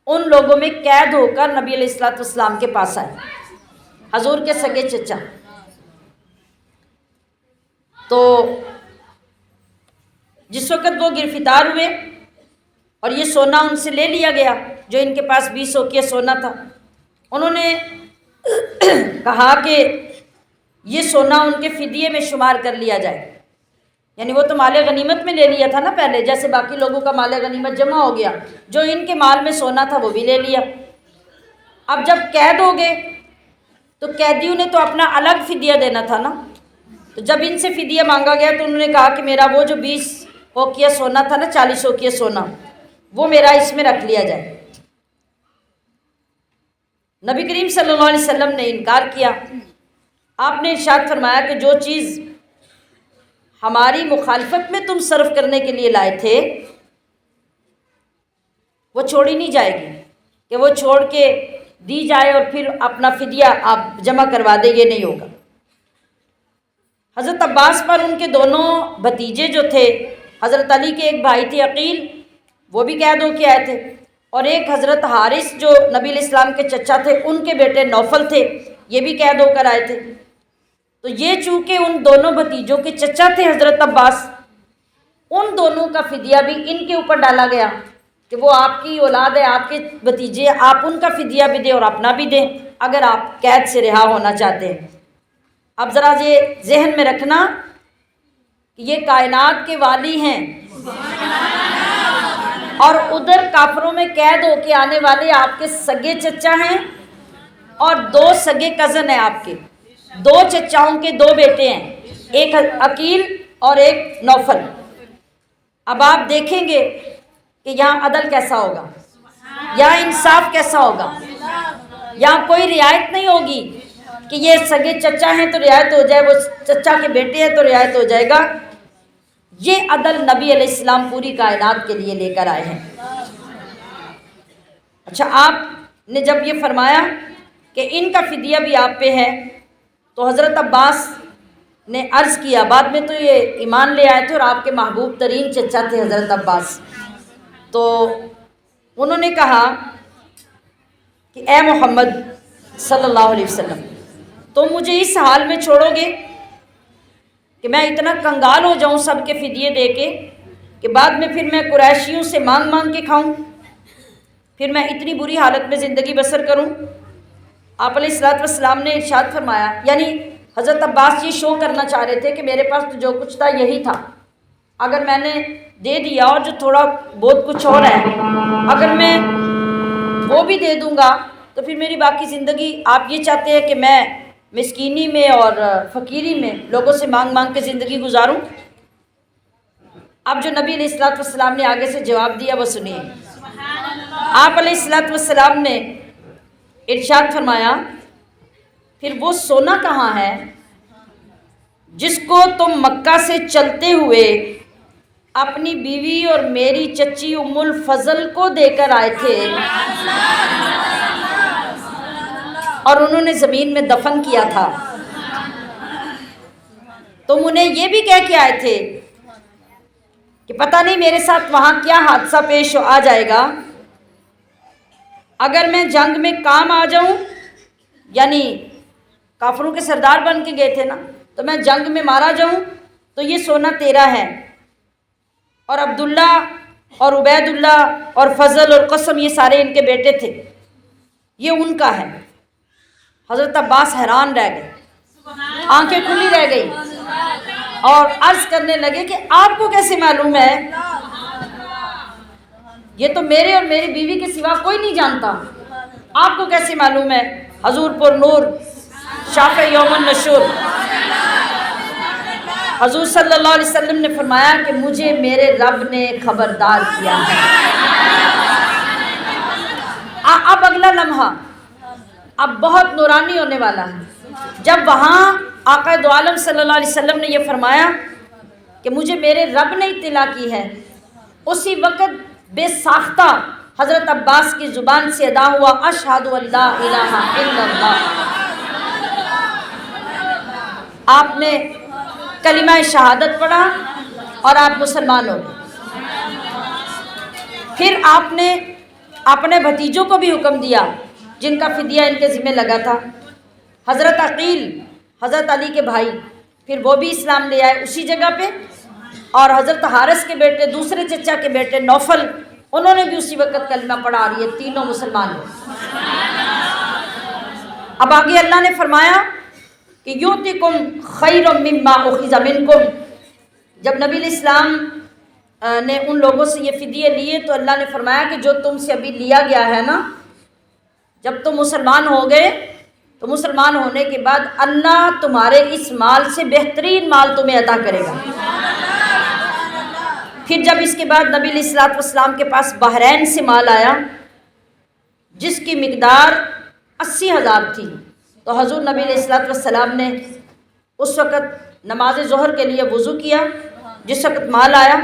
Speaker 1: ان لوگوں میں قید ہو کر نبی علیہ الصلوۃ والسلام کے پاس آئے، حضور کے سگے چچا۔ تو جس وقت وہ گرفتار ہوئے اور یہ سونا ان سے لے لیا گیا جو ان کے پاس 20 اوقیہ سونا تھا، انہوں نے کہا کہ یہ سونا ان کے فدیے میں شمار کر لیا جائے، یعنی وہ تو مال غنیمت میں لے لیا تھا نا پہلے، جیسے باقی لوگوں کا مال غنیمت جمع ہو گیا، جو ان کے مال میں سونا تھا وہ بھی لے لیا۔ اب جب قید ہو گئے تو قیدیوں نے تو اپنا الگ فدیہ دینا تھا نا، تو جب ان سے فدیہ مانگا گیا تو انہوں نے کہا کہ میرا وہ جو 20 اوقیہ سونا تھا نا، 40 اوقیہ سونا، وہ میرا اس میں رکھ لیا جائے۔ نبی کریم صلی اللہ علیہ وسلم نے انکار کیا۔ آپ نے ارشاد فرمایا کہ جو چیز ہماری مخالفت میں تم صرف کرنے کے لیے لائے تھے وہ چھوڑی نہیں جائے گی کہ وہ چھوڑ کے دی جائے اور پھر اپنا فدیہ آپ جمع کروا دیں، یہ نہیں ہوگا۔ حضرت عباس پر ان کے دونوں بھتیجے جو تھے، حضرت علی کے ایک بھائی تھے عقیل، وہ بھی قید ہو کے آئے تھے، اور ایک حضرت حارث جو نبی علیہ السلام کے چچا تھے، ان کے بیٹے نوفل تھے، یہ بھی قید ہو کر آئے تھے۔ تو یہ چونکہ ان دونوں بھتیجوں کے چچا تھے حضرت عباس، ان دونوں کا فدیہ بھی ان کے اوپر ڈالا گیا کہ وہ آپ کی اولاد ہے، آپ کے بھتیجے، آپ ان کا فدیہ بھی دیں اور اپنا بھی دیں اگر آپ قید سے رہا ہونا چاہتے ہیں۔ اب ذرا یہ ذہن میں رکھنا کہ یہ کائنات کے والی ہیں، اور ادھر کافروں میں قید ہو کے آنے والے آپ کے سگے چچا ہیں، اور دو سگے کزن ہیں آپ کے، دو چچاؤں کے دو بیٹے ہیں، ایک عقیل اور ایک نوفل۔ اب آپ دیکھیں گے کہ یہاں عدل کیسا ہوگا، یہاں انصاف کیسا ہوگا، یہاں کوئی رعایت نہیں ہوگی کہ یہ سگے چچا ہیں تو رعایت ہو جائے، وہ چچا کے بیٹے ہیں تو رعایت ہو جائے گا۔ یہ عدل نبی علیہ السلام پوری کائنات کے لیے لے کر آئے ہیں۔ اچھا، آپ نے جب یہ فرمایا کہ ان کا فدیہ بھی آپ پہ ہے، تو حضرت عباس نے عرض کیا، بعد میں تو یہ ایمان لے آئے تھے اور آپ کے محبوب ترین چچا تھے حضرت عباس، تو انہوں نے کہا کہ اے محمد صلی اللہ علیہ وسلم، تم مجھے اس حال میں چھوڑو گے کہ میں اتنا کنگال ہو جاؤں سب کے فدیے دے کے کہ بعد میں پھر میں قریشیوں سے مانگ مانگ کے کھاؤں، پھر میں اتنی بری حالت میں زندگی بسر کروں؟ آپ علیہ الصلوۃ والسلام نے ارشاد فرمایا، یعنی حضرت عباس یہ شو کرنا چاہ رہے تھے کہ میرے پاس تو جو کچھ تھا یہی تھا، اگر میں نے دے دیا اور جو تھوڑا بہت کچھ اور ہے اگر میں وہ بھی دے دوں گا تو پھر میری باقی زندگی، آپ یہ چاہتے ہیں کہ میں مسکینی میں اور فقیری میں لوگوں سے مانگ مانگ کے زندگی گزاروں؟ اب جو نبی علیہ الصلوۃ والسلام نے آگے سے جواب دیا وہ سنیے۔ آپ علیہ الصلوۃ والسلام نے ارشاد فرمایا، پھر وہ سونا کہاں ہے جس کو تم مکہ سے چلتے ہوئے اپنی بیوی اور میری چچی ام الفضل کو دے کر آئے تھے اور انہوں نے زمین میں دفن کیا تھا؟ تم انہیں یہ بھی کہہ کے آئے تھے کہ پتہ نہیں میرے ساتھ وہاں کیا حادثہ پیش آ جائے گا، اگر میں جنگ میں کام آ جاؤں، یعنی کافروں کے سردار بن کے گئے تھے نا، تو میں جنگ میں مارا جاؤں تو یہ سونا تیرا ہے، اور عبداللہ اور عبید اللہ اور فضل اور قسم یہ سارے ان کے بیٹے تھے، یہ ان کا ہے۔ حضرت عباس حیران رہ گئے، آنکھیں کھلی رہ گئی اور عرض کرنے لگے کہ آپ کو کیسے معلوم ہے؟ یہ تو میرے اور میری بیوی کے سوا کوئی نہیں جانتا، آپ کو کیسے معلوم ہے؟ حضور پر نور شافع یوم النشور حضور صلی اللہ علیہ وسلم نے فرمایا کہ مجھے میرے رب نے خبردار کیا ہے۔ اب اگلا لمحہ اب بہت نورانی ہونے والا ہے، جب وہاں آقا دو عالم صلی اللہ علیہ وسلم نے یہ فرمایا کہ مجھے میرے رب نے اطلاع کی ہے، اسی وقت بے ساختہ حضرت عباس کی زبان سے ادا ہوا، اشہد ان لا الہ الا اللہ۔ آپ نے کلمہ شہادت پڑھا اور آپ مسلمان ہو گئے۔ پھر آپ نے اپنے بھتیجوں کو بھی حکم دیا جن کا فدیہ ان کے ذمہ لگا تھا، حضرت عقیل حضرت علی کے بھائی، پھر وہ بھی اسلام لے آئے اسی جگہ پہ، اور حضرت حارث کے بیٹے دوسرے چچا کے بیٹے نوفل، انہوں نے بھی اسی وقت کلمہ پڑھا، اور یہ تینوں مسلمان ہوئے۔ اب آگے اللہ نے فرمایا کہ یؤتکم خیر مما اخذ منکم، جب نبی علیہ السلام نے ان لوگوں سے یہ فدیے لیے تو اللہ نے فرمایا کہ جو تم سے ابھی لیا گیا ہے نا، جب تم مسلمان ہو گئے تو مسلمان ہونے کے بعد اللہ تمہارے اس مال سے بہترین مال تمہیں عطا کرے گا۔ پھر جب اس کے بعد نبی علیہ الصلوۃ والسلام کے پاس بحرین سے مال آیا جس کی مقدار 80,000 تھی۔ تو حضور نبی علیہ الصلوۃ والسلام نے اس وقت نماز ظہر کے لیے وضو کیا، جس وقت مال آیا۔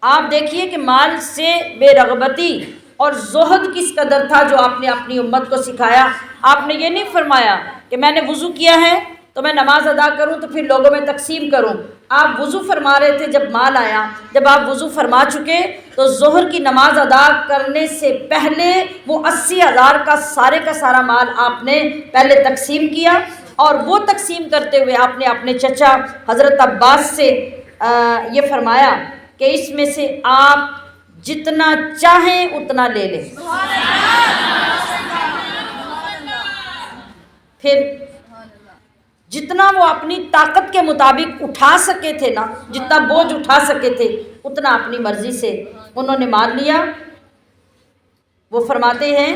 Speaker 1: آپ دیکھیے کہ مال سے بے رغبتی اور زہد کس قدر تھا جو آپ نے اپنی امت کو سکھایا۔ آپ نے یہ نہیں فرمایا کہ میں نے وضو کیا ہے تو میں نماز ادا کروں تو پھر لوگوں میں تقسیم کروں۔ آپ وضو فرما رہے تھے جب مال آیا، جب آپ وضو فرما چکے تو ظہر کی نماز ادا کرنے سے پہلے وہ 80,000 کا سارا مال آپ نے پہلے تقسیم کیا، اور وہ تقسیم کرتے ہوئے آپ نے اپنے چچا حضرت عباس سے یہ فرمایا کہ اس میں سے آپ جتنا چاہیں اتنا لے لیں۔ پھر جتنا وہ اپنی طاقت کے مطابق اٹھا سکے تھے نا، جتنا بوجھ اٹھا سکے تھے اتنا اپنی مرضی سے انہوں نے مان لیا۔ وہ فرماتے ہیں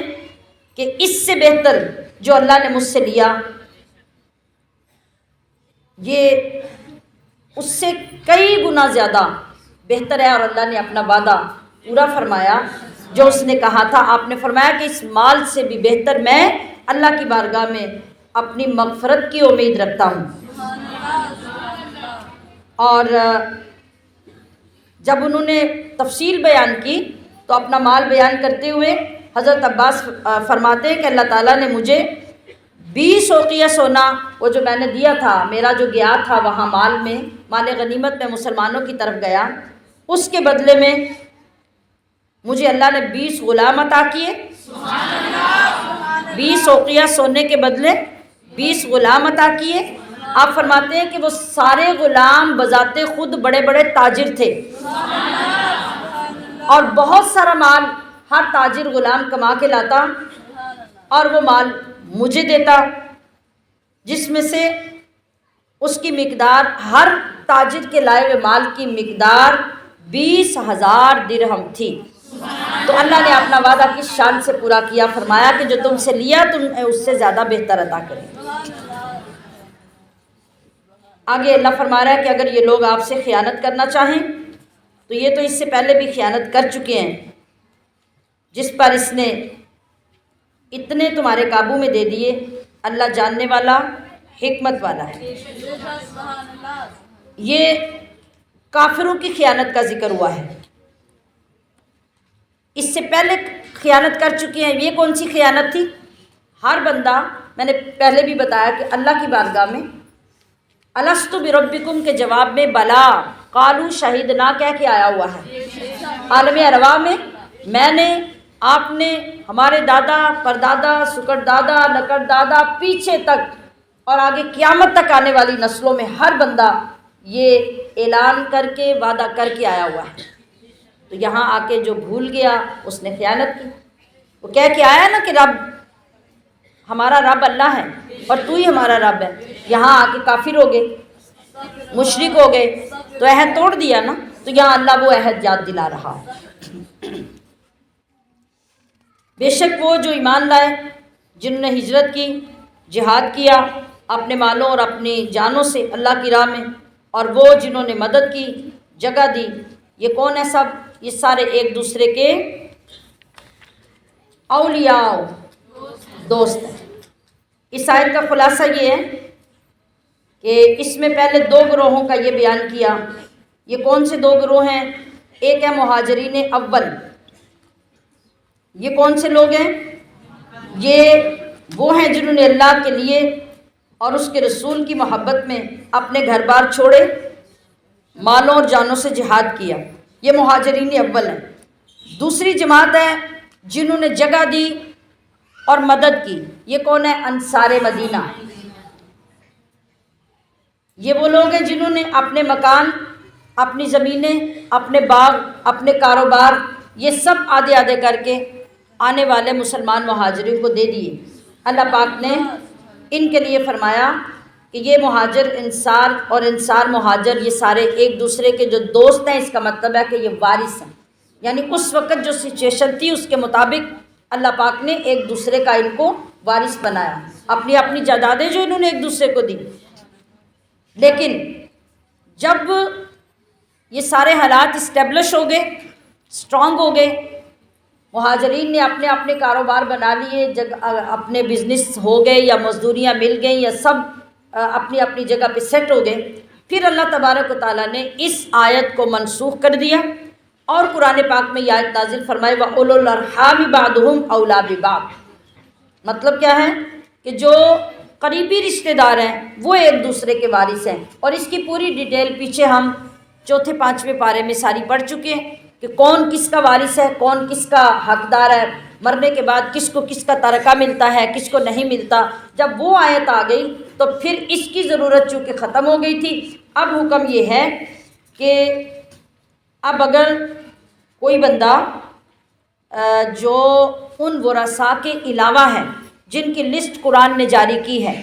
Speaker 1: کہ اس سے بہتر جو اللہ نے مجھ سے لیا، یہ اس سے کئی گنا زیادہ بہتر ہے، اور اللہ نے اپنا وعدہ پورا فرمایا جو اس نے کہا تھا۔ آپ نے فرمایا کہ اس مال سے بھی بہتر میں اللہ کی بارگاہ میں اپنی مغفرت کی امید رکھتا ہوں۔ اور جب انہوں نے تفصیل بیان کی تو اپنا مال بیان کرتے ہوئے حضرت عباس فرماتے ہیں کہ اللہ تعالیٰ نے مجھے 20 اوقیہ سونا، وہ جو میں نے دیا تھا، میرا جو گیا تھا وہاں مال غنیمت میں مسلمانوں کی طرف گیا، اس کے بدلے میں مجھے اللہ نے 20 غلام عطا کیے۔ 20 اوقیہ سونے کے بدلے 20 غلام عطا کیے۔ آپ فرماتے ہیں کہ وہ سارے غلام بذات خود بڑے بڑے تاجر تھے، اور بہت سارا مال ہر تاجر غلام کما کے لاتا اور وہ مال مجھے دیتا، جس میں سے اس کی مقدار، ہر تاجر کے لائے ہوئے مال کی مقدار 20,000 درہم تھی۔ تو اللہ نے اپنا وعدہ کس شان سے پورا کیا، فرمایا کہ جو تم سے لیا تمہیں اس سے زیادہ بہتر عطا کرے۔ آگے اللہ فرما رہا ہے کہ اگر یہ لوگ آپ سے خیانت کرنا چاہیں تو یہ تو اس سے پہلے بھی خیانت کر چکے ہیں، جس پر اس نے اتنے تمہارے قابو میں دے دیے۔ اللہ جاننے والا، حکمت والا ہے۔ یہ کافروں کی خیانت کا ذکر ہوا ہے، اس سے پہلے خیانت کر چکے ہیں۔ یہ کون سی خیانت تھی؟ ہر بندہ، میں نے پہلے بھی بتایا کہ اللہ کی بارگاہ میں الست بربکم کے جواب میں بلا قالوا شہدنا کہہ کے آیا ہوا ہے۔ عالم ارواح میں میں نے، آپ نے، ہمارے دادا، پردادا، سکر دادا، لکڑ دادا، پیچھے تک اور آگے قیامت تک آنے والی نسلوں میں ہر بندہ یہ اعلان کر کے، وعدہ کر کے آیا ہوا ہے۔ تو یہاں آ کے جو بھول گیا اس نے خیانت کی۔ وہ کہہ کے آیا نا کہ رب، ہمارا رب اللہ ہے اور تو ہی ہمارا رب ہے، یہاں آ کے کافر ہو گئے، مشرک ہو گئے، تو عہد توڑ دیا نا۔ تو یہاں اللہ وہ عہد یاد دلا رہا ہے۔ بے شک وہ جو ایمان لائے، جنہوں نے ہجرت کی، جہاد کیا اپنے مالوں اور اپنی جانوں سے اللہ کی راہ میں، اور وہ جنہوں نے مدد کی، جگہ دی، یہ کون ہے سب؟ یہ سارے ایک دوسرے کے اولیاء، دوست ہیں۔ اس آیت کا خلاصہ یہ ہے کہ اس میں پہلے 2 گروہوں کا یہ بیان کیا۔ یہ کون سے 2 گروہ ہیں؟ ایک ہے مہاجرین اول۔ یہ کون سے لوگ ہیں؟ یہ وہ ہیں جنہوں نے اللہ کے لیے اور اس کے رسول کی محبت میں اپنے گھر بار چھوڑے، مالوں اور جانوں سے جہاد کیا، یہ مہاجرین اول ہیں۔ دوسری جماعت ہے جنہوں نے جگہ دی اور مدد کی، یہ کون ہے؟ انصار مدینہ۔ یہ وہ لوگ ہیں جنہوں نے اپنے مکان، اپنی زمینیں، اپنے باغ، اپنے کاروبار، یہ سب آدھے آدھے کر کے آنے والے مسلمان مہاجرین کو دے دیے۔ اللہ پاک نے ان کے لیے فرمایا کہ یہ مہاجر انصار اور انصار مہاجر، یہ سارے ایک دوسرے کے جو دوست ہیں، اس کا مطلب ہے کہ یہ وارث ہیں، یعنی اس وقت جو سچویشن تھی اس کے مطابق اللہ پاک نے ایک دوسرے کا ان کو وارث بنایا، اپنی اپنی جائیدادیں جو انہوں نے ایک دوسرے کو دی۔ لیکن جب یہ سارے حالات اسٹیبلش ہو گئے، اسٹرانگ ہو گئے، مہاجرین نے اپنے اپنے کاروبار بنا لیے، اپنے بزنس ہو گئے یا مزدوریاں مل گئیں یا سب اپنی اپنی جگہ پہ سیٹ ہو گئے، پھر اللہ تبارک و تعالیٰ نے اس آیت کو منسوخ کر دیا اور قرآن پاک میں یہ آیت نازل فرمائی وَأُولُو الْأَرْحَامِ بَعْضُهُمْ أَوْلَىٰ بِبَعْضٍ۔ مطلب کیا ہے کہ جو قریبی رشتہ دار ہیں وہ ایک دوسرے کے وارث ہیں، اور اس کی پوری ڈیٹیل پیچھے ہم چوتھے پانچویں پارے میں ساری پڑھ چکے ہیں کہ کون کس کا وارث ہے، کون کس کا حقدار ہے، مرنے کے بعد کس کو کس کا ترکہ ملتا ہے، کس کو نہیں ملتا۔ جب وہ آیت آ گئی تو پھر اس کی ضرورت چونکہ ختم ہو گئی تھی، اب حکم یہ ہے کہ اب اگر کوئی بندہ جو ان ورثاء کے علاوہ ہے جن کی لسٹ قرآن نے جاری کی ہے،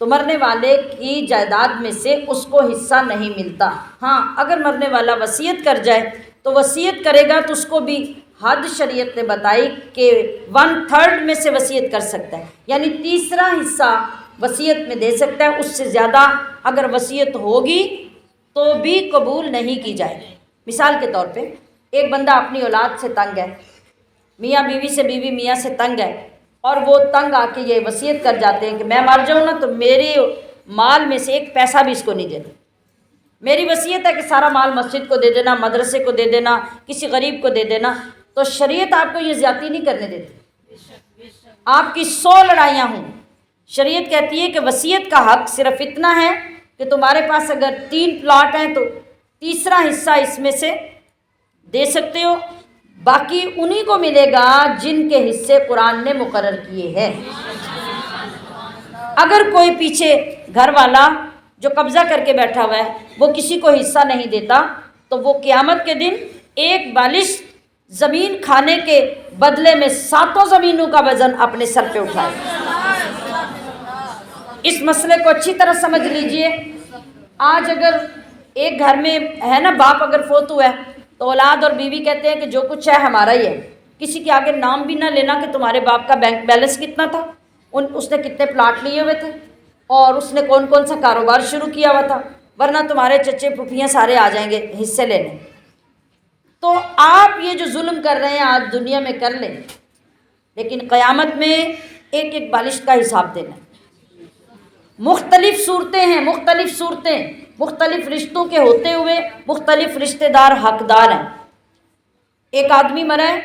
Speaker 1: تو مرنے والے کی جائیداد میں سے اس کو حصہ نہیں ملتا۔ ہاں اگر مرنے والا وصیت کر جائے تو وصیت کرے گا تو اس کو بھی حد شریعت نے بتائی کہ 1/3 میں سے وصیت کر سکتا ہے، یعنی تیسرا حصہ وصیت میں دے سکتا ہے، اس سے زیادہ اگر وصیت ہوگی تو بھی قبول نہیں کی جائے گی۔ مثال کے طور پہ ایک بندہ اپنی اولاد سے تنگ ہے، میاں بیوی سے، بیوی میاں سے تنگ ہے، اور وہ تنگ آ کے یہ وصیت کر جاتے ہیں کہ میں مر جاؤں نا تو میرے مال میں سے ایک پیسہ بھی اس کو نہیں دینا، میری وصیت ہے کہ سارا مال مسجد کو دے دینا، مدرسے کو دے دینا، کسی غریب کو دے دینا۔ تو شریعت آپ کو یہ زیادتی نہیں کرنے دیتی، آپ کی 100 لڑائیاں ہوں، شریعت کہتی ہے کہ وصیت کا حق صرف اتنا ہے کہ تمہارے پاس اگر 3 پلاٹ ہیں تو تیسرا حصہ اس میں سے دے سکتے ہو، باقی انہی کو ملے گا جن کے حصے قرآن نے مقرر کیے ہیں۔ اگر کوئی پیچھے گھر والا جو قبضہ کر کے بیٹھا ہوا ہے وہ کسی کو حصہ نہیں دیتا تو وہ قیامت کے دن ایک بالش زمین کھانے کے بدلے میں 7 زمینوں کا وزن اپنے سر پہ اٹھائے۔ اس مسئلے کو اچھی طرح سمجھ لیجئے۔ آج اگر ایک گھر میں ہے نا، باپ اگر فوت ہوا ہے تو اولاد اور بیوی کہتے ہیں کہ جو کچھ ہے ہمارا ہی ہے، کسی کے آگے نام بھی نہ لینا کہ تمہارے باپ کا بینک بیلنس کتنا تھا، اس نے کتنے پلاٹ لیے ہوئے تھے، اور اس نے کون کون سا کاروبار شروع کیا ہوا تھا، ورنہ تمہارے چچے پھوپھیاں سارے آ جائیں گے حصے لینے۔ تو آپ یہ جو ظلم کر رہے ہیں آج دنیا میں کر لیں، لیکن قیامت میں ایک ایک بالشت کا حساب دینا ہے۔ مختلف صورتیں ہیں، مختلف رشتوں کے ہوتے ہوئے مختلف رشتہ دار حقدار ہیں۔ ایک آدمی مرا ہے،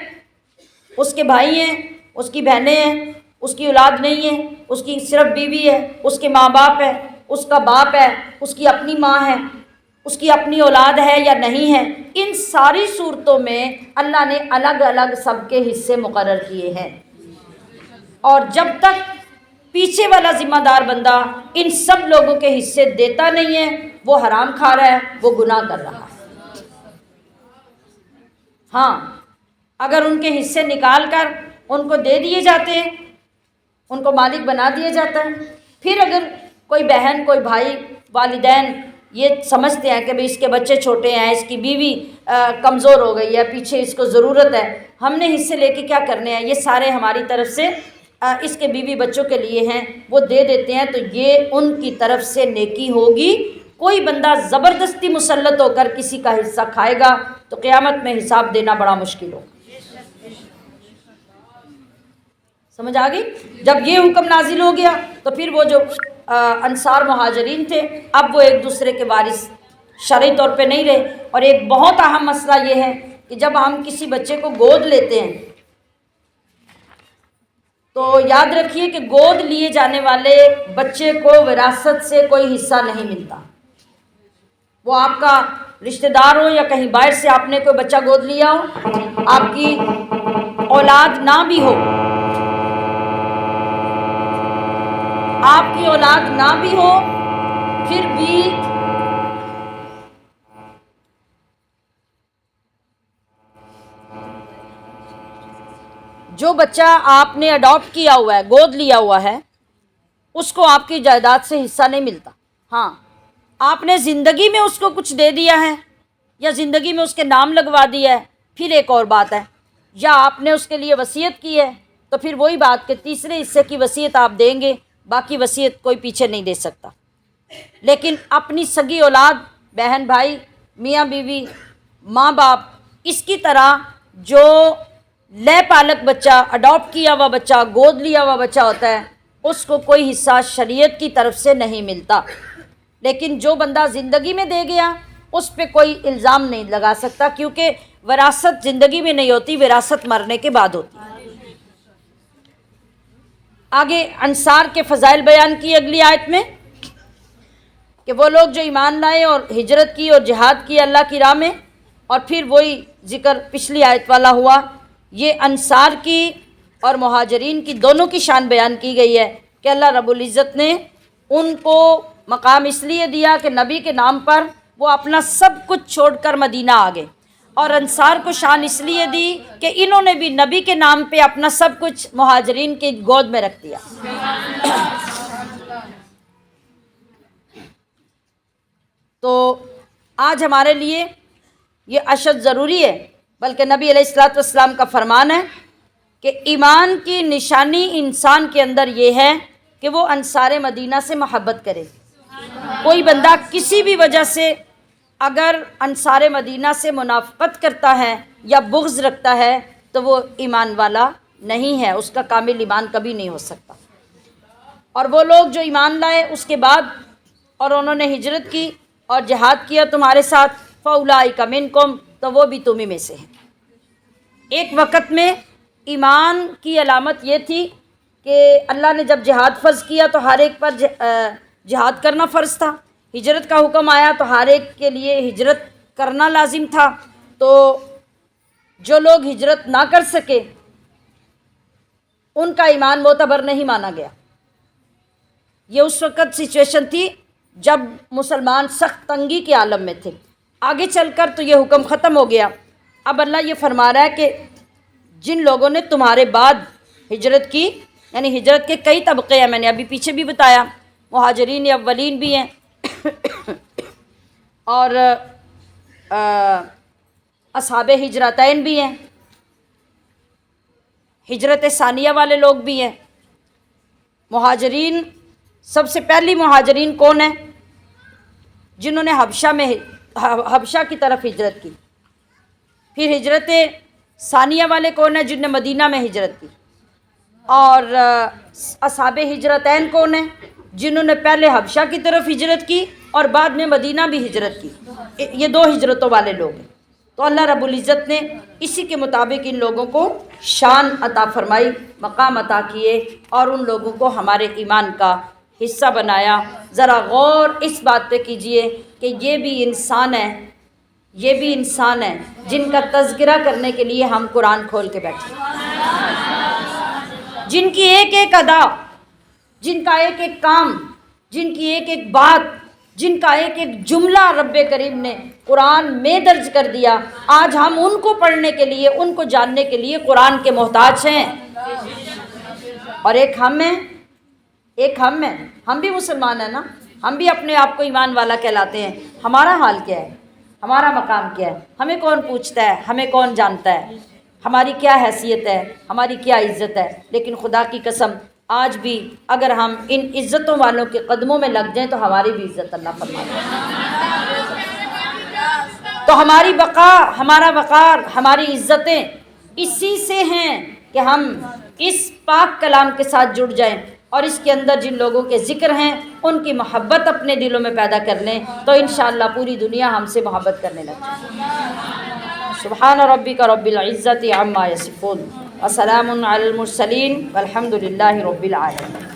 Speaker 1: اس کے بھائی ہیں، اس کی بہنیں ہیں، اس کی اولاد نہیں ہے، اس کی صرف بیوی ہے، اس کے ماں باپ ہے، اس کا باپ ہے، اس کی اپنی ماں ہے، اس کی اپنی اولاد ہے یا نہیں ہے۔ ان ساری صورتوں میں اللہ نے الگ الگ سب کے حصے مقرر کیے ہیں، اور جب تک پیچھے والا ذمہ دار بندہ ان سب لوگوں کے حصے دیتا نہیں ہے وہ حرام کھا رہا ہے، وہ گناہ کر رہا ہے۔ ہاں اگر ان کے حصے نکال کر ان کو دے دیے جاتے ہیں، ان کو مالک بنا دیا جاتا ہے، پھر اگر کوئی بہن کوئی بھائی والدین یہ سمجھتے ہیں کہ بھئی اس کے بچے چھوٹے ہیں، اس کی بیوی کمزور ہو گئی ہے، پیچھے اس کو ضرورت ہے، ہم نے حصے لے کے کیا کرنے ہیں، یہ سارے ہماری طرف سے اس کے بیوی بچوں کے لیے ہیں، وہ دے دیتے ہیں، تو یہ ان کی طرف سے نیکی ہوگی۔ کوئی بندہ زبردستی مسلط ہو کر کسی کا حصہ کھائے گا تو قیامت میں حساب دینا بڑا مشکل ہوگا۔ سمجھ آ گئی؟ جب یہ حکم نازل ہو گیا تو پھر وہ جو انصار مہاجرین تھے اب وہ ایک دوسرے کے وارث شرعی طور پہ نہیں رہے۔ اور ایک بہت اہم مسئلہ یہ ہے کہ جب ہم کسی بچے کو گود لیتے ہیں تو یاد رکھیے کہ گود لیے جانے والے بچے کو وراثت سے کوئی حصہ نہیں ملتا۔ وہ آپ کا رشتہ دار ہو یا کہیں باہر سے آپ نے کوئی بچہ گود لیا ہو، آپ کی اولاد نہ بھی ہو، آپ کی اولاد نہ بھی ہو، پھر بھی جو بچہ آپ نے اڈاپٹ کیا ہوا ہے، گود لیا ہوا ہے، اس کو آپ کی جائیداد سے حصہ نہیں ملتا۔ ہاں آپ نے زندگی میں اس کو کچھ دے دیا ہے یا زندگی میں اس کے نام لگوا دیا ہے، پھر ایک اور بات ہے، یا آپ نے اس کے لیے وصیت کی ہے تو پھر وہی بات کہ تیسرے حصے کی وصیت آپ دیں گے، باقی وصیت کوئی پیچھے نہیں دے سکتا۔ لیکن اپنی سگی اولاد، بہن بھائی، میاں بیوی، ماں باپ، اس کی طرح جو لے پالک بچہ، اڈاپٹ کیا ہوا بچہ، گود لیا ہوا بچہ ہوتا ہے، اس کو کوئی حصہ شریعت کی طرف سے نہیں ملتا، لیکن جو بندہ زندگی میں دے گیا اس پہ کوئی الزام نہیں لگا سکتا، کیونکہ وراثت زندگی میں نہیں ہوتی، وراثت مرنے کے بعد ہوتی۔ آگے انصار کے فضائل بیان کی اگلی آیت میں کہ وہ لوگ جو ایمان لائے اور ہجرت کی اور جہاد کی اللہ کی راہ میں، اور پھر وہی ذکر پچھلی آیت والا ہوا، یہ انصار کی اور مہاجرین کی دونوں کی شان بیان کی گئی ہے کہ اللہ رب العزت نے ان کو مقام اس لیے دیا کہ نبی کے نام پر وہ اپنا سب کچھ چھوڑ کر مدینہ آ گئے، اور انصار کو شان اس لیے دی کہ انہوں نے بھی نبی کے نام پہ اپنا سب کچھ مہاجرین کی گود میں رکھ دیا۔ تو آج ہمارے لیے یہ اشد ضروری ہے، بلکہ نبی علیہ الصلوۃ والسلام کا فرمان ہے کہ ایمان کی نشانی انسان کے اندر یہ ہے کہ وہ انصار مدینہ سے محبت کرے۔ کوئی بندہ کسی بھی وجہ سے اگر انصار مدینہ سے منافقت کرتا ہے یا بغض رکھتا ہے تو وہ ایمان والا نہیں ہے، اس کا کامل ایمان کبھی نہیں ہو سکتا۔ اور وہ لوگ جو ایمان لائے اس کے بعد اور انہوں نے ہجرت کی اور جہاد کیا تمہارے ساتھ، فَأُولَٰئِکَ مِنکُم، تو وہ بھی تمہیں میں سے ہیں۔ ایک وقت میں ایمان کی علامت یہ تھی کہ اللہ نے جب جہاد فرض کیا تو ہر ایک پر جہاد کرنا فرض تھا، ہجرت کا حکم آیا تو ہر ایک کے لیے ہجرت کرنا لازم تھا، تو جو لوگ ہجرت نہ کر سکے ان کا ایمان معتبر نہیں مانا گیا۔ یہ اس وقت سچویشن تھی جب مسلمان سخت تنگی کے عالم میں تھے۔ آگے چل کر تو یہ حکم ختم ہو گیا، اب اللہ یہ فرما رہا ہے کہ جن لوگوں نے تمہارے بعد ہجرت کی، یعنی ہجرت کے کئی طبقے ہیں، میں نے ابھی پیچھے بھی بتایا، مہاجرین اولین بھی ہیں اور اصحاب ہجرتین بھی ہیں، ہجرت ثانیہ والے لوگ بھی ہیں۔ مہاجرین، سب سے پہلی مہاجرین کون ہیں؟ جنہوں نے حبشہ کی طرف ہجرت کی۔ پھر ہجرت ثانیہ والے کون ہیں؟ جنہوں نے مدینہ میں ہجرت کی۔ اور اصحاب ہجرتین کون ہیں؟ جنہوں نے پہلے حبشہ کی طرف ہجرت کی اور بعد میں مدینہ بھی ہجرت کی۔ یہ دو ہجرتوں والے لوگ ہیں۔ تو اللہ رب العزت نے اسی کے مطابق ان لوگوں کو شان عطا فرمائی، مقام عطا کیے، اور ان لوگوں کو ہمارے ایمان کا حصہ بنایا۔ ذرا غور اس بات پہ کیجئے کہ یہ بھی انسان ہے، یہ بھی انسان ہے جن کا تذکرہ کرنے کے لیے ہم قرآن کھول کے بیٹھے، جن کی ایک ایک ادا، جن کا ایک ایک کام، جن کی ایک ایک بات، جن کا ایک ایک جملہ رب کریم نے قرآن میں درج کر دیا، آج ہم ان کو پڑھنے کے لیے، ان کو جاننے کے لیے قرآن کے محتاج ہیں۔ اور ایک ہم ہیں، ہم بھی مسلمان ہیں نا، ہم بھی اپنے آپ کو ایمان والا کہلاتے ہیں۔ ہمارا حال کیا ہے؟ ہمارا مقام کیا ہے؟ ہمیں کون پوچھتا ہے؟ ہمیں کون جانتا ہے؟ ہماری کیا حیثیت ہے؟ ہماری کیا عزت ہے؟ لیکن خدا کی قسم آج بھی اگر ہم ان عزتوں والوں کے قدموں میں لگ جائیں تو ہماری بھی عزت اللہ فرما دے۔ تو ہماری بقا، ہمارا وقار، ہماری عزتیں اسی سے ہیں کہ ہم اس پاک کلام کے ساتھ جڑ جائیں اور اس کے اندر جن لوگوں کے ذکر ہیں ان کی محبت اپنے دلوں میں پیدا کر لیں، تو انشاءاللہ پوری دنیا ہم سے محبت کرنے لگ جائے۔ سبحان ربک رب العزت عما یصفون وسلام علی المرسلین والحمد للہ رب العالمین۔